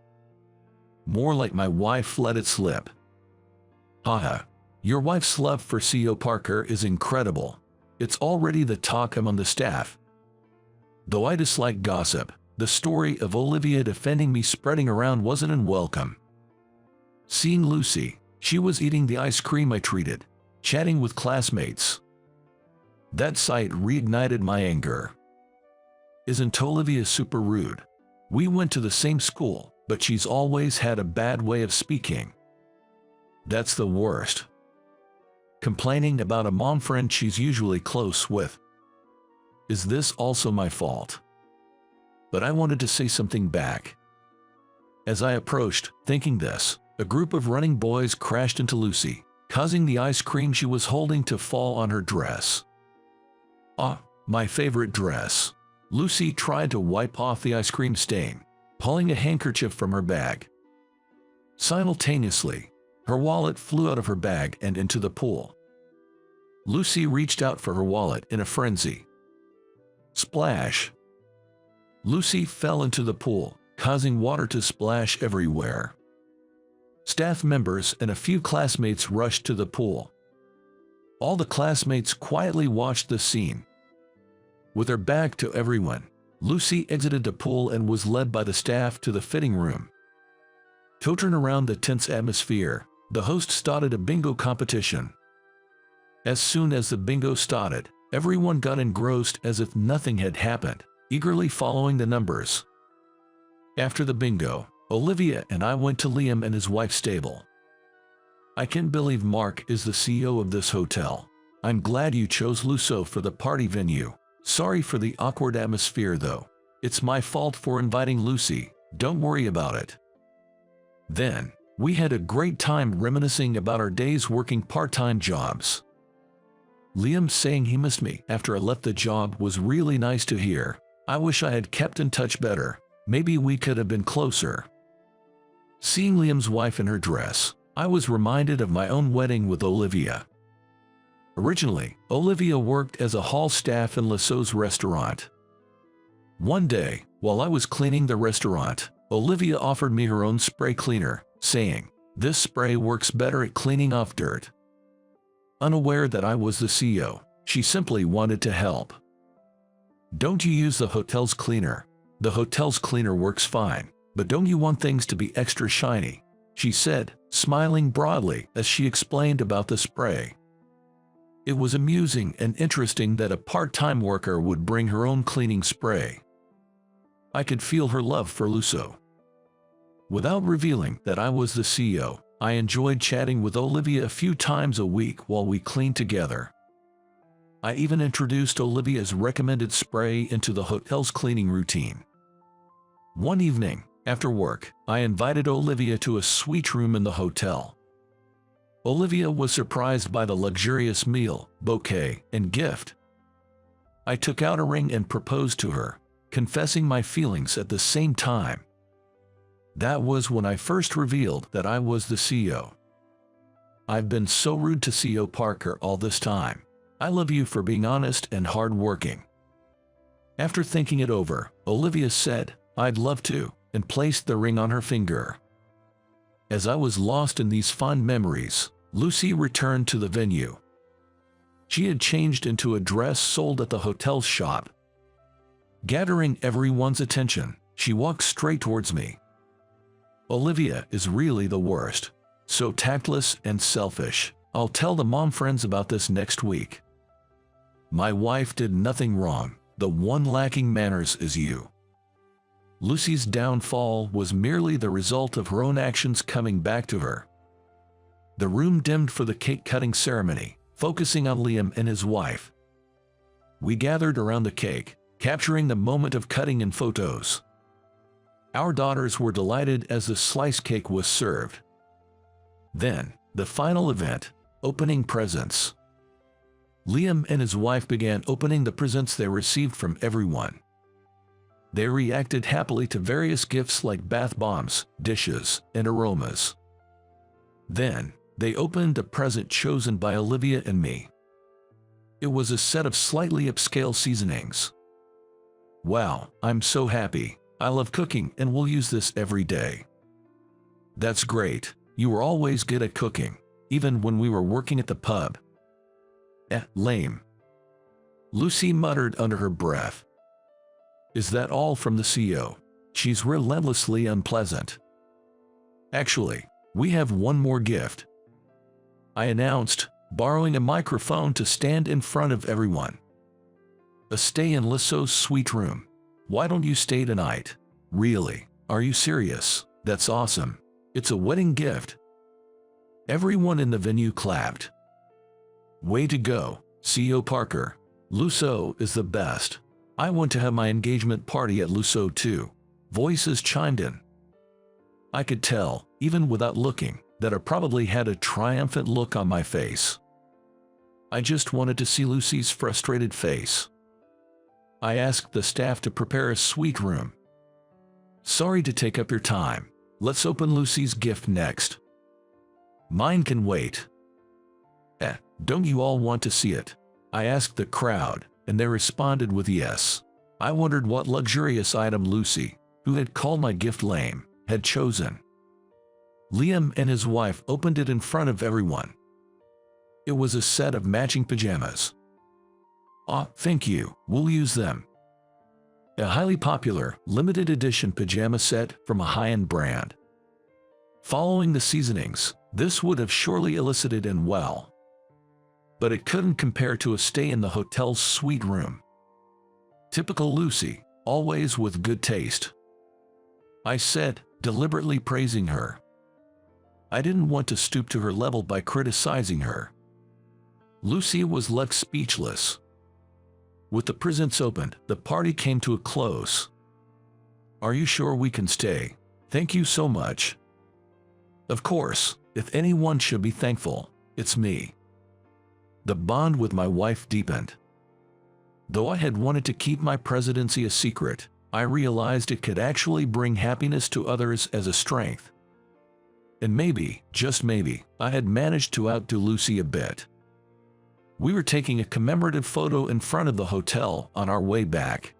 [SPEAKER 1] "More like my wife let it slip." "Haha, your wife's love for CEO Parker is incredible. It's already the talk among the staff." Though I dislike gossip, the story of Olivia defending me spreading around wasn't unwelcome. Seeing Lucy, she was eating the ice cream I treated, chatting with classmates. That sight reignited my anger. Isn't Olivia super rude? We went to the same school, but she's always had a bad way of speaking. That's the worst. Complaining about a mom friend she's usually close with. Is this also my fault? But I wanted to say something back. As I approached, thinking this, a group of running boys crashed into Lucy, causing the ice cream she was holding to fall on her dress. Ah, my favorite dress. Lucy tried to wipe off the ice cream stain, pulling a handkerchief from her bag. Simultaneously, her wallet flew out of her bag and into the pool. Lucy reached out for her wallet in a frenzy. Splash! Lucy fell into the pool, causing water to splash everywhere. Staff members and a few classmates rushed to the pool. All the classmates quietly watched the scene. With her back to everyone, Lucy exited the pool and was led by the staff to the fitting room. To turn around the tense atmosphere, the host started a bingo competition. As soon as the bingo started, everyone got engrossed as if nothing had happened, eagerly following the numbers. After the bingo, Olivia and I went to Liam and his wife's stable. I can't believe Mark is the CEO of this hotel. I'm glad you chose Luso for the party venue. Sorry for the awkward atmosphere though. It's my fault for inviting Lucy, don't worry about it. Then, we had a great time reminiscing about our days working part-time jobs. Liam saying he missed me after I left the job was really nice to hear. I wish I had kept in touch better. Maybe we could have been closer. Seeing Liam's wife in her dress, I was reminded of my own wedding with Olivia. Originally, Olivia worked as a hall staff in Lasso's restaurant. One day, while I was cleaning the restaurant, Olivia offered me her own spray cleaner, saying, "This spray works better at cleaning off dirt." Unaware that I was the CEO, she simply wanted to help. "Don't you use the hotel's cleaner? The hotel's cleaner works fine, but don't you want things to be extra shiny?" she said, smiling broadly as she explained about the spray. It was amusing and interesting that a part-time worker would bring her own cleaning spray. I could feel her love for Luso. Without revealing that I was the CEO, I enjoyed chatting with Olivia a few times a week while we cleaned together. I even introduced Olivia's recommended spray into the hotel's cleaning routine. One evening, after work, I invited Olivia to a suite room in the hotel. Olivia was surprised by the luxurious meal, bouquet, and gift. I took out a ring and proposed to her, confessing my feelings at the same time. That was when I first revealed that I was the CEO. I've been so rude to CEO Parker all this time. I love you for being honest and hardworking. After thinking it over, Olivia said, "I'd love to," and placed the ring on her finger. As I was lost in these fond memories, Lucy returned to the venue. She had changed into a dress sold at the hotel's shop. Gathering everyone's attention, she walked straight towards me. Olivia is really the worst. So tactless and selfish. I'll tell the mom friends about this next week. My wife did nothing wrong. The one lacking manners is you. Lucy's downfall was merely the result of her own actions coming back to her. The room dimmed for the cake-cutting ceremony, focusing on Liam and his wife. We gathered around the cake, capturing the moment of cutting in photos. Our daughters were delighted as the sliced cake was served. Then, the final event, opening presents. Liam and his wife began opening the presents they received from everyone. They reacted happily to various gifts like bath bombs, dishes, and aromas. Then, they opened a present chosen by Olivia and me. It was a set of slightly upscale seasonings. Wow, I'm so happy. I love cooking and will use this every day. That's great. You were always good at cooking, even when we were working at the pub. Lame. Lucy muttered under her breath. Is that all from the CEO? She's relentlessly unpleasant. Actually, we have one more gift, I announced, borrowing a microphone to stand in front of everyone. A stay in Lasso's suite room. Why don't you stay tonight? Really? Are you serious? That's awesome. It's a wedding gift. Everyone in the venue clapped. Way to go, CEO Parker. Lusso is the best. I want to have my engagement party at Lusso too. Voices chimed in. I could tell, even without looking, that I probably had a triumphant look on my face. I just wanted to see Lucy's frustrated face. I asked the staff to prepare a suite room. Sorry to take up your time. Let's open Lucy's gift next. Mine can wait. Don't you all want to see it? I asked the crowd, and they responded with yes. I wondered what luxurious item Lucy, who had called my gift lame, had chosen. Liam and his wife opened it in front of everyone. It was a set of matching pajamas. Thank you, we'll use them. A highly popular, limited edition pajama set from a high-end brand. Following the seasonings, this would have surely elicited an well. But it couldn't compare to a stay in the hotel's suite room. Typical Lucy, always with good taste. I said, deliberately praising her. I didn't want to stoop to her level by criticizing her. Lucy was left speechless. With the presents opened, the party came to a close. Are you sure we can stay? Thank you so much. Of course, if anyone should be thankful, it's me. The bond with my wife deepened. Though I had wanted to keep my presidency a secret, I realized it could actually bring happiness to others as a strength. And maybe, just maybe, I had managed to outdo Lucy a bit. We were taking a commemorative photo in front of the hotel on our way back.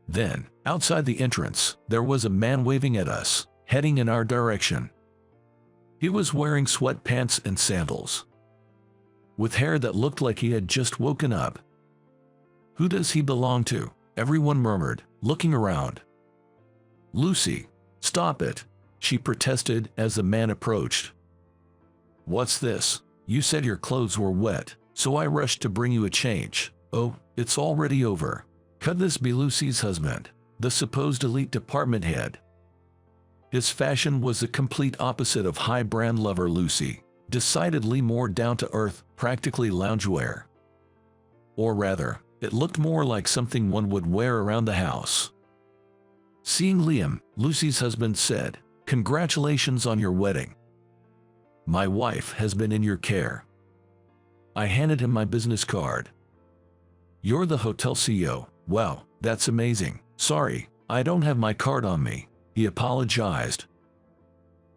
[SPEAKER 1] Then, outside the entrance, there was a man waving at us, heading in our direction. He was wearing sweatpants and sandals, with hair that looked like he had just woken up. Who does he belong to? Everyone murmured, looking around. Lucy, stop it, she protested as the man approached. What's this? You said your clothes were wet, so I rushed to bring you a change. Oh, it's already over. Could this be Lucy's husband, the supposed elite department head? His fashion was the complete opposite of high-brand lover Lucy, decidedly more down-to-earth, practically loungewear. Or rather, it looked more like something one would wear around the house. Seeing Liam, Lucy's husband said, "Congratulations on your wedding. My wife has been in your care." I handed him my business card. You're the hotel CEO. Wow, that's amazing. Sorry, I don't have my card on me. He apologized.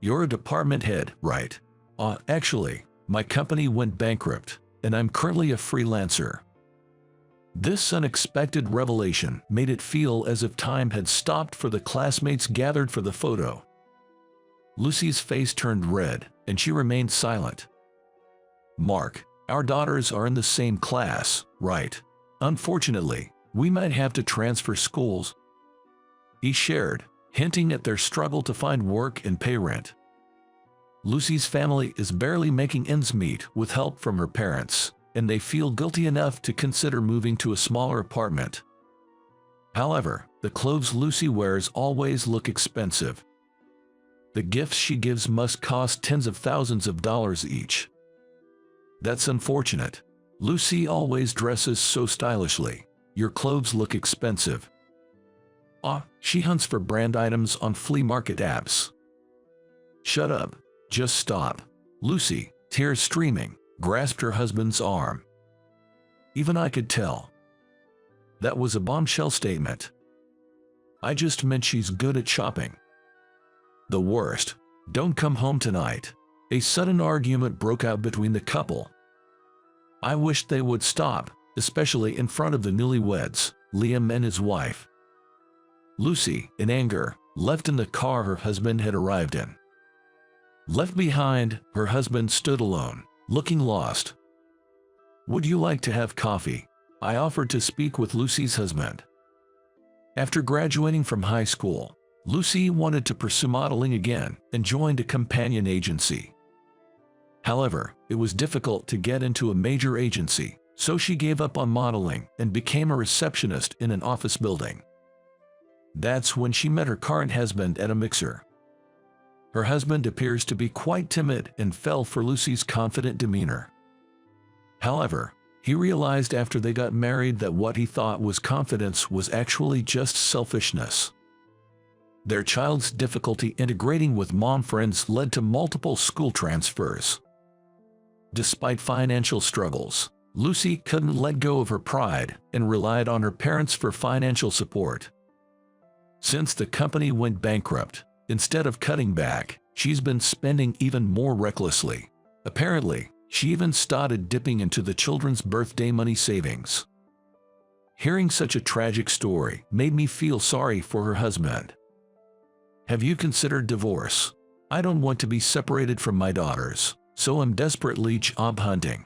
[SPEAKER 1] You're a department head, right? Actually, my company went bankrupt, and I'm currently a freelancer. This unexpected revelation made it feel as if time had stopped for the classmates gathered for the photo. Lucy's face turned red, and she remained silent. Mark, our daughters are in the same class, right? Unfortunately, we might have to transfer schools. He shared, hinting at their struggle to find work and pay rent. Lucy's family is barely making ends meet with help from her parents, and they feel guilty enough to consider moving to a smaller apartment. However, the clothes Lucy wears always look expensive. The gifts she gives must cost tens of thousands of dollars each. That's unfortunate. Lucy always dresses so stylishly. Your clothes look expensive. She hunts for brand items on flea market apps. Shut up. Just stop. Lucy, tears streaming, grasped her husband's arm. Even I could tell. That was a bombshell statement. I just meant she's good at shopping. The worst. Don't come home tonight. A sudden argument broke out between the couple. I wished they would stop, especially in front of the newlyweds, Liam and his wife. Lucy, in anger, left in the car her husband had arrived in. Left behind, her husband stood alone, looking lost. Would you like to have coffee? I offered to speak with Lucy's husband. After graduating from high school, Lucy wanted to pursue modeling again and joined a companion agency. However, it was difficult to get into a major agency, so she gave up on modeling and became a receptionist in an office building. That's when she met her current husband at a mixer. Her husband appears to be quite timid and fell for Lucy's confident demeanor. However, he realized after they got married that what he thought was confidence was actually just selfishness. Their child's difficulty integrating with mom friends led to multiple school transfers. Despite financial struggles, Lucy couldn't let go of her pride and relied on her parents for financial support. Since the company went bankrupt, instead of cutting back, she's been spending even more recklessly. Apparently, she even started dipping into the children's birthday money savings. Hearing such a tragic story made me feel sorry for her husband. Have you considered divorce? I don't want to be separated from my daughters, so I'm desperately job hunting.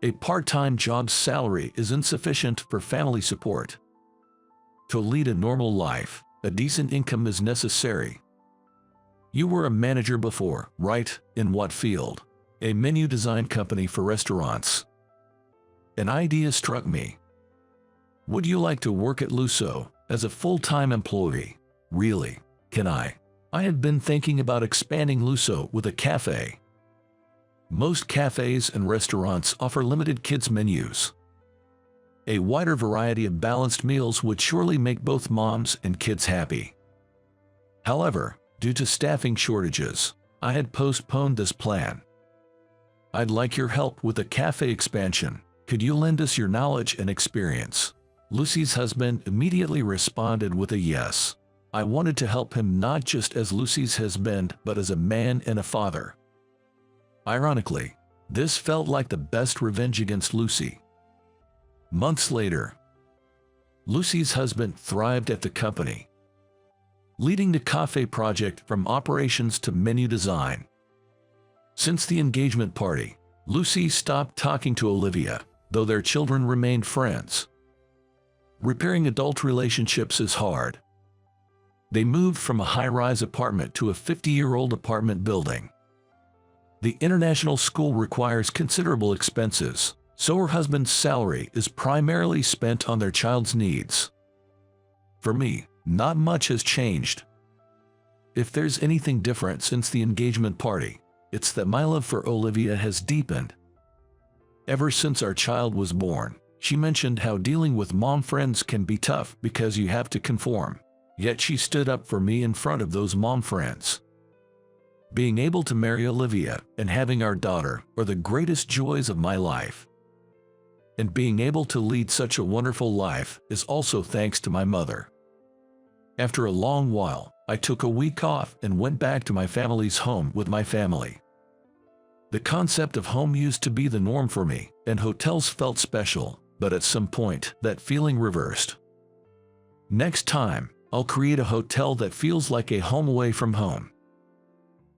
[SPEAKER 1] A part-time job's salary is insufficient for family support. To lead a normal life, a decent income is necessary. You were a manager before, right? In what field? A menu design company for restaurants. An idea struck me. Would you like to work at Luso as a full-time employee? Really? Can I? I had been thinking about expanding Luso with a cafe. Most cafes and restaurants offer limited kids menus. A wider variety of balanced meals would surely make both moms and kids happy. However, due to staffing shortages, I had postponed this plan. I'd like your help with a cafe expansion. Could you lend us your knowledge and experience? Lucy's husband immediately responded with a yes. I wanted to help him not just as Lucy's husband, but as a man and a father. Ironically, this felt like the best revenge against Lucy. Months later, Lucy's husband thrived at the company, leading the cafe project from operations to menu design. Since the engagement party, Lucy stopped talking to Olivia, though their children remained friends. Repairing adult relationships is hard. They moved from a high-rise apartment to a 50-year-old apartment building. The international school requires considerable expenses, so her husband's salary is primarily spent on their child's needs. For me, not much has changed. If there's anything different since the engagement party, it's that my love for Olivia has deepened. Ever since our child was born, she mentioned how dealing with mom friends can be tough because you have to conform. Yet she stood up for me in front of those mom friends. Being able to marry Olivia and having our daughter are the greatest joys of my life. And being able to lead such a wonderful life is also thanks to my mother. After a long while, I took a week off and went back to my family's home with my family. The concept of home used to be the norm for me, and hotels felt special, but at some point, that feeling reversed. Next time, I'll create a hotel that feels like a home away from home.